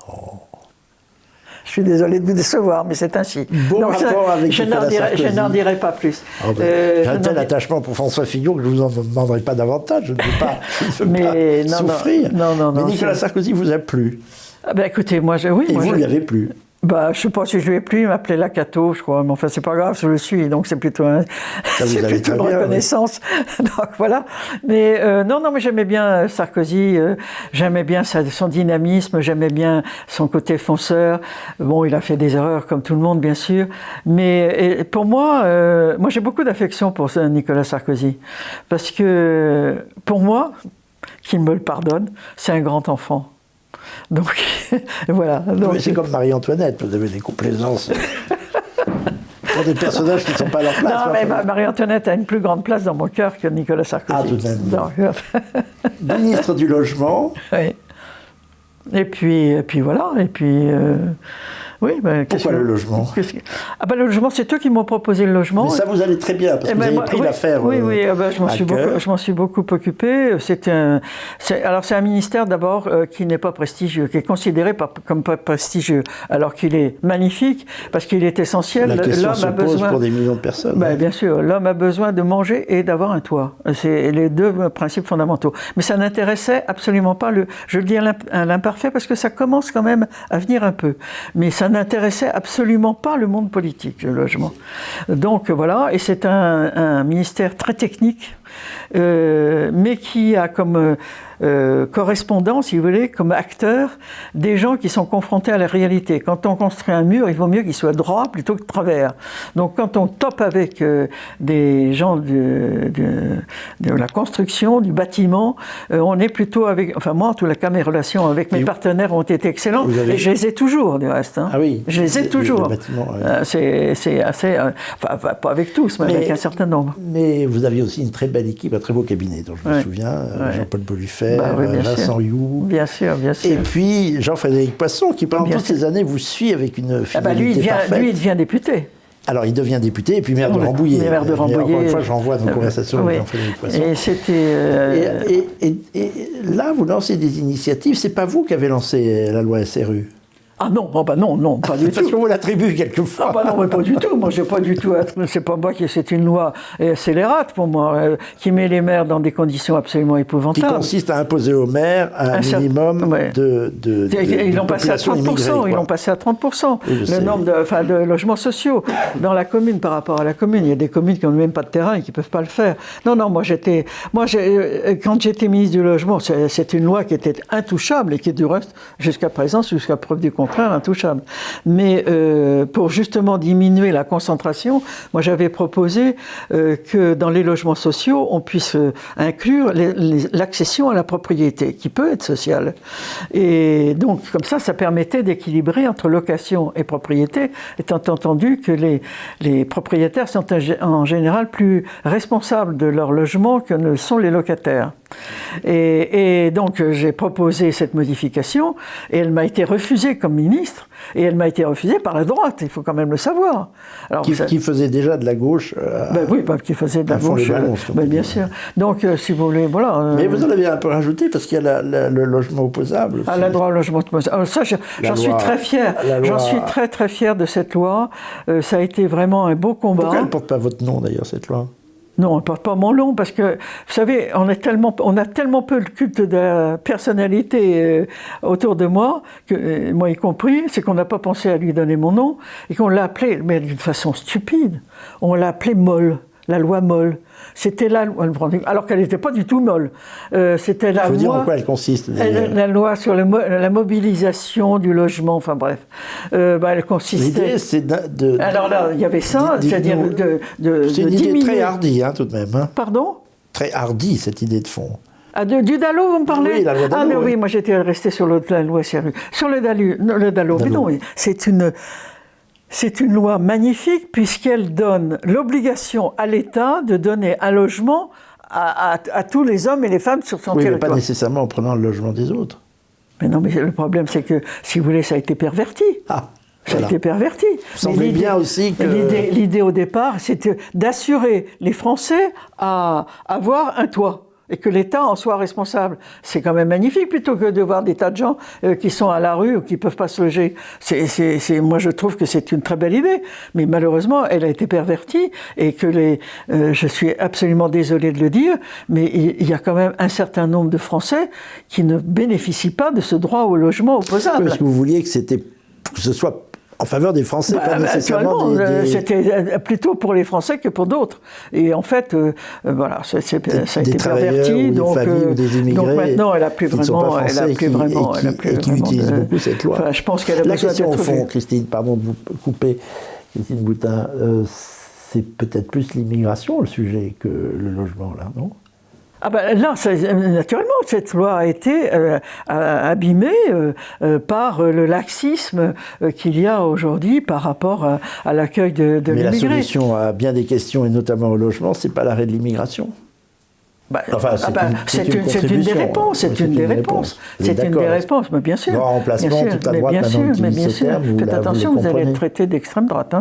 Oh. Je suis désolé de vous décevoir, mais c'est ainsi. Bon rapport avec Nicolas Sarkozy. Je n'en dirai pas plus. J'ai un tel attachement pour François Fillon que je ne vous en demanderai pas davantage. Je ne veux pas souffrir. Mais Nicolas Sarkozy vous a plu? Écoutez, moi, oui. Et vous lui avez plu? Je ne sais pas si je lui ai plu, il m'appelait Lacato, je crois. Mais enfin, c'est pas grave, je le suis, donc c'est plutôt une reconnaissance. Donc voilà. Mais mais j'aimais bien Sarkozy, j'aimais bien son dynamisme, j'aimais bien son côté fonceur. Bon, il a fait des erreurs comme tout le monde, bien sûr. Mais pour moi j'ai beaucoup d'affection pour Nicolas Sarkozy. Parce que, pour moi, qu'il me le pardonne, c'est un grand enfant. Donc, voilà. C'est comme Marie-Antoinette, vous avez des complaisances pour des personnages qui ne sont pas à leur place. Non, mais Marie-Antoinette a une plus grande place dans mon cœur que Nicolas Sarkozy. Ah, tout de même. Ministre du Logement. Oui. Et puis voilà. Et puis... Oui, pourquoi le logement? Le logement, c'est eux qui m'ont proposé le logement. Mais ça vous allait très bien, parce que vous avez pris l'affaire. Oui, je m'en suis beaucoup occupé. C'est un ministère d'abord qui n'est pas prestigieux, qui est considéré comme pas prestigieux, alors qu'il est magnifique, parce qu'il est essentiel. La question se pose pour des millions de personnes. Bien sûr, l'homme a besoin de manger et d'avoir un toit. C'est les deux principes fondamentaux. Mais ça n'intéressait absolument pas je le dis à l'imparfait, parce que ça commence quand même à venir un peu. Mais ça n'intéressait absolument pas le monde politique, le logement. Donc voilà, et c'est un ministère très technique, mais qui a comme correspondant, si vous voulez, comme acteur, des gens qui sont confrontés à la réalité. Quand on construit un mur, il vaut mieux qu'il soit droit plutôt que de travers. Donc quand on tope avec des gens de la construction, du bâtiment, on est plutôt avec... Enfin moi, en tout cas, mes relations avec mes partenaires ont été excellentes, et je les ai toujours, du reste. Hein. Ah oui. Je les ai toujours. Ouais. C'est assez... pas avec tous, mais avec un certain nombre. Mais vous aviez aussi une très belle équipe, un très beau cabinet, dont je me souviens, Jean-Paul Boluffer, Vincent Rioux. Bien sûr. Et puis Jean-Frédéric Poisson, qui pendant toutes ces années vous suit avec une fidélité parfaite. Lui, il devient député. Alors, il devient député et puis maire de Rambouillet. Maire de Rambouillet. Encore une fois, j'en vois nos conversations avec Jean-Frédéric Poisson. Et c'était... Et là, vous lancez des initiatives. C'est pas vous qui avez lancé la loi SRU? Ah non, non, pas du tout. Parce qu'on l'attribue quelquefois. Ah non, mais pas du tout. Moi, j'ai pas du tout. C'est pas moi c'est une loi scélérate pour moi, qui met les maires dans des conditions absolument épouvantables. Qui consiste à imposer aux maires un minimum de ils l'ont passé à 30%. Ils l'ont passé à 30%. Le nombre de logements sociaux dans la commune par rapport à la commune. Il y a des communes qui n'ont même pas de terrain et qui ne peuvent pas le faire. Non, quand j'étais ministre du Logement, c'est une loi qui était intouchable et qui, du reste, jusqu'à présent, jusqu'à preuve du contraire, contraire intouchable. Mais pour justement diminuer la concentration, moi j'avais proposé que dans les logements sociaux, on puisse inclure l'accession à la propriété, qui peut être sociale. Et donc, comme ça permettait d'équilibrer entre location et propriété, étant entendu que les propriétaires sont en général plus responsables de leur logement que ne sont les locataires. Et donc j'ai proposé cette modification et elle m'a été refusée comme ministre et elle m'a été refusée par la droite, il faut quand même le savoir. Alors, qui faisait déjà de la gauche oui, qui faisait de la gauche, bien sûr. Donc si vous voulez, voilà. Mais vous en avez un peu rajouté parce qu'il y a le logement opposable. Ah, la droit au logement opposable. Alors ça, j'en suis très fier. J'en suis très très fier de cette loi. Ça a été vraiment un beau combat. Pourquoi elle ne porte pas votre nom d'ailleurs, cette loi ? Non, on ne porte pas mon nom parce que, vous savez, on a tellement peu le culte de la personnalité autour de moi, moi y compris, c'est qu'on n'a pas pensé à lui donner mon nom et qu'on l'a appelé, mais d'une façon stupide, on l'a appelé Molle, la loi Molle. C'était la loi, alors qu'elle n'était pas du tout molle. C'était la loi. Je veux dire en quoi elle consiste la loi sur la mobilisation du logement, enfin bref. Elle consistait. L'idée, c'est de. Alors là, il y avait ça, c'est-à-dire c'est une idée très hardie, tout de même. Pardon ? Très hardie, cette idée de fond. Ah, du Dallot, vous me parlez ? Oui, la loi Dallot. Ah, non, oui, moi j'étais resté sur la loi Serru. Sur le Dallot. Mais non, c'est une loi magnifique puisqu'elle donne l'obligation à l'État de donner un logement à tous les hommes et les femmes sur son territoire. Oui, mais pas nécessairement en prenant le logement des autres. Mais non, mais le problème c'est que, si vous voulez, ça a été perverti. Ah, ça a été perverti. Vous semblez bien aussi que... L'idée au départ, c'était d'assurer les Français à avoir un toit. Et que l'État en soit responsable. C'est quand même magnifique, plutôt que de voir des tas de gens qui sont à la rue ou qui ne peuvent pas se loger. Moi, je trouve que c'est une très belle idée, mais malheureusement, elle a été pervertie, et que je suis absolument désolé de le dire, mais il y a quand même un certain nombre de Français qui ne bénéficient pas de ce droit au logement opposable. Parce que vous vouliez que ce soit en faveur des Français, pas nécessairement c'était plutôt pour les Français que pour d'autres. Et en fait, voilà, ça a été perverti. Donc maintenant, elle n'a plus vraiment... qui utilisent beaucoup cette loi. Enfin, je pense qu'elle a besoin La question au fond, vue. Christine, pardon de vous couper, Christine Boutin, c'est peut-être plus l'immigration, le sujet, que le logement, là, non ? Ah ben là, naturellement, cette loi a été abîmée par le laxisme qu'il y a aujourd'hui par rapport à l'accueil de l'immigré. Mais la solution à bien des questions, et notamment au logement, c'est pas l'arrêt de l'immigration. C'est une des réponses. C'est une des réponses, mais bien sûr. Grand remplacement, toute la droite, mais bien sûr. Faites attention, vous allez être traité d'extrême droite.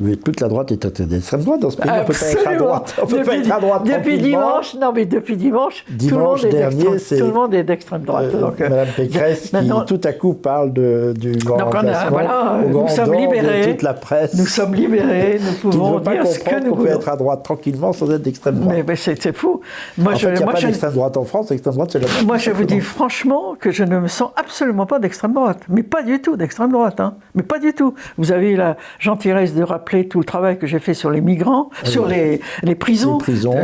Mais toute la droite est d'extrême droite dans ce pays. On ne peut pas être à droite. On peut pas être à droite depuis dimanche, depuis dimanche, tout le monde est d'extrême droite. Madame Pécresse, qui tout à coup parle du grand remplacement, nous sommes libérés. Toute la presse. Nous sommes libérés. Nous pouvons dire ce que nous voulons. On peut être à droite tranquillement sans être d'extrême droite. Mais c'est fou. Il n'y a pas d'extrême droite en France. L'extrême droite, c'est la Moi, je vous dis franchement que je ne me sens absolument pas d'extrême droite. Mais pas du tout d'extrême droite. Mais pas du tout. Vous avez la gentillesse de rappeler tout le travail que j'ai fait sur les migrants, sur les prisons,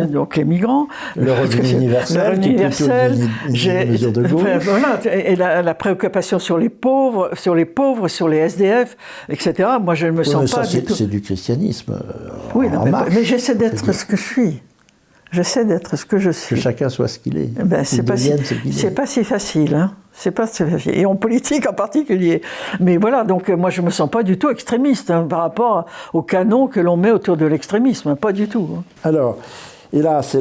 donc les migrants. Le revenu universel, mesure de gauche. Voilà, et la préoccupation sur les pauvres, sur les SDF, etc. Moi, je ne me sens pas du tout... C'est du christianisme mais j'essaie d'être ce que je suis. J'essaie d'être ce que je suis. Que chacun soit ce qu'il est. C'est pas si facile, C'est pas si facile. Et en politique en particulier. Mais voilà, donc moi je me sens pas du tout extrémiste par rapport au canon que l'on met autour de l'extrémisme. Pas du tout. Alors, hélas,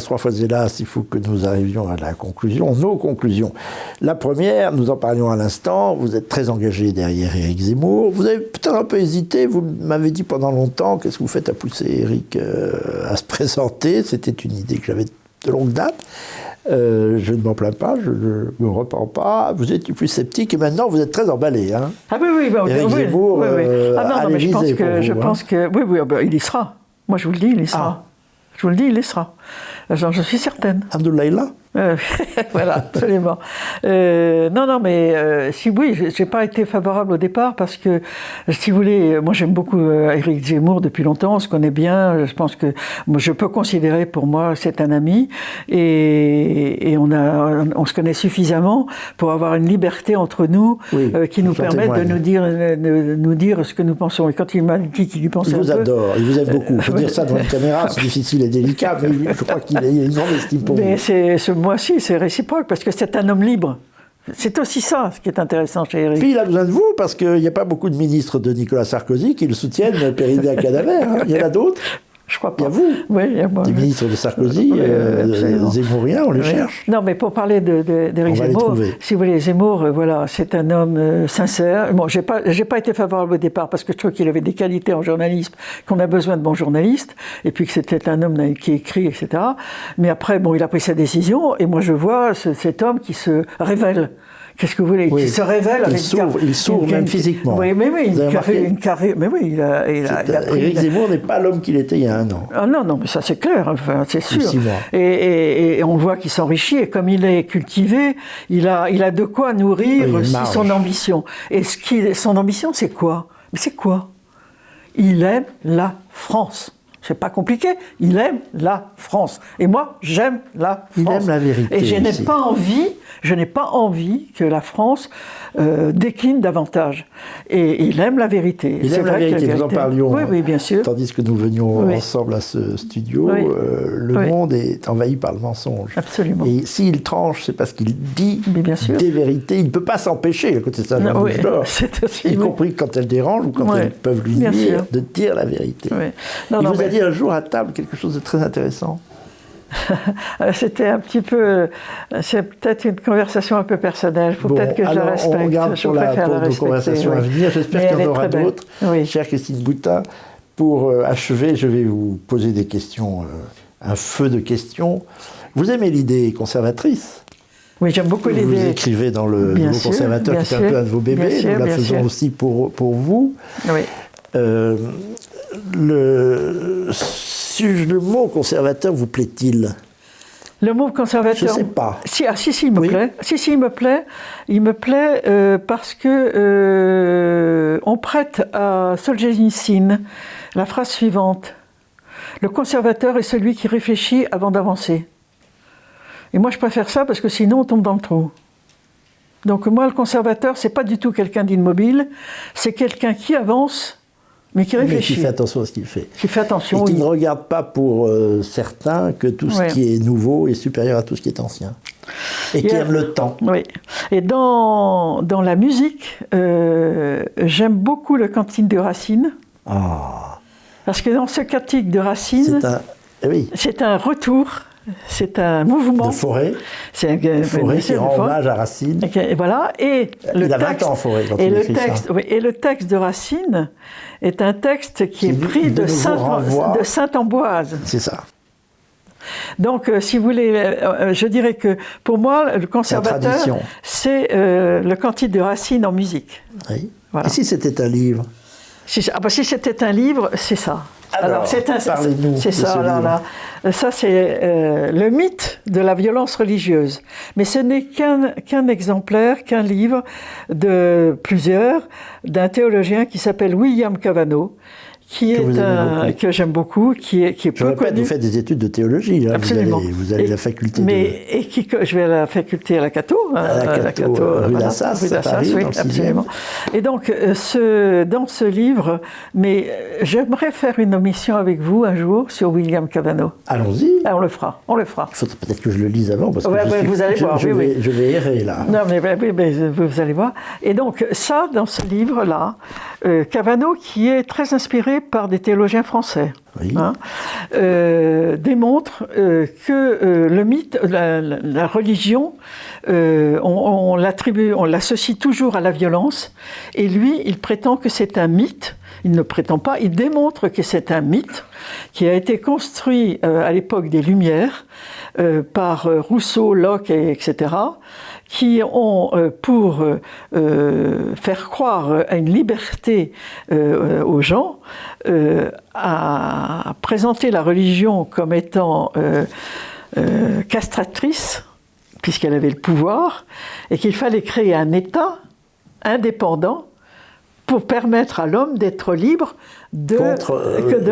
3 fois hélas, il faut que nous arrivions à la conclusion, nos conclusions. La première, nous en parlions à l'instant, vous êtes très engagé derrière Éric Zemmour. Vous avez peut-être un peu hésité, vous m'avez dit pendant longtemps, qu'est-ce que vous faites à pousser Éric à se présenter ? C'était une idée que j'avais de longue date. Je ne m'en plains pas, je ne me repens pas. Vous étiez plus sceptique et maintenant vous êtes très emballé. Ah oui, Éric Zemmour, oui. Mais je pense que il y sera. Moi je vous le dis, il y sera. Je vous le dis, il y sera. Je suis certaine. Abdoulaye là ? Voilà, absolument. Non, mais si oui, j'ai pas été favorable au départ parce que, si vous voulez, moi j'aime beaucoup Éric Zemmour depuis longtemps, on se connaît bien, je pense que je peux considérer pour moi c'est un ami et on se connaît suffisamment pour avoir une liberté entre nous qui nous permette de nous dire ce que nous pensons. Et quand il m'a dit qu'il y pensait il vous adore, il vous aime beaucoup. Il faut dire ça devant une caméra, c'est difficile et délicat, mais je crois qu'il a une grande estime pour vous. Moi aussi, c'est réciproque, parce que c'est un homme libre. C'est aussi ça, ce qui est intéressant chez Éric. Puis il a besoin de vous, parce qu'il n'y a pas beaucoup de ministres de Nicolas Sarkozy qui le soutiennent péridé à cadavre. Hein. Il y en a d'autres. Je crois pas. Il y a vous. Oui, il y a moi. Les ministres de Sarkozy, Zemmouriens, on les cherche. Non, mais pour parler d'Éric Zemmour, si vous voulez, Zemmour, voilà, c'est un homme sincère. Bon, j'ai pas été favorable au départ parce que je trouve qu'il avait des qualités en journalisme, qu'on a besoin de bons journalistes, et puis que c'était un homme qui écrit, etc. Mais après, bon, il a pris sa décision, et moi je vois cet homme qui se révèle. Qu'est-ce que vous voulez? Qui se révèle avec il s'ouvre même physiquement. Oui, mais oui, une carrière. Mais oui, il a pris. Éric Zemmour n'est pas l'homme qu'il était il y a un an. Ah non, mais ça c'est clair, enfin, c'est sûr. 6 mois. Et on voit qu'il s'enrichit, et comme il est cultivé, il a de quoi nourrir aussi son ambition. Et son ambition, c'est quoi? Mais c'est quoi? Il aime la France. C'est pas compliqué, il aime la France. Et moi, j'aime la France. Il aime la vérité. Et je n'ai pas envie que la France décline davantage. Et il aime la vérité. Il aime la vérité, nous en parlions. Oui, bien sûr. Tandis que nous venions ensemble à ce studio, le monde est envahi par le mensonge. Absolument. Et s'il tranche, c'est parce qu'il dit des vérités. Il ne peut pas s'empêcher, à côté de ça, y compris quand elles dérangent ou quand elles peuvent lui dire de dire la vérité. Il vous a dit un jour à table quelque chose de très intéressant. C'était un petit peu... C'est peut-être une conversation un peu personnelle. Il faut peut-être que je la respecte. On regarde pour nos conversations à venir. J'espère qu'il y en aura d'autres. Chère Christine Boutin, pour achever, je vais vous poser des questions, un feu de questions. Vous aimez l'idée conservatrice? Oui, j'aime beaucoup l'idée. Vous écrivez dans le Nouveau Conservateur, qui est un peu un de vos bébés. Nous la faisons aussi pour vous. Oui. Le mot conservateur vous plaît-il? Le mot conservateur. Je ne sais pas. Si, il me plaît. Si, il me plaît. Il me plaît parce que on prête à Solzhenitsyn la phrase suivante: le conservateur est celui qui réfléchit avant d'avancer. Et moi, je préfère ça parce que sinon, on tombe dans le trou. Donc moi, le conservateur, c'est pas du tout quelqu'un d'immobile. C'est quelqu'un qui avance, mais qui réfléchit. Mais qui fait attention à ce qu'il fait. Qui fait attention, et qui ne regarde pas pour certains que tout ce qui est nouveau est supérieur à tout ce qui est ancien. Et qui aime le temps. Oui. Et dans la musique, j'aime beaucoup le cantique de Racine. Ah. Parce que dans ce cantique de Racine, c'est un retour. C'est un mouvement. De Forêt. C'est un Forêt qui rend hommage à Racine. Et voilà. Et il a 20 ans, Forêt, quand il écrit ça. Et le texte de Racine est un texte qui est pris de Sainte-Ambroise. C'est ça. Donc, si vous voulez, je dirais que pour moi, le conservateur, c'est le cantique de Racine en musique. Oui. Voilà. Et si c'était un livre? Si c'était un livre, c'est ça. Alors parlez-nous. C'est ça. Ça, c'est le mythe de la violence religieuse. Mais ce n'est qu'un exemplaire, qu'un livre de plusieurs, d'un théologien qui s'appelle William Cavanaugh, que j'aime beaucoup, qui est peu connu. Vous faites des études de théologie, là. Absolument. Vous allez à la faculté je vais à la faculté à la Cato. À la Cato, rue d'Assas, à Paris, oui, absolument. Et donc, dans ce livre, mais j'aimerais faire une émission avec vous un jour sur William Cavanaugh. Allons-y. Ah, on le fera. Il faudrait peut-être que je le lise avant, parce que vous allez voir. Je vais errer, là. Non, mais vous allez voir. Et donc, ça, dans ce livre-là, Cavanaugh, qui est très inspiré par des théologiens français, démontre que le mythe, la religion, on l'associe toujours à la violence, et lui, il prétend que c'est un mythe. Il ne prétend pas, il démontre que c'est un mythe qui a été construit à l'époque des Lumières par Rousseau, Locke, etc., qui ont, pour faire croire à une liberté aux gens, à présenter la religion comme étant castratrice puisqu'elle avait le pouvoir, et qu'il fallait créer un État indépendant pour permettre à l'homme d'être libre de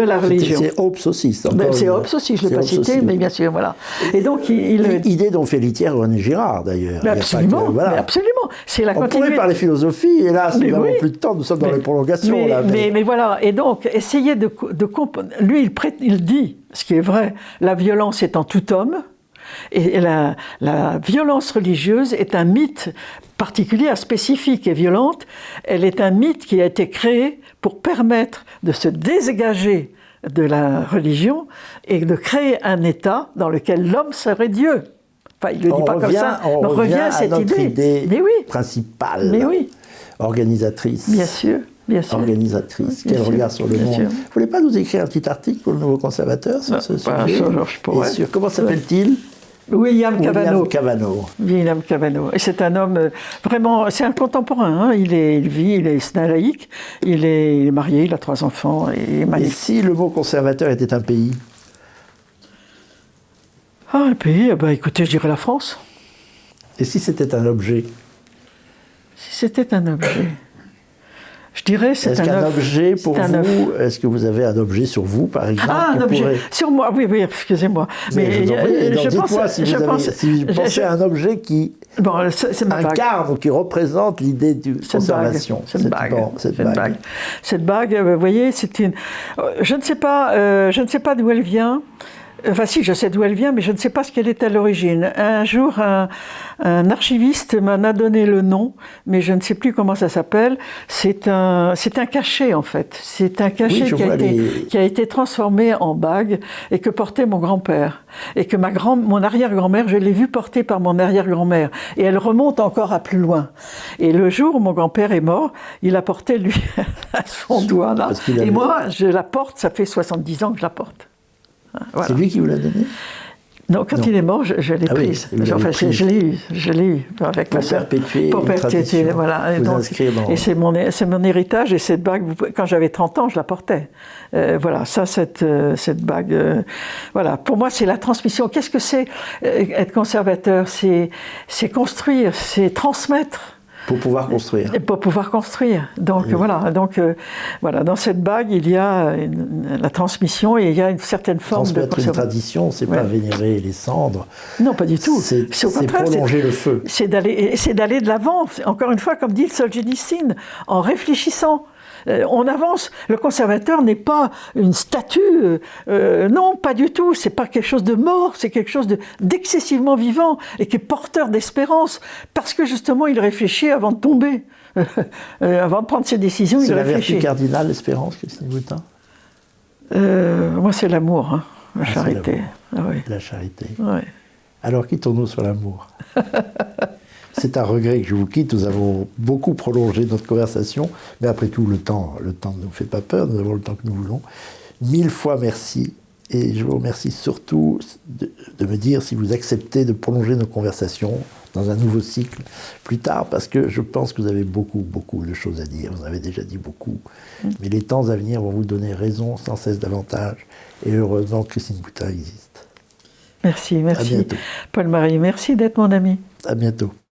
la religion. C'est Hobbes aussi. C'est Hobbes aussi, je ne l'ai pas cité, mais bien sûr, voilà. Et donc, idée dont fait litière René Girard, d'ailleurs. Absolument, voilà. Absolument. On pourrait parler philosophie, hélas, nous n'avons plus de temps, nous sommes dans les prolongations. Mais voilà, et donc, essayer de comprendre. Lui, il dit, ce qui est vrai, la violence est en tout homme, et la violence religieuse est un mythe particulière, spécifique et violente. Elle est un mythe qui a été créé pour permettre de se désengager de la religion et de créer un État dans lequel l'homme serait Dieu. Enfin, il ne le dit pas comme ça, mais on revient à cette idée principale, organisatrice. Bien sûr. Bien sûr. Organisatrice, quel regard sur le monde. Vous ne voulez pas nous écrire un petit article pour le Nouveau Conservateur sur ce sujet? Comment s'appelle-t-il? William Cavanaugh. William Cavanaugh. Et c'est un homme vraiment, c'est un contemporain. Hein. Il est un laïc, il est marié, il a 3 enfants. Et si le mot conservateur était un pays? Un pays, écoutez, je dirais la France. Et si c'était un objet? Si c'était un objet, je dirais c'est un objet pour vous. Est-ce que vous avez un objet sur vous, par exemple? Un objet sur moi, oui, excusez-moi. Mais dites-moi si vous pensez à un objet qui incarne ou qui représente l'idée de conservation. Cette bague. Cette bague, vous voyez, c'est une. Je ne sais pas d'où elle vient. Enfin si, je sais d'où elle vient, mais je ne sais pas ce qu'elle est à l'origine. Un jour, un archiviste m'en a donné le nom, mais je ne sais plus comment ça s'appelle. C'est un cachet, en fait. C'est un cachet qui a été transformé en bague et que portait mon grand-père. Et que mon arrière-grand-mère, je l'ai vue porter par mon arrière-grand-mère. Et elle remonte encore à plus loin. Et le jour où mon grand-père est mort, il la portait, lui, à son doigt, là. Et moi, je la porte, ça fait 70 ans que je la porte. Voilà. C'est lui qui vous l'a donné? Non, quand il est mort, je l'ai prise. Enfin, je l'ai eu avec ma sœur. Pour perpétuer, voilà. Et c'est mon héritage, et cette bague, quand j'avais 30 ans, je la portais. Voilà, ça, cette bague, voilà. Pour moi, c'est la transmission. Qu'est-ce que c'est être conservateur? C'est construire, c'est transmettre. Pour pouvoir construire. Et pour pouvoir construire. Donc, voilà. Donc, dans cette bague, il y a la transmission et il y a une certaine forme de transmettre une tradition, c'est pas vénérer les cendres. Non, pas du tout. C'est prolonger le feu. C'est d'aller de l'avant. Encore une fois, comme dit Solzhenitsyn, en réfléchissant. On avance. Le conservateur n'est pas une statue. Non, pas du tout. C'est pas quelque chose de mort. C'est quelque chose d'excessivement vivant et qui est porteur d'espérance. Parce que justement, il réfléchit avant de tomber. Avant de prendre ses décisions, il réfléchit. C'est la vertu cardinale, l'espérance, Christine Boutin? Moi, c'est l'amour, hein, la charité. La charité. Oui. Alors, quittons-nous sur l'amour. C'est un regret que je vous quitte. Nous avons beaucoup prolongé notre conversation, mais après tout, le temps ne nous fait pas peur. Nous avons le temps que nous voulons. 1000 fois merci. Et je vous remercie surtout de me dire si vous acceptez de prolonger nos conversations dans un nouveau cycle plus tard, parce que je pense que vous avez beaucoup de choses à dire. Vous en avez déjà dit beaucoup. Mais les temps à venir vont vous donner raison sans cesse davantage. Et heureusement, Christine Boutin existe. Merci. Paul-Marie, merci d'être mon ami. À bientôt.